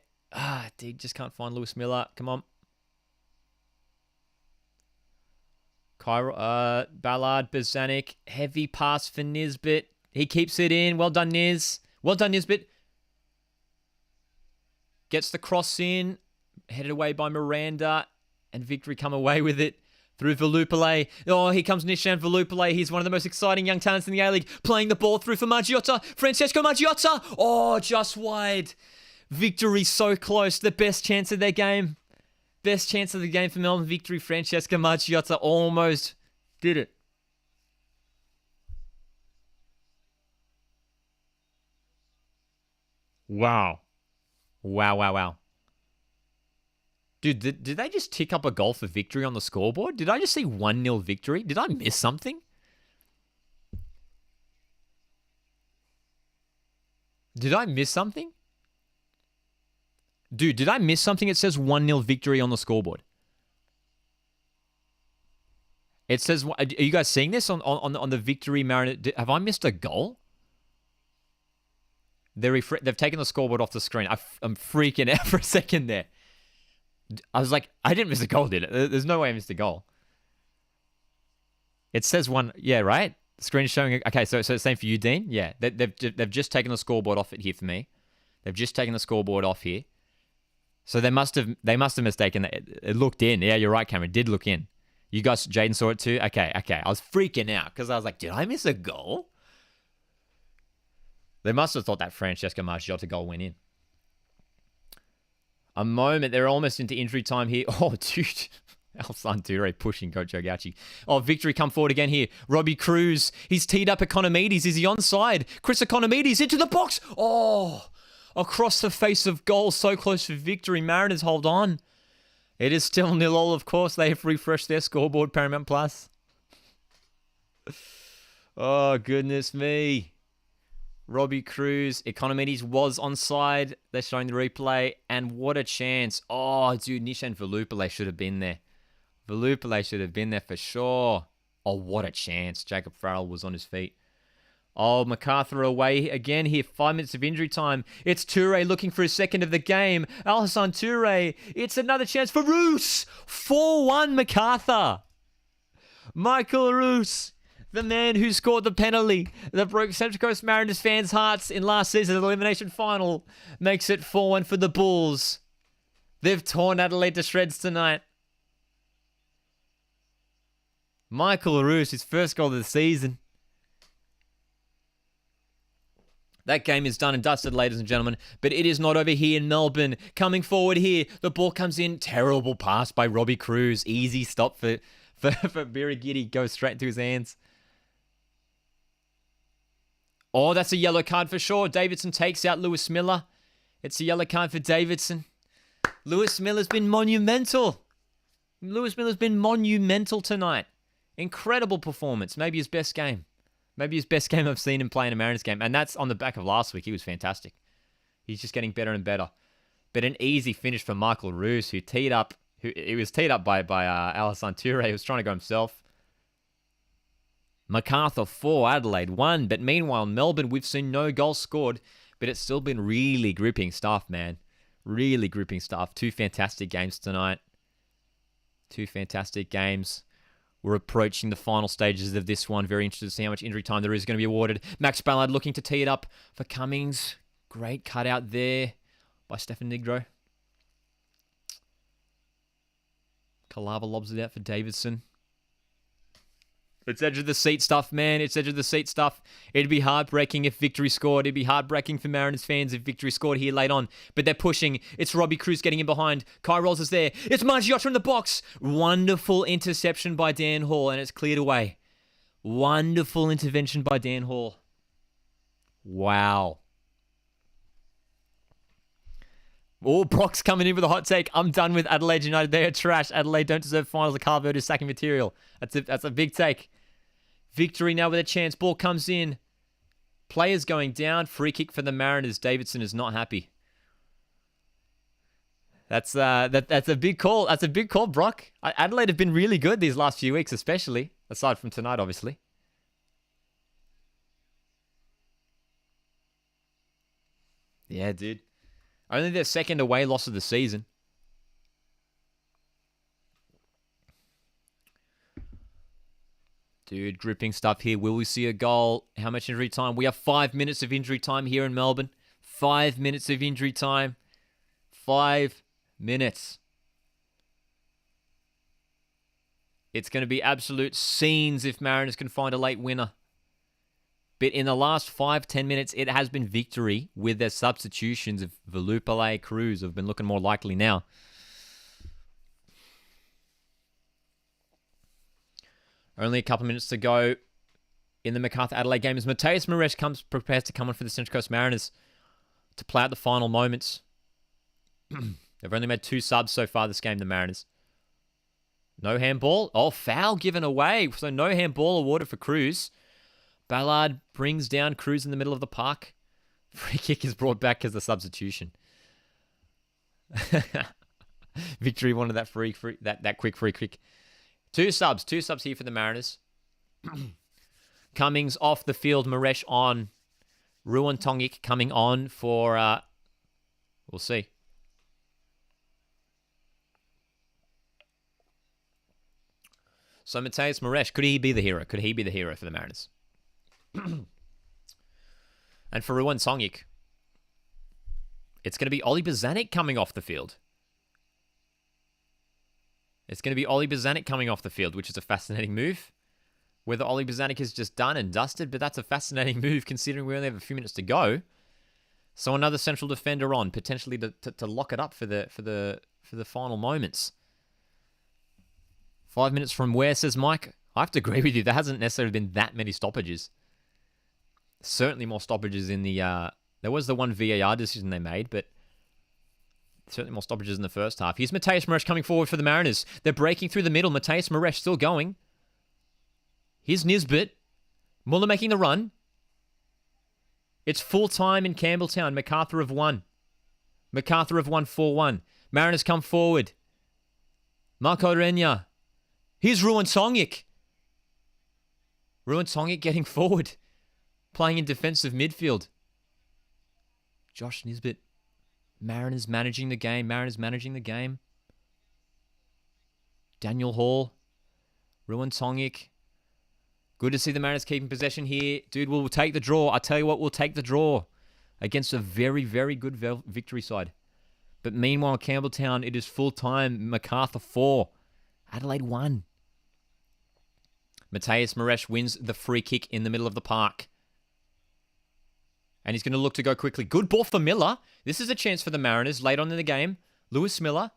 Dude, just can't find Lewis Miller. Come on. Ballard, Bezanik. Heavy pass for Nisbet. He keeps it in. Well done, Niz. Well done, Nisbet. Gets the cross in. Headed away by Miranda. And Victory come away with it through Velupile. Oh, here comes Nishan Velupile. He's one of the most exciting young talents in the A-League. Playing the ball through for Maggiota. Francesco Maggiota. Oh, just wide. Victory so close. The best chance of their game. Best chance of the game for Melbourne. Victory. Francesco Maggiota almost did it. Wow. Wow. Dude, did they just tick up a goal for Victory on the scoreboard? Did I just see 1-0 Victory? Did I miss something? Did I miss something? Dude, did I miss something? It says 1-0 Victory on the scoreboard. It says, are you guys seeing this on the Victory Mariners? Have I missed a goal? They've taken the scoreboard off the screen. I'm freaking out for a second there. I was like, I didn't miss a goal, did it? There's no way I missed a goal. It says one, yeah, right? The screen is showing. Okay, so it's the same for you, Dean. Yeah, they've just taken the scoreboard off it here for me. They've just taken the scoreboard off here. So they must have mistaken that. It looked in. Yeah, you're right, Cameron. It did look in. You guys, Jaden saw it too. Okay. I was freaking out because I was like, did I miss a goal? They must have thought that Francesco Maggiota goal went in. A moment. They're almost into injury time here. Oh, dude. Alphonse Toure pushing Coach Ogauchi. Oh, Victory come forward again here. Robbie Cruz. He's teed up Economides. Is he onside? Chris Economides into the box. Oh, across the face of goal. So close for Victory. Mariners hold on. It is still 0-0, of course. They have refreshed their scoreboard, Paramount Plus. Oh, goodness me. Robbie Cruz, Economides was onside. They're showing the replay. And what a chance. Oh, dude, Nishan Velupile should have been there. Velupile should have been there for sure. Oh, what a chance. Jacob Farrell was on his feet. Oh, Macarthur away again here. 5 minutes of injury time. It's Toure looking for his second of the game. Alhassan Toure. It's another chance for Roos. 4-1 Macarthur. Michael Roos. The man who scored the penalty that broke Central Coast Mariners fans' hearts in last season's elimination final makes it 4-1 for the Bulls. They've torn Adelaide to shreds tonight. Michael Roos, his first goal of the season. That game is done and dusted, ladies and gentlemen, but it is not over here in Melbourne. Coming forward here, the ball comes in. Terrible pass by Robbie Cruz. Easy stop for Birigidi. Goes straight into his hands. Oh, that's a yellow card for sure. Davidson takes out Lewis Miller. It's a yellow card for Davidson. Lewis Miller's been monumental. Lewis Miller's been monumental tonight. Incredible performance. Maybe his best game. Maybe his best game I've seen him play in a Mariners game. And that's on the back of last week. He was fantastic. He's just getting better and better. But an easy finish for Michael Roos, who teed up. He was teed up by Alhassan Toure. He was trying to go himself. Macarthur 4, Adelaide 1. But meanwhile, Melbourne, we've seen no goals scored. But it's still been really gripping stuff, man. Really gripping stuff. 2 fantastic games tonight. 2 fantastic games. We're approaching the final stages of this one. Very interested to see how much injury time there is going to be awarded. Max Ballard looking to tee it up for Cummings. Great cutout there by Stefan Negro. Calava lobs it out for Davidson. It's edge of the seat stuff, man. It's edge of the seat stuff. It'd be heartbreaking if Victory scored. It'd be heartbreaking for Mariners fans if Victory scored here late on. But they're pushing. It's Robbie Cruz getting in behind. Kai Rolls is there. It's Maggiota in the box. Wonderful interception by Dan Hall, and it's cleared away. Wonderful intervention by Dan Hall. Wow. Oh, Brock's coming in with a hot take. I'm done with Adelaide United. They are trash. Adelaide don't deserve finals. The Carl Verde is sacking material. That's a big take. Victory now with a chance. Ball comes in. Players going down. Free kick for the Mariners. Davidson is not happy. That's a big call. That's a big call, Brock. Adelaide have been really good these last few weeks, especially. Aside from tonight, obviously. Yeah, dude. Only their second away loss of the season. Dude, gripping stuff here. Will we see a goal? How much injury time? We have 5 minutes of injury time here in Melbourne. 5 minutes of injury time. 5 minutes. It's going to be absolute scenes if Mariners can find a late winner. But in the last 5-10 minutes, it has been victory with their substitutions of Velupale, Cruz have been looking more likely now. Only a couple of minutes to go in the Macarthur Adelaide game as Mateus Maresh prepares to come on for the Central Coast Mariners to play out the final moments. They've only made 2 subs so far this game, the Mariners. No handball. Oh, foul given away. So no handball awarded for Cruz. Ballard brings down Cruz in the middle of the park. Free kick is brought back as a substitution. Victory wanted that that quick free kick. 2 subs here for the Mariners. Cummings off the field, Maresh on. Ruan Tongik coming on for, we'll see. So Mateus Maresh, could he be the hero? Could he be the hero for the Mariners? And for Ruan Tongik, it's going to be Oli Bozanic coming off the field. It's going to be Oli Bozanic coming off the field, which is a fascinating move. Whether Oli Bozanic is just done and dusted, but that's a fascinating move considering we only have a few minutes to go. So another central defender on, potentially to lock it up for the final moments. 5 minutes from where, says Mike? I have to agree with you. There hasn't necessarily been that many stoppages. Certainly more stoppages in the... there was the one VAR decision they made, but certainly more stoppages in the first half. Here's Mateus Maresh coming forward for the Mariners. They're breaking through the middle. Mateus Maresh still going. Here's Nisbet. Muller making the run. It's full time in Campbelltown. Macarthur have won. Macarthur have won 4-1. Mariners come forward. Marco Renya. Here's Ruan Tongik. Ruan Tongik getting forward. Playing in defensive midfield. Josh Nisbet. Mariners managing the game. Mariners managing the game. Daniel Hall. Ruan Tongik. Good to see the Mariners keeping possession here. Dude, we'll take the draw. I tell you what, we'll take the draw against a very, very good victory side. But meanwhile, Campbelltown, it is full time. Macarthur 4. Adelaide 1. Mateus Maresh wins the free kick in the middle of the park. And he's going to look to go quickly. Good ball for Miller. This is a chance for the Mariners late on in the game. Lewis Miller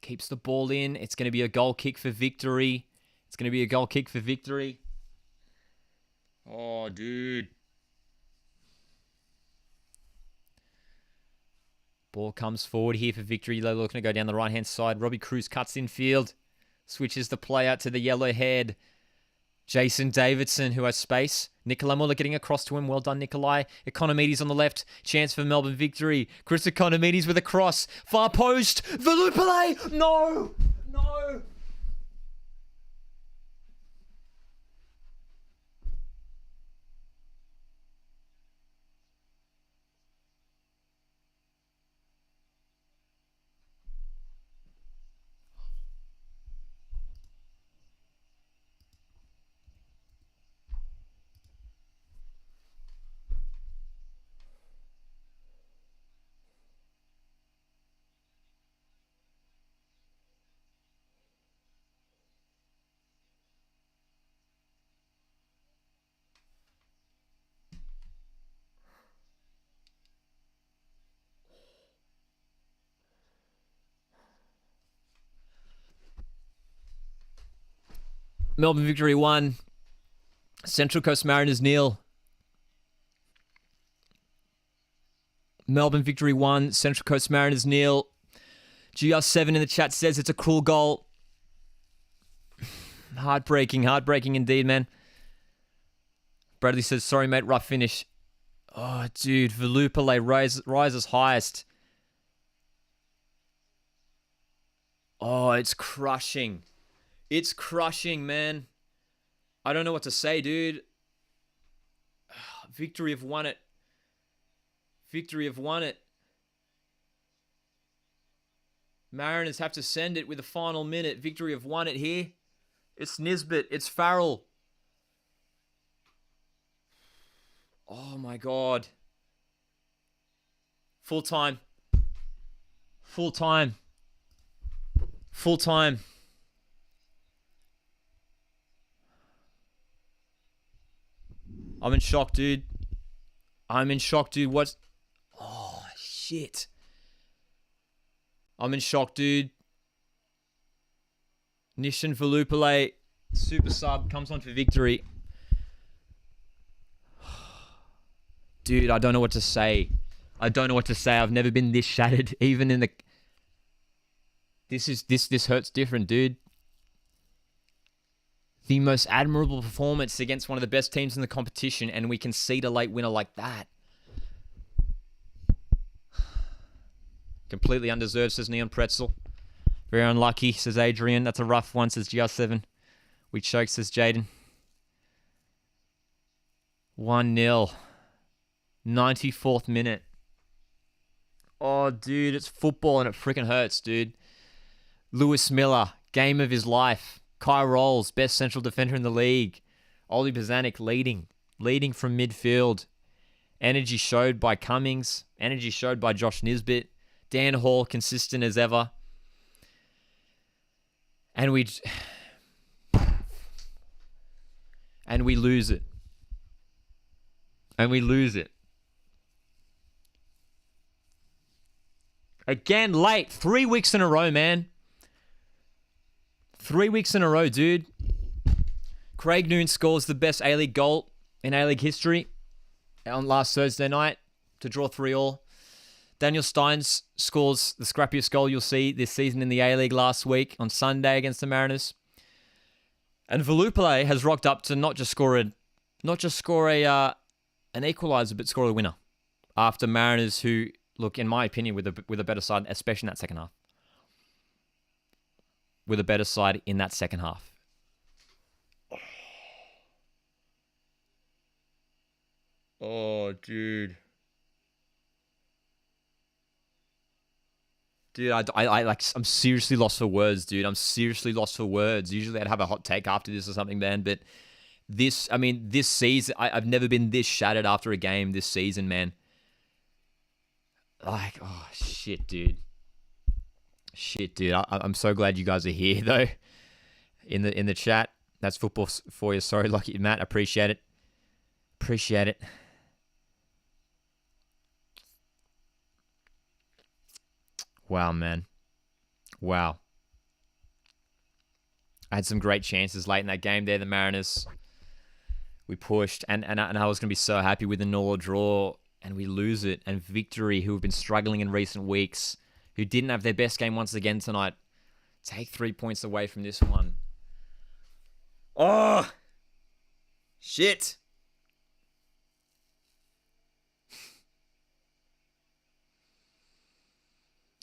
keeps the ball in. It's going to be a goal kick for victory. It's going to be a goal kick for victory. Oh, dude. Ball comes forward here for victory. They're looking to go down the right-hand side. Robbie Cruz cuts infield. Switches the play out to the yellow head. Jason Davidson, who has space. Nikolai Muller getting across to him. Well done, Nikolai. Economides on the left. Chance for Melbourne victory. Chris Economides with a cross. Far post. Velupale! No! No! Melbourne victory 1. Central Coast Mariners 0. Melbourne victory 1. Central Coast Mariners 0. GR7 in the chat says it's a cruel goal. Heartbreaking indeed, man. Bradley says, sorry, mate, rough finish. Oh, dude, Velupale rises highest. Oh, it's crushing. It's crushing, man. I don't know what to say, dude. Victory have won it. Victory have won it. Mariners have to send it with the final minute. Victory have won it here. It's Nisbet. It's Farrell. Oh, my God. Full time. Full time. Full time. I'm in shock, dude. I'm in shock, dude. What's... Oh, shit. I'm in shock, dude. Nishan Velupale, super sub, comes on for victory. Dude, I don't know what to say. I don't know what to say. I've never been this shattered, even in the... This hurts different, dude. The most admirable performance against one of the best teams in the competition, and we concede a late winner like that. Completely undeserved, says Neon Pretzel. Very unlucky, says Adrian. That's a rough one, says GR7. We choke, says Jaden. 1-0. 94th minute. Oh, dude, it's football and it freaking hurts, dude. Lewis Miller, game of his life. Kai Rolls, best central defender in the league. Oli Bozanic leading from midfield. Energy showed by Cummings. Energy showed by Josh Nisbet. Dan Hall, consistent as ever. And we lose it. And we lose it. Again, late. 3 weeks in a row, man. 3 weeks in a row, dude. Craig Noon scores the best A-League goal in A-League history on last Thursday night to draw 3-3. Daniel Steins scores the scrappiest goal you'll see this season in the A-League last week on Sunday against the Mariners. And Velupale has rocked up to not just score an equaliser, but score a winner after Mariners, who look, in my opinion, with a better side, especially in that second half. With a better side in that second half. Oh, dude. Dude, I'm seriously lost for words, dude. I'm seriously lost for words. Usually I'd have a hot take after this or something, man. But this season, I've never been this shattered after a game this season, man. Like, oh, shit, dude. Shit, dude. I'm so glad you guys are here, though. In the chat. That's football for you. Sorry, Lucky Matt. Appreciate it. Appreciate it. Wow, man. Wow. I had some great chances late in that game there, the Mariners. We pushed, and I was going to be so happy with the 0 draw, and we lose it. And Victory, who have been struggling in recent weeks, who didn't have their best game once again tonight, take 3 points away from this one. Oh! Shit!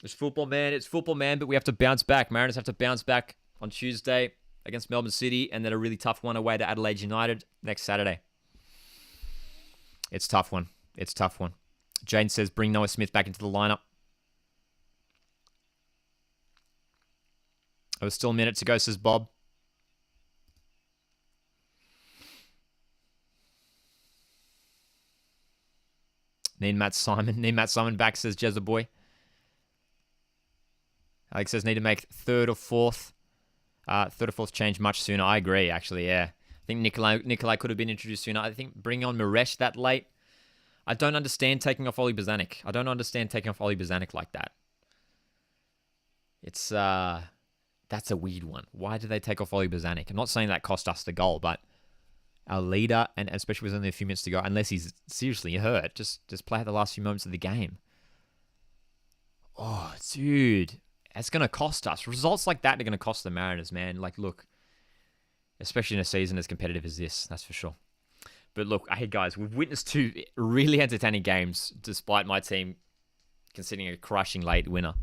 It's football, man. It's football, man, but we have to bounce back. Mariners have to bounce back on Tuesday against Melbourne City, and then a really tough one away to Adelaide United next Saturday. It's a tough one. It's a tough one. Jane says, bring Noah Smith back into the lineup. Oh, there's still a minute to go, says Bob. Need Matt Simon back, says Jezza Boy. Alex says need to make third or fourth change much sooner. I agree, actually, yeah. I think Nikolai could have been introduced sooner. I think bringing on Maresh that late. I don't understand taking off Oli Bozanic. I don't understand taking off Oli Bozanic like that. It's that's a weird one. Why did they take off Oli Bozanic? I'm not saying that cost us the goal, but our leader, and especially with only a few minutes to go, unless he's seriously hurt, just play the last few moments of the game. Oh, dude. It's going to cost us. Results like that are going to cost the Mariners, man. Like, look, especially in a season as competitive as this, that's for sure. But look, hey guys, we've witnessed 2 really entertaining games despite my team conceding a crushing late winner.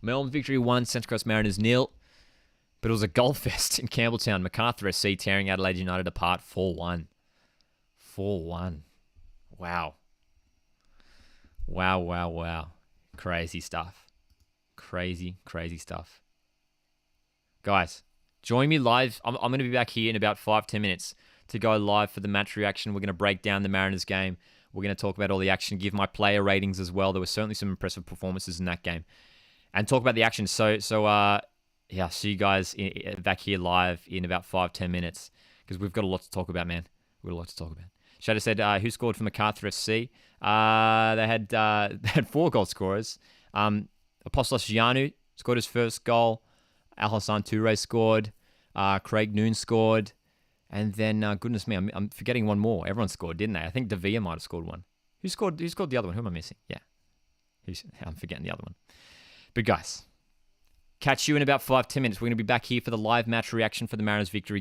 Melbourne victory 1, Central Coast Mariners 0. But it was a goal fest in Campbelltown. Macarthur FC tearing Adelaide United apart 4-1. 4-1. Wow. Wow. Crazy stuff. Crazy stuff. Guys, join me live. I'm going to be back here in about 5-10 minutes to go live for the match reaction. We're going to break down the Mariners game. We're going to talk about all the action, give my player ratings as well. There were certainly some impressive performances in that game. And talk about the action. So yeah, see you guys back here live in about 5-10 minutes because we've got a lot to talk about, man. We've got a lot to talk about. Shadow said, who scored for Macarthur FC? They had 4 goal scorers. Apostolos Yanu scored his first goal. Alhassan Toure scored. Craig Noon scored. And then, goodness me, I'm forgetting one more. Everyone scored, didn't they? I think Davia might have scored one. Who scored the other one? Who am I missing? Yeah. I'm forgetting the other one. But guys, catch you in about 5-10 minutes. We're going to be back here for the live match reaction for the Mariners victory game.